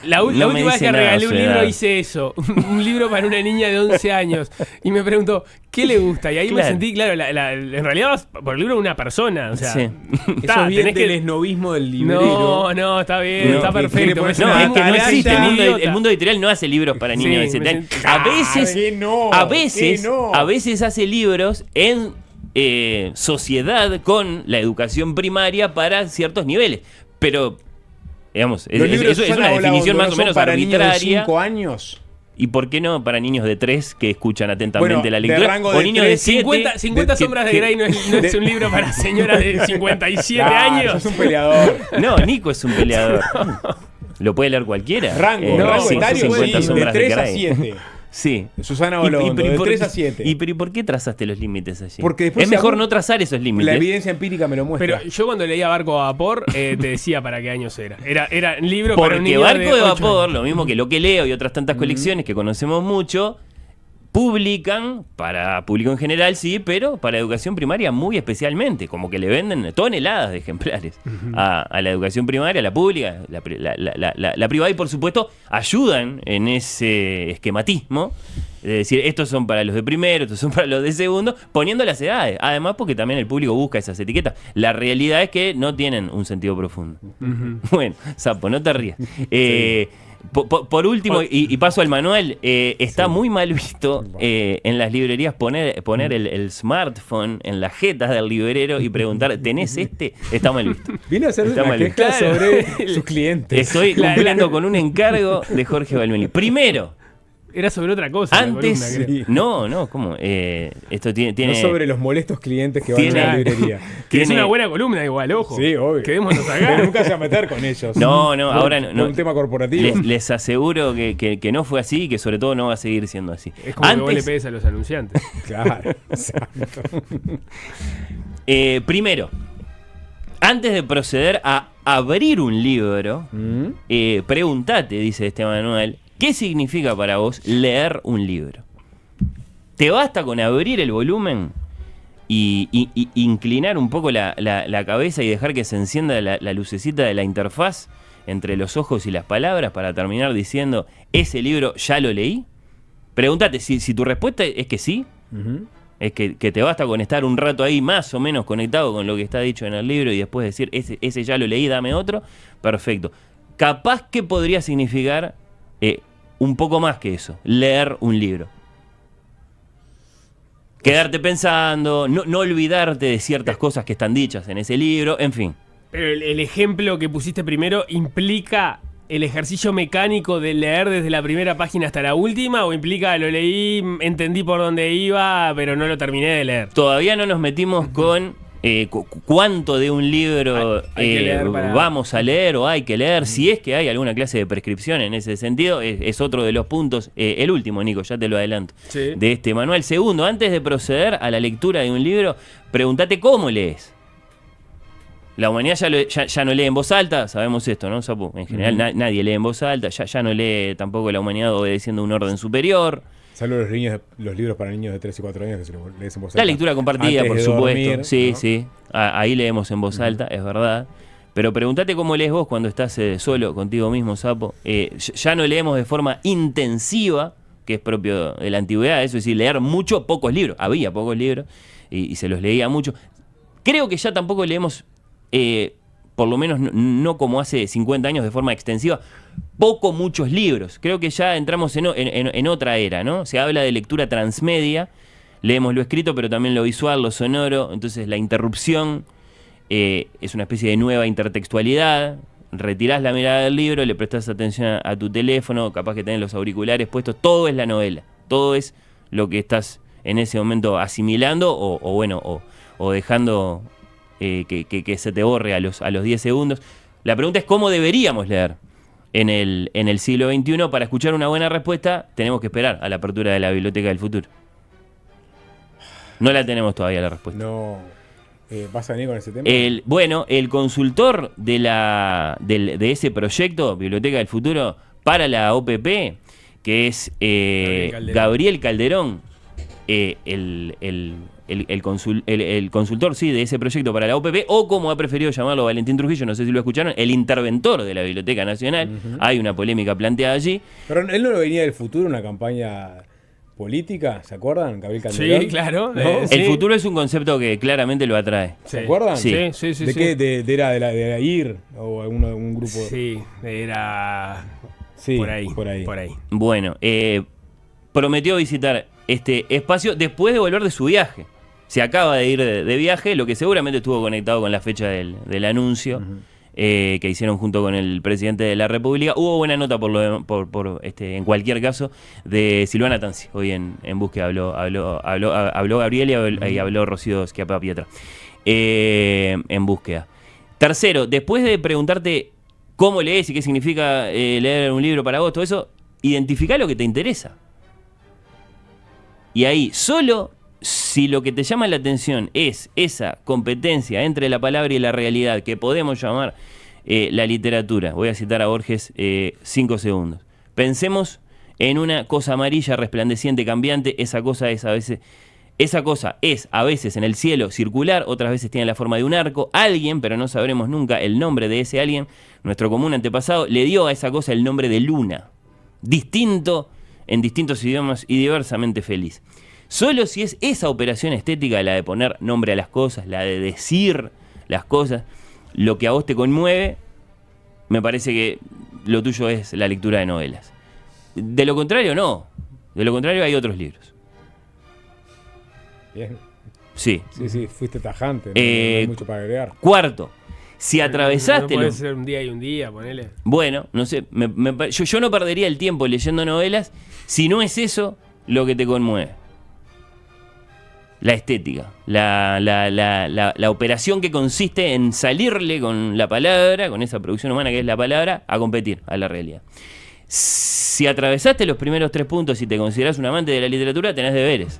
La última vez que regalé un libro hice eso. Un libro para una niña de 11 años. Y me preguntó, ¿qué le gusta? Y ahí me sentí, claro, en realidad por el libro de una persona. O sea, eso es bien del esnovismo del librero. No, está bien, está perfecto. Es que no existe. El mundo editorial no hace libros para niños de 7 años. A veces hace libros en sociedad con la educación primaria para ciertos niveles. Pero, digamos, es una definición más o menos para arbitraria. Niños de 5 años. ¿Y por qué no para niños de 3 que escuchan atentamente la lectura? O niños de 7. 50 sombras de Grey no es un libro para señoras de 57 años. Es un peleador. No, Nico es un peleador. Lo puede leer cualquiera. Rango etario, 50 sombras de 3 a Grey. 7. Sí. Susana Olondo, de 3 a 7. ¿Y por qué trazaste los límites allí? Porque después es mejor no trazar esos límites. La evidencia empírica me lo muestra. Pero yo cuando leía Barco de Vapor, te decía para qué años era. Era un libro para un Porque niño Barco de Vapor, años. lo mismo que Lo que leo y otras tantas colecciones que conocemos mucho, publican, para público en general sí, pero para educación primaria muy especialmente, como que le venden toneladas de ejemplares a la educación primaria, a la pública, la privada, y por supuesto ayudan en ese esquematismo de decir, estos son para los de primero, estos son para los de segundo, poniendo las edades, además porque también el público busca esas etiquetas. La realidad es que no tienen un sentido profundo. Bueno, Sapo, no te rías. Por último, y paso al manual, está muy mal visto en las librerías poner el smartphone en las jetas del librero y preguntar, ¿tenés este? Está mal visto. Viene a hacer una queja sobre sus clientes. Estoy cumpliendo con un encargo de Jorge Balmeni. Primero, era sobre otra cosa. Antes, columna, ¿cómo? Esto tiene. No sobre los molestos clientes que van a la librería. Que es una buena columna, igual, ojo. Sí, obvio. Quedémonos acá. Pero nunca se va a meter con ellos. No, ahora no. Un tema corporativo. Les aseguro que no fue así y que sobre todo no va a seguir siendo así. Es como que vos le pegues a los anunciantes. Claro, exacto. Primero, antes de proceder a abrir un libro, pregúntate, dice este manual, ¿qué significa para vos leer un libro? ¿Te basta con abrir el volumen y inclinar un poco la cabeza y dejar que se encienda la lucecita de la interfaz entre los ojos y las palabras para terminar diciendo, ¿ese libro ya lo leí? Pregúntate, si tu respuesta es que sí, es que te basta con estar un rato ahí más o menos conectado con lo que está dicho en el libro y después decir, ese ya lo leí, dame otro, perfecto. Capaz que podría significar un poco más que eso, leer un libro. Quedarte pensando, no olvidarte de ciertas cosas que están dichas en ese libro, en fin. Pero el ejemplo que pusiste primero implica el ejercicio mecánico de leer desde la primera página hasta la última, o implica lo leí, entendí por dónde iba, pero no lo terminé de leer. Todavía no nos metimos con cuánto de un libro vamos a leer o hay que leer, si es que hay alguna clase de prescripción en ese sentido, es otro de los puntos, el último, Nico, ya te lo adelanto, de este manual. Segundo, antes de proceder a la lectura de un libro, pregúntate cómo lees. La humanidad ya no lee en voz alta, sabemos esto, ¿no, Sapu? En general nadie lee en voz alta, ya no lee tampoco la humanidad obedeciendo un orden superior. Salvo los libros para niños de 3 y 4 años que se los lees en voz alta. La lectura compartida, por supuesto. Dormir, sí, ¿no? sí. Ahí leemos en voz alta, es verdad. Pero pregúntate cómo lees vos cuando estás solo contigo mismo, Sapo. Ya no leemos de forma intensiva, que es propio de la antigüedad, eso es decir, leer mucho, pocos libros. Había pocos libros y se los leía mucho. Creo que ya tampoco leemos, por lo menos no como hace 50 años de forma extensiva, muchos libros. Creo que ya entramos en otra era, ¿no? Se habla de lectura transmedia, leemos lo escrito, pero también lo visual, lo sonoro, entonces la interrupción es una especie de nueva intertextualidad. Retirás la mirada del libro, le prestás atención a tu teléfono, capaz que tenés los auriculares puestos, todo es la novela, todo es lo que estás en ese momento asimilando o dejando que se te borre a los 10 segundos. La pregunta es cómo deberíamos leer en el siglo XXI. Para escuchar una buena respuesta tenemos que esperar a la apertura de la Biblioteca del Futuro. No la tenemos todavía la respuesta. No. ¿Vas a venir con ese tema? El consultor de ese proyecto, Biblioteca del Futuro, para la OPP, que es Gabriel Calderón, el consultor de ese proyecto para la OPP, o como ha preferido llamarlo Valentín Trujillo, no sé si lo escucharon, el interventor de la Biblioteca Nacional. Hay una polémica planteada allí. Pero él no venía del futuro, una campaña política, ¿se acuerdan? Gabriel Calderón. Sí, claro. ¿No? El futuro es un concepto que claramente lo atrae. ¿Se acuerdan? Sí. ¿De qué? ¿Era de la IR o algún grupo? Sí, era por ahí. Bueno, prometió visitar este espacio después de volver de su viaje. Se acaba de ir de viaje, lo que seguramente estuvo conectado con la fecha del anuncio. Que hicieron junto con el presidente de la República. Hubo buena nota en cualquier caso de Silvana Tanzi. Hoy en Búsqueda habló Gabriel y habló Rocío Schiappa-Pietra en Búsqueda. Tercero, después de preguntarte cómo lees y qué significa leer un libro para vos, todo eso, identificá lo que te interesa. Y ahí, solo si lo que te llama la atención es esa competencia entre la palabra y la realidad que podemos llamar la literatura, voy a citar a Borges 5 segundos. Pensemos en una cosa amarilla, resplandeciente, cambiante. Esa cosa es a veces en el cielo circular, otras veces tiene la forma de un arco. Alguien, pero no sabremos nunca el nombre de ese alguien, nuestro común antepasado, le dio a esa cosa el nombre de luna, distinto en distintos idiomas y diversamente feliz. Solo si es esa operación estética, la de poner nombre a las cosas, la de decir las cosas, lo que a vos te conmueve, me parece que lo tuyo es la lectura de novelas. De lo contrario, no. De lo contrario, hay otros libros. Bien. Sí. Sí, fuiste tajante. No hay mucho para agregar. Cuarto, si atravesaste... No puede ser un día y un día, ponele. Bueno, no sé. Yo no perdería el tiempo leyendo novelas si no es eso lo que te conmueve. La estética, la operación que consiste en salirle con la palabra, con esa producción humana que es la palabra, a competir a la realidad. Si atravesaste los primeros 3 puntos y te considerás un amante de la literatura, tenés deberes.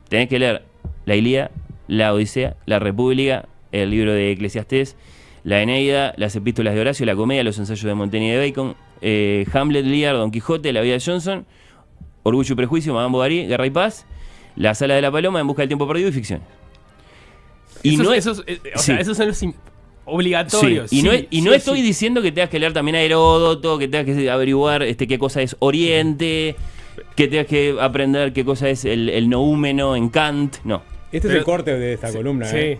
Tenés que leer la Ilíada, la Odisea, la República, el libro de Eclesiastés, la Eneida, las epístolas de Horacio, la Comedia, los ensayos de Montaigne y de Bacon, Hamlet, Lear, Don Quijote, La vida de Johnson, Orgullo y prejuicio, Madame Bovary, Guerra y paz, La sala de la paloma, En busca del tiempo perdido y ficciones. Esos son los obligatorios. Sí. No estoy diciendo que tengas que leer también a Heródoto, que tengas que averiguar qué cosa es Oriente, que tengas que aprender qué cosa es el noúmeno en Kant. No. Este es el corte de esta columna. Sí.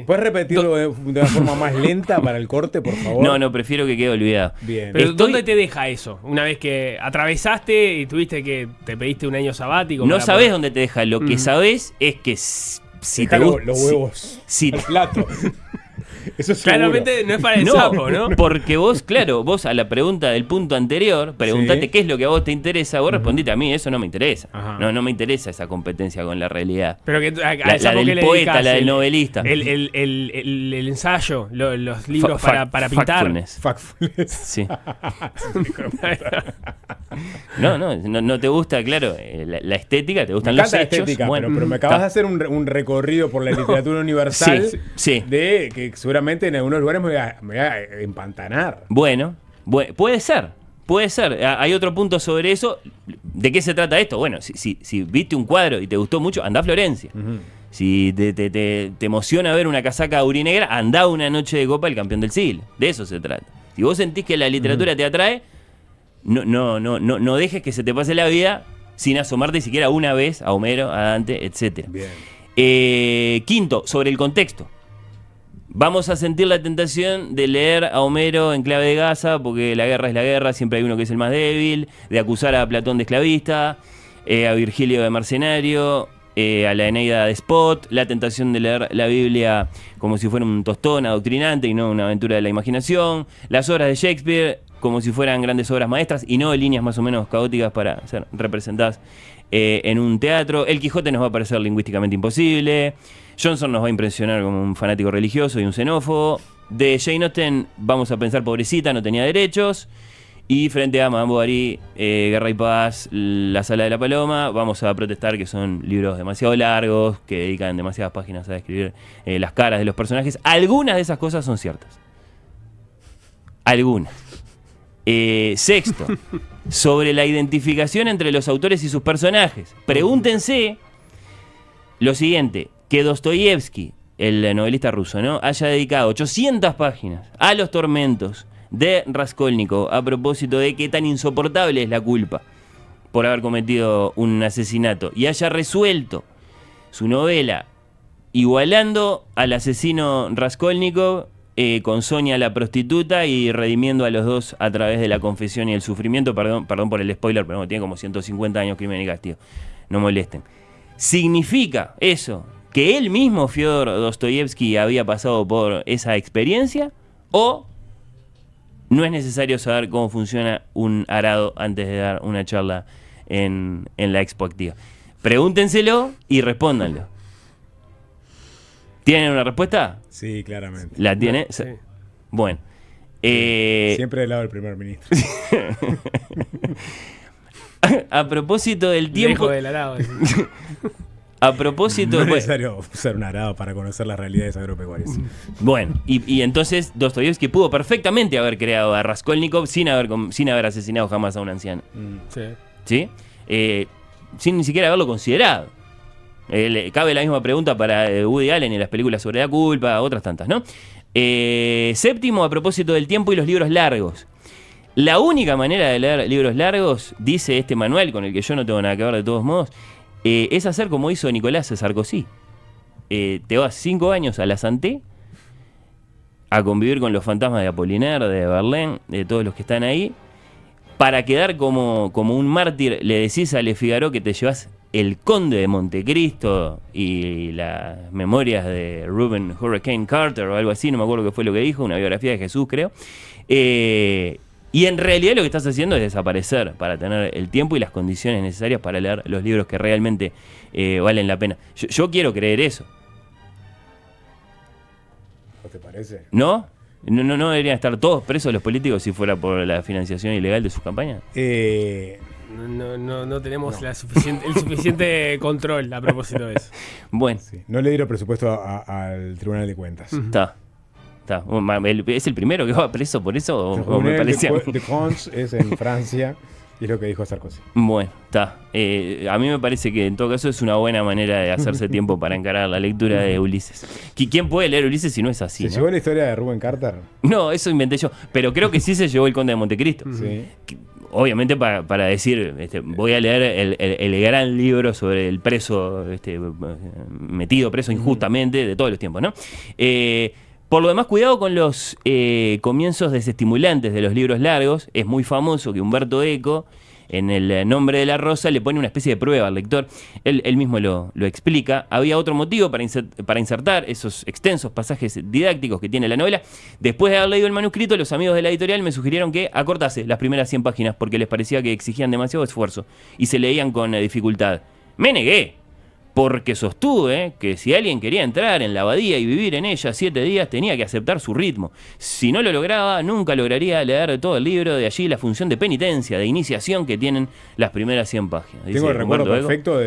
¿Puedes repetirlo de una forma más lenta para el corte, por favor? No, prefiero que quede olvidado. Bien. Pero ¿dónde te deja eso? Una vez que atravesaste y tuviste que te pediste un año sabático. No sabés dónde te deja. Lo que sabés es que si te gusta... los huevos al plato. Eso es claramente no es para el sapo, ¿no? Porque vos a la pregunta del punto anterior, preguntate qué es lo que a vos te interesa, vos respondiste a mí, eso no me interesa. No me interesa esa competencia con la realidad. Pero que la del poeta, la del novelista. El ensayo, los libros para pintar. Factfulness. Sí. No te gusta, claro, la estética, te gustan los hechos. Estética, bueno, pero me acabas de hacer un recorrido por la literatura universal de que seguramente en algunos lugares me voy a empantanar. Bueno, puede ser. Hay otro punto sobre eso. ¿De qué se trata esto? Bueno, si viste un cuadro y te gustó mucho, andá a Florencia. Si te emociona ver una casaca aurinegra, andá una noche de copa el campeón del siglo. De eso se trata. Si vos sentís que la literatura te atrae, no dejes que se te pase la vida sin asomarte siquiera una vez a Homero, a Dante, etc. Quinto, sobre el contexto. Vamos a sentir la tentación de leer a Homero en clave de Gaza, porque la guerra es la guerra, siempre hay uno que es el más débil, de acusar a Platón de esclavista, a Virgilio de mercenario, a la Eneida de Spot, la tentación de leer la Biblia como si fuera un tostón adoctrinante y no una aventura de la imaginación, las obras de Shakespeare como si fueran grandes obras maestras y no líneas más o menos caóticas para ser representadas en un teatro. El Quijote nos va a parecer lingüísticamente imposible. Johnson nos va a impresionar como un fanático religioso y un xenófobo. De Jane Austen vamos a pensar, pobrecita, no tenía derechos. Y frente a Madame Bovary, Guerra y Paz, La Sala de la Paloma, vamos a protestar que son libros demasiado largos, que dedican demasiadas páginas a describir las caras de los personajes. Algunas de esas cosas son ciertas. Algunas. Sexto, sobre la identificación entre los autores y sus personajes. Pregúntense lo siguiente, que Dostoyevsky, el novelista ruso, ¿no?, haya dedicado 800 páginas a los tormentos de Raskolnikov a propósito de qué tan insoportable es la culpa por haber cometido un asesinato, y haya resuelto su novela igualando al asesino Raskolnikov con Sonia la prostituta y redimiendo a los dos a través de la confesión y el sufrimiento. Perdón por el spoiler, pero tiene como 150 años Crimen y Castigo, no molesten. ¿Significa eso que él mismo, Fyodor Dostoyevsky, había pasado por esa experiencia? ¿O no es necesario saber cómo funciona un arado antes de dar una charla en la Expo Activa? Pregúntenselo y respóndanlo. ¿Tienen una respuesta? Sí, claramente. ¿La tiene? Sí. Bueno. Siempre del lado del primer ministro. A propósito del tiempo... Del arado. A propósito... No es necesario usar un arado para conocer las realidades agropecuarias. Bueno, y entonces Dostoyevsky pudo perfectamente haber creado a Raskolnikov sin haber asesinado jamás a un anciano. ¿Sí? Sin ni siquiera haberlo considerado. Cabe la misma pregunta para Woody Allen y las películas sobre la culpa, otras tantas, ¿no? Séptimo, a propósito del tiempo y los libros largos. La única manera de leer libros largos, dice este manual, con el que yo no tengo nada que ver de todos modos, es hacer como hizo Nicolás Sarkozy. Te vas 5 años a la Santé a convivir con los fantasmas de Apollinaire, de Verlaine, de todos los que están ahí. Para quedar como un mártir, le decís a Le Figaro que te llevas El Conde de Montecristo y las memorias de Reuben Hurricane Carter o algo así, no me acuerdo qué fue lo que dijo, una biografía de Jesús, creo. Y en realidad lo que estás haciendo es desaparecer para tener el tiempo y las condiciones necesarias para leer los libros que realmente valen la pena. Yo quiero creer eso. ¿No te parece? ¿No? ¿No deberían estar todos presos los políticos si fuera por la financiación ilegal de sus campañas? No tenemos el suficiente control a propósito de eso. Bueno. Sí, no le dieron presupuesto al Tribunal de Cuentas. Está. ¿Es el primero que va preso por eso? ¿O me parecía? De Cons es en Francia y es lo que dijo Sarkozy. Bueno, está. A mí me parece que en todo caso es una buena manera de hacerse tiempo para encarar la lectura de Ulises. ¿Quién puede leer Ulises si no es así? ¿Se llevó la historia de Reuben Carter? No, eso inventé yo. Pero creo que sí se llevó El Conde de Montecristo. Sí. Obviamente para decir, voy a leer el gran libro sobre el preso, metido preso injustamente de todos los tiempos, ¿no? Por lo demás, cuidado con los comienzos desestimulantes de los libros largos. Es muy famoso que Humberto Eco, en El Nombre de la Rosa, le pone una especie de prueba al lector. Él mismo lo explica. Había otro motivo para insertar esos extensos pasajes didácticos que tiene la novela. Después de haber leído el manuscrito, los amigos de la editorial me sugirieron que acortase las primeras 100 páginas porque les parecía que exigían demasiado esfuerzo y se leían con dificultad. Me negué, porque sostuve que si alguien quería entrar en la abadía y vivir en ella 7 días, tenía que aceptar su ritmo. Si no lo lograba, nunca lograría leer todo el libro. De allí la función de penitencia, de iniciación que tienen las primeras 100 páginas. Tengo el recuerdo perfecto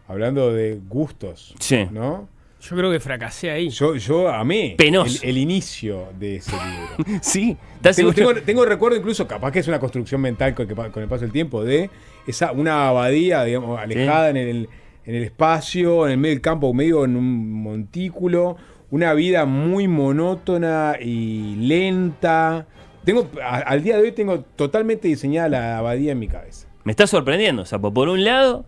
hablando de gustos, sí, ¿no? Yo creo que fracasé ahí. Yo amé el inicio de ese libro. Sí. Tengo recuerdo incluso, capaz que es una construcción mental con el paso del tiempo, de una abadía, digamos, alejada en el espacio, en el medio del campo, medio en un montículo, una vida muy monótona y lenta. Al día de hoy tengo totalmente diseñada la abadía en mi cabeza. Me está sorprendiendo, Sapo. Por un lado,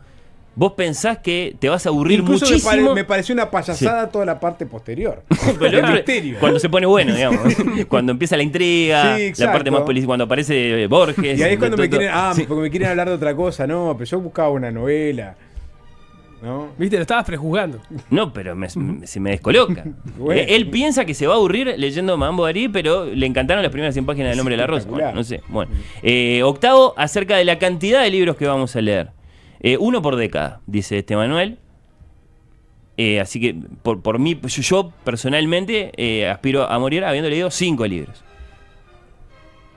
vos pensás que te vas a aburrir incluso muchísimo. Me pareció una payasada toda la parte posterior. El misterio. Cuando se pone bueno, digamos. Cuando empieza la intriga, la parte más política, cuando aparece Borges. Y ahí es cuando me quieren hablar de otra cosa. No, pero yo buscaba una novela. ¿No? Viste, lo estabas prejuzgando. No, pero se me descoloca. Bueno. Él piensa que se va a aburrir leyendo Madame Bovary, pero le encantaron las primeras 100 páginas del Nombre de la Rosa. Bueno, no sé. Bueno. Octavo, acerca de la cantidad de libros que vamos a leer. Uno por década, dice este manual. Así que por mí, yo personalmente aspiro a morir habiendo leído 5 libros.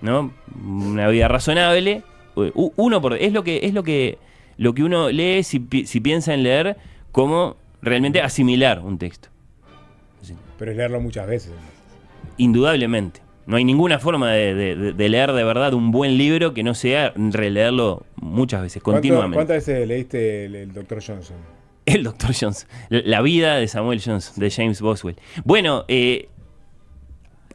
¿No? Una vida razonable. Uno por es lo que uno lee si piensa en leer como realmente asimilar un texto. Pero es leerlo muchas veces. Indudablemente. No hay ninguna forma de leer de verdad un buen libro que no sea releerlo muchas veces, continuamente. ¿Cuántas veces leíste el Dr. Johnson? El Dr. Johnson. La vida de Samuel Johnson, de James Boswell. Bueno,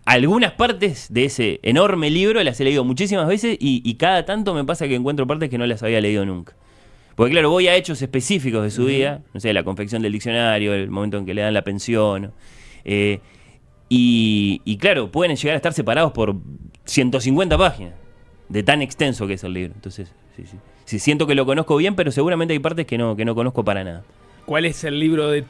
algunas partes de ese enorme libro las he leído muchísimas veces y cada tanto me pasa que encuentro partes que no las había leído nunca. Porque claro, voy a hechos específicos de su vida, no sé, la confección del diccionario, el momento en que le dan la pensión. Y claro, pueden llegar a estar separados por 150 páginas, de tan extenso que es el libro. Entonces, sí, siento que lo conozco bien, pero seguramente hay partes que no conozco para nada. ¿Cuál es el libro de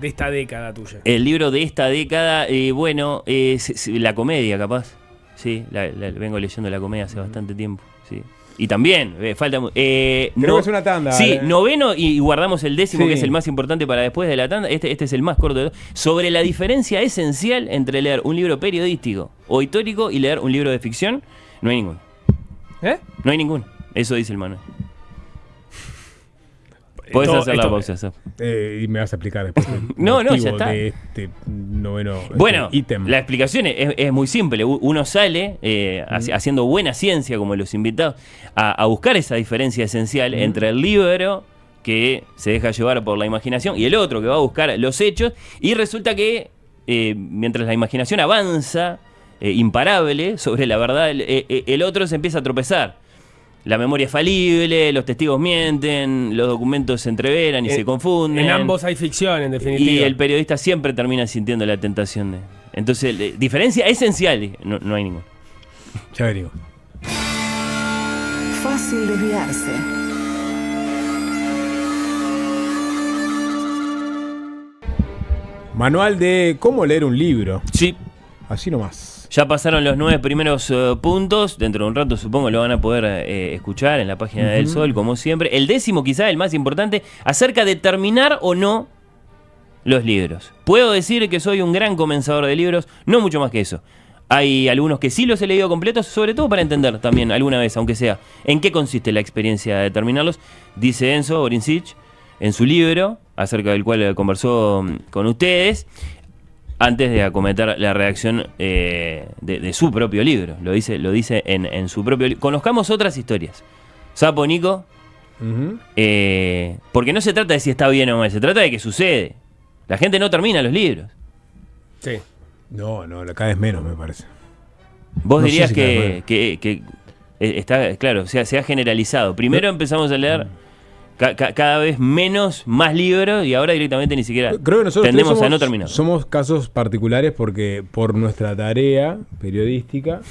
esta década tuya? El libro de esta década, la comedia, capaz. Sí, vengo leyendo la comedia hace bastante tiempo, sí. Y también, falta... Creo que es una tanda. Sí, noveno y guardamos el décimo, que es el más importante para después de la tanda. Este es el más corto de todos. Sobre la diferencia esencial entre leer un libro periodístico o histórico y leer un libro de ficción, no hay ninguno. No hay ninguno. Eso dice el manual. Puedes hacer la pausa, Saf. Y me vas a explicar después. No, ya está. De este noveno ítem. La explicación es muy simple. Uno sale haciendo buena ciencia, como los invitados, a buscar esa diferencia esencial entre el libro que se deja llevar por la imaginación y el otro que va a buscar los hechos. Y resulta que mientras la imaginación avanza, imparable, sobre la verdad, el otro se empieza a tropezar. La memoria es falible, los testigos mienten, los documentos se entreveran y se confunden. En ambos hay ficción, en definitiva. Y el periodista siempre termina sintiendo la tentación de... Entonces, diferencia esencial, no hay ninguna. Ya venimos. Fácil desviarse. Manual de cómo leer un libro. Sí. Así nomás. Ya pasaron los 9 primeros puntos. Dentro de un rato supongo lo van a poder escuchar en la página del Sol, como siempre. El 10º, quizá el más importante, acerca de terminar o no los libros. Puedo decir que soy un gran comenzador de libros, no mucho más que eso. Hay algunos que sí los he leído completos, sobre todo para entender también alguna vez, aunque sea, en qué consiste la experiencia de terminarlos. Dice Enzo Orinsich en su libro, acerca del cual conversó con ustedes, antes de acometer la redacción de su propio libro. Lo dice en su propio libro. Conozcamos otras historias. Sapo, Nico. Porque no se trata de si está bien o mal, se trata de que sucede. La gente no termina los libros. Sí. No, cada vez menos, me parece. Vos dirías que está, claro, o sea, se ha generalizado. Primero empezamos a leer cada vez más libros y ahora directamente ni siquiera creo que nosotros tendemos a no terminar. Somos casos particulares porque por nuestra tarea periodística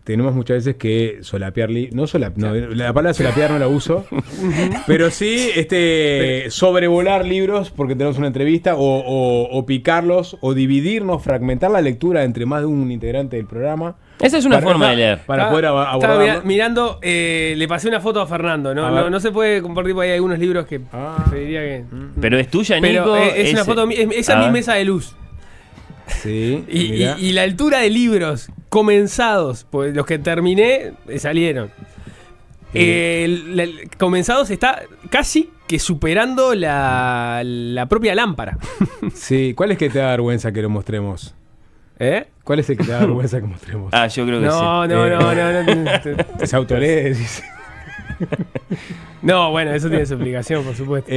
tenemos muchas veces que solapear la palabra solapear no la uso, pero sí sobrevolar libros porque tenemos una entrevista o picarlos o dividirnos, fragmentar la lectura entre más de un integrante del programa. Esa es una forma de leer. Para poder abordarlo. Estaba mirando, le pasé una foto a Fernando, no se puede compartir porque hay algunos libros que preferiría que... Pero es tuya, Nico. Pero es una foto, esa es mi mesa de luz. Sí. Y la altura de libros comenzados, pues los que terminé salieron. Comenzados está casi que superando la propia lámpara. Sí, ¿cuál es que te da vergüenza que lo mostremos? ¿Cuál es el que te da vergüenza que mostremos? Yo creo que sí. No. Se autolees. No, bueno, eso tiene su explicación, por supuesto.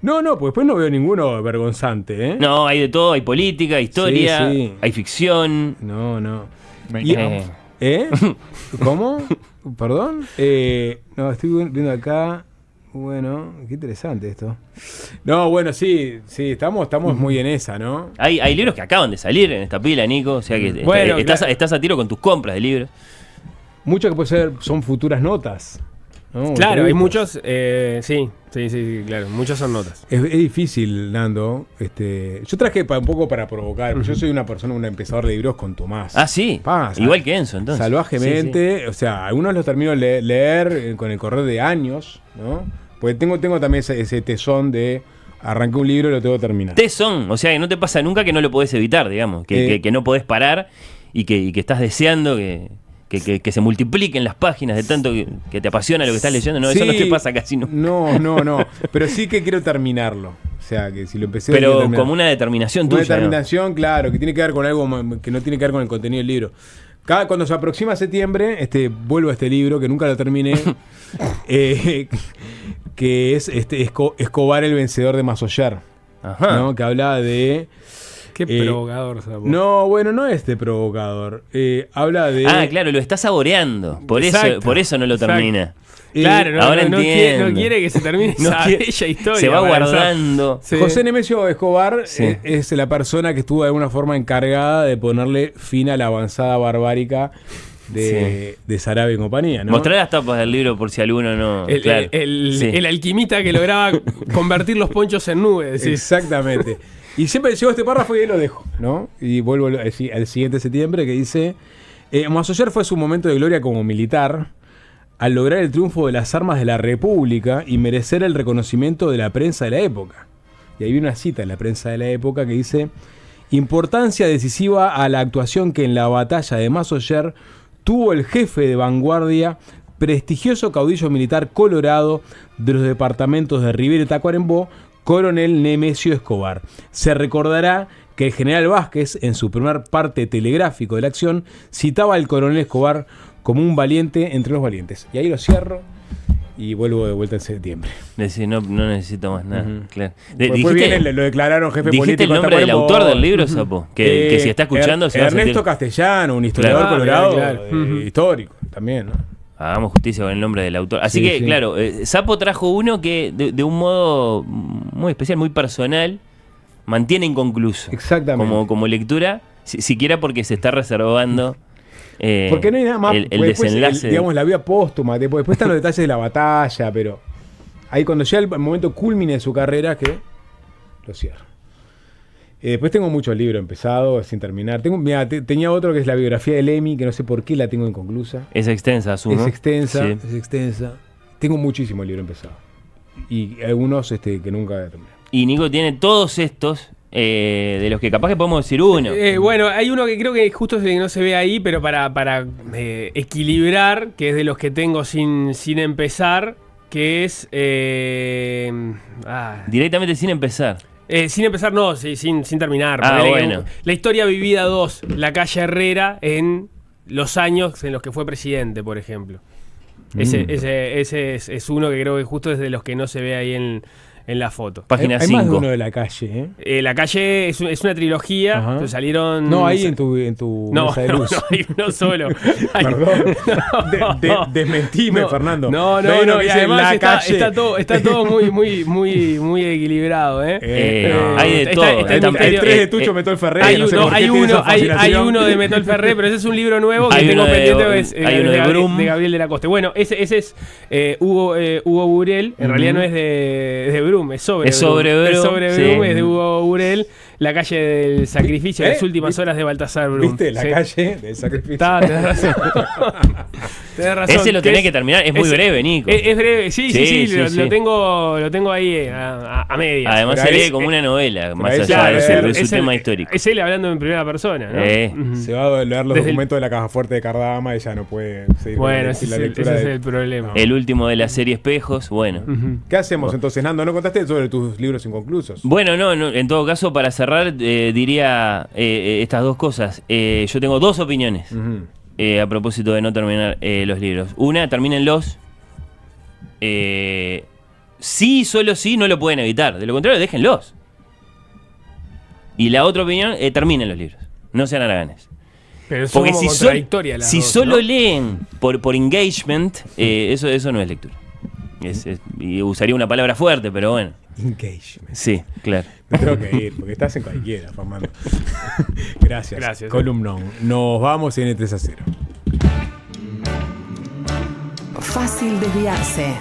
No, pues después no veo ninguno vergonzante, No, hay de todo, hay política, historia, hay ficción. No. ¿Cómo? ¿Perdón? No, estoy viendo acá. Bueno, qué interesante esto. No, bueno, sí, estamos muy en esa, ¿no? Hay libros que acaban de salir en esta pila, Nico, o sea que estás a tiro con tus compras de libros. Mucho que puede ser son futuras notas, ¿no? Claro, hay muchos, sí, claro, muchos son notas. Es difícil, Nando. Yo traje un poco para provocar. Yo soy un empezador de libros con Tomás. Sí. Igual que Enzo, entonces. Salvajemente. Sí. O sea, algunos los termino de leer con el correr de años, ¿no? Porque tengo también ese tesón de arranqué un libro y lo tengo que terminar. Tesón, o sea, que no te pasa nunca que no lo podés evitar, digamos. Que no podés parar y que estás deseando que se multipliquen las páginas de tanto que te apasiona lo que estás leyendo. No, sí, eso no te pasa casi nunca. No. Pero sí que quiero terminarlo. O sea, que si lo empecé... Pero como una determinación tuya. Una determinación, ¿no? Claro, que tiene que ver con algo que no tiene que ver con el contenido del libro. Cuando se aproxima septiembre, vuelvo a este libro, que nunca lo terminé, que es Escobar el vencedor de Massollar, ¿no? Que habla de... Qué provocador, Sapo. No, bueno, no es de provocador. Habla de... claro, lo está saboreando. Por eso no lo termina. Claro, ahora no quiere que se termine esa bella historia. Se va guardando. Sí. José Nemesio Escobar es la persona que estuvo de alguna forma encargada de ponerle fin a la avanzada barbárica de Sarabia y compañía, ¿no? Mostrar las tapas del libro por si alguno no... El alquimista que lograba convertir los ponchos en nubes. Exactamente. Y siempre llegó este párrafo y ahí lo dejo, ¿no? Y vuelvo al siguiente septiembre que dice: Massollar fue su momento de gloria como militar al lograr el triunfo de las armas de la República y merecer el reconocimiento de la prensa de la época. Y ahí viene una cita en la prensa de la época que dice: importancia decisiva a la actuación que en la batalla de Massollar tuvo el jefe de vanguardia, prestigioso caudillo militar colorado de los departamentos de Rivera y Tacuarembó, Coronel Nemesio Escobar. Se recordará que el general Vázquez, en su primer parte telegráfico de la acción, citaba al coronel Escobar como un valiente entre los valientes. Y ahí lo cierro y vuelvo de vuelta en septiembre. No necesito más nada. Claro. Después viene, lo declararon jefe político. ¿Dijiste el nombre del autor del libro, Sapo? Que si está escuchando... Ernesto Castellano, un historiador colorado, histórico también, ¿no? Hagamos justicia con el nombre del autor. Así que, claro, Sapo trajo uno que de un modo muy especial, muy personal, mantiene inconcluso. Exactamente. Como lectura, siquiera porque se está reservando porque no hay nada más. El desenlace. Digamos, la vida póstuma. Después están los detalles de la batalla, pero ahí cuando llega el momento culmine de su carrera, que lo cierra. Después tengo muchos libros empezados, sin terminar. Tenía otro que es la biografía de Lemmy, que no sé por qué la tengo inconclusa. Es extensa, asumo. Es extensa. Tengo muchísimos libros empezados. Y algunos que nunca voy a terminar. Y Nico tiene todos estos, de los que capaz que podemos decir uno. Bueno, hay uno que creo que justo es el que no se ve ahí, pero para equilibrar, que es de los que tengo sin empezar, que es... Directamente sin empezar. Sin empezar, no, sin terminar. Bueno. La historia vivida 2, la calle Herrera en los años en los que fue presidente, por ejemplo. Ese es uno que creo que justo es de los que no se ve ahí en la foto. Página 5. Hay más de uno de la calle, La calle es una trilogía. Salieron... No, ahí en tu mesa de luz. No, hay uno solo. Perdón. Desmentime, Fernando. No. Y además está todo muy equilibrado, hay de todo. Hay 3 de Tucho Metol Ferré. Hay uno de Metol Ferré, pero ese es un libro nuevo que tengo pendiente de Gabriel de la Coste. Bueno, ese es Hugo Burel. En realidad no es de Brum, es sobre Brum, es de Hugo Burel. La calle del sacrificio, las últimas horas de Baltasar Brum. ¿Viste? La calle del sacrificio. Tenés razón. Ese lo tenés que terminar, es muy breve, Nico. Es breve, sí, lo tengo ahí a media. Además se lee como una novela, más allá de su tema histórico. Es él hablando en primera persona, ¿no? Se va a leer los documentos de la Caja Fuerte de Cardama y ya no puede seguir la lectura. Ese es el problema. El último de la serie Espejos, bueno. ¿Qué hacemos entonces, Nando? ¿No contaste sobre tus libros inconclusos? Bueno, no, en todo caso, para cerrar, diría estas dos cosas. Yo tengo dos opiniones a propósito de no terminar los libros. Una, termínenlos. Sí, solo sí, no lo pueden evitar. De lo contrario, déjenlos. Y la otra opinión, terminen los libros. No sean haraganes. Pero eso es contradictoria. Si solo leen por engagement, eso no es lectura. Y usaría una palabra fuerte, pero bueno. Engagement. Sí, claro. Me tengo que ir, porque estás en cualquiera, Fernando. Gracias. Columnón. Nos vamos en el 3-0. Fácil desviarse.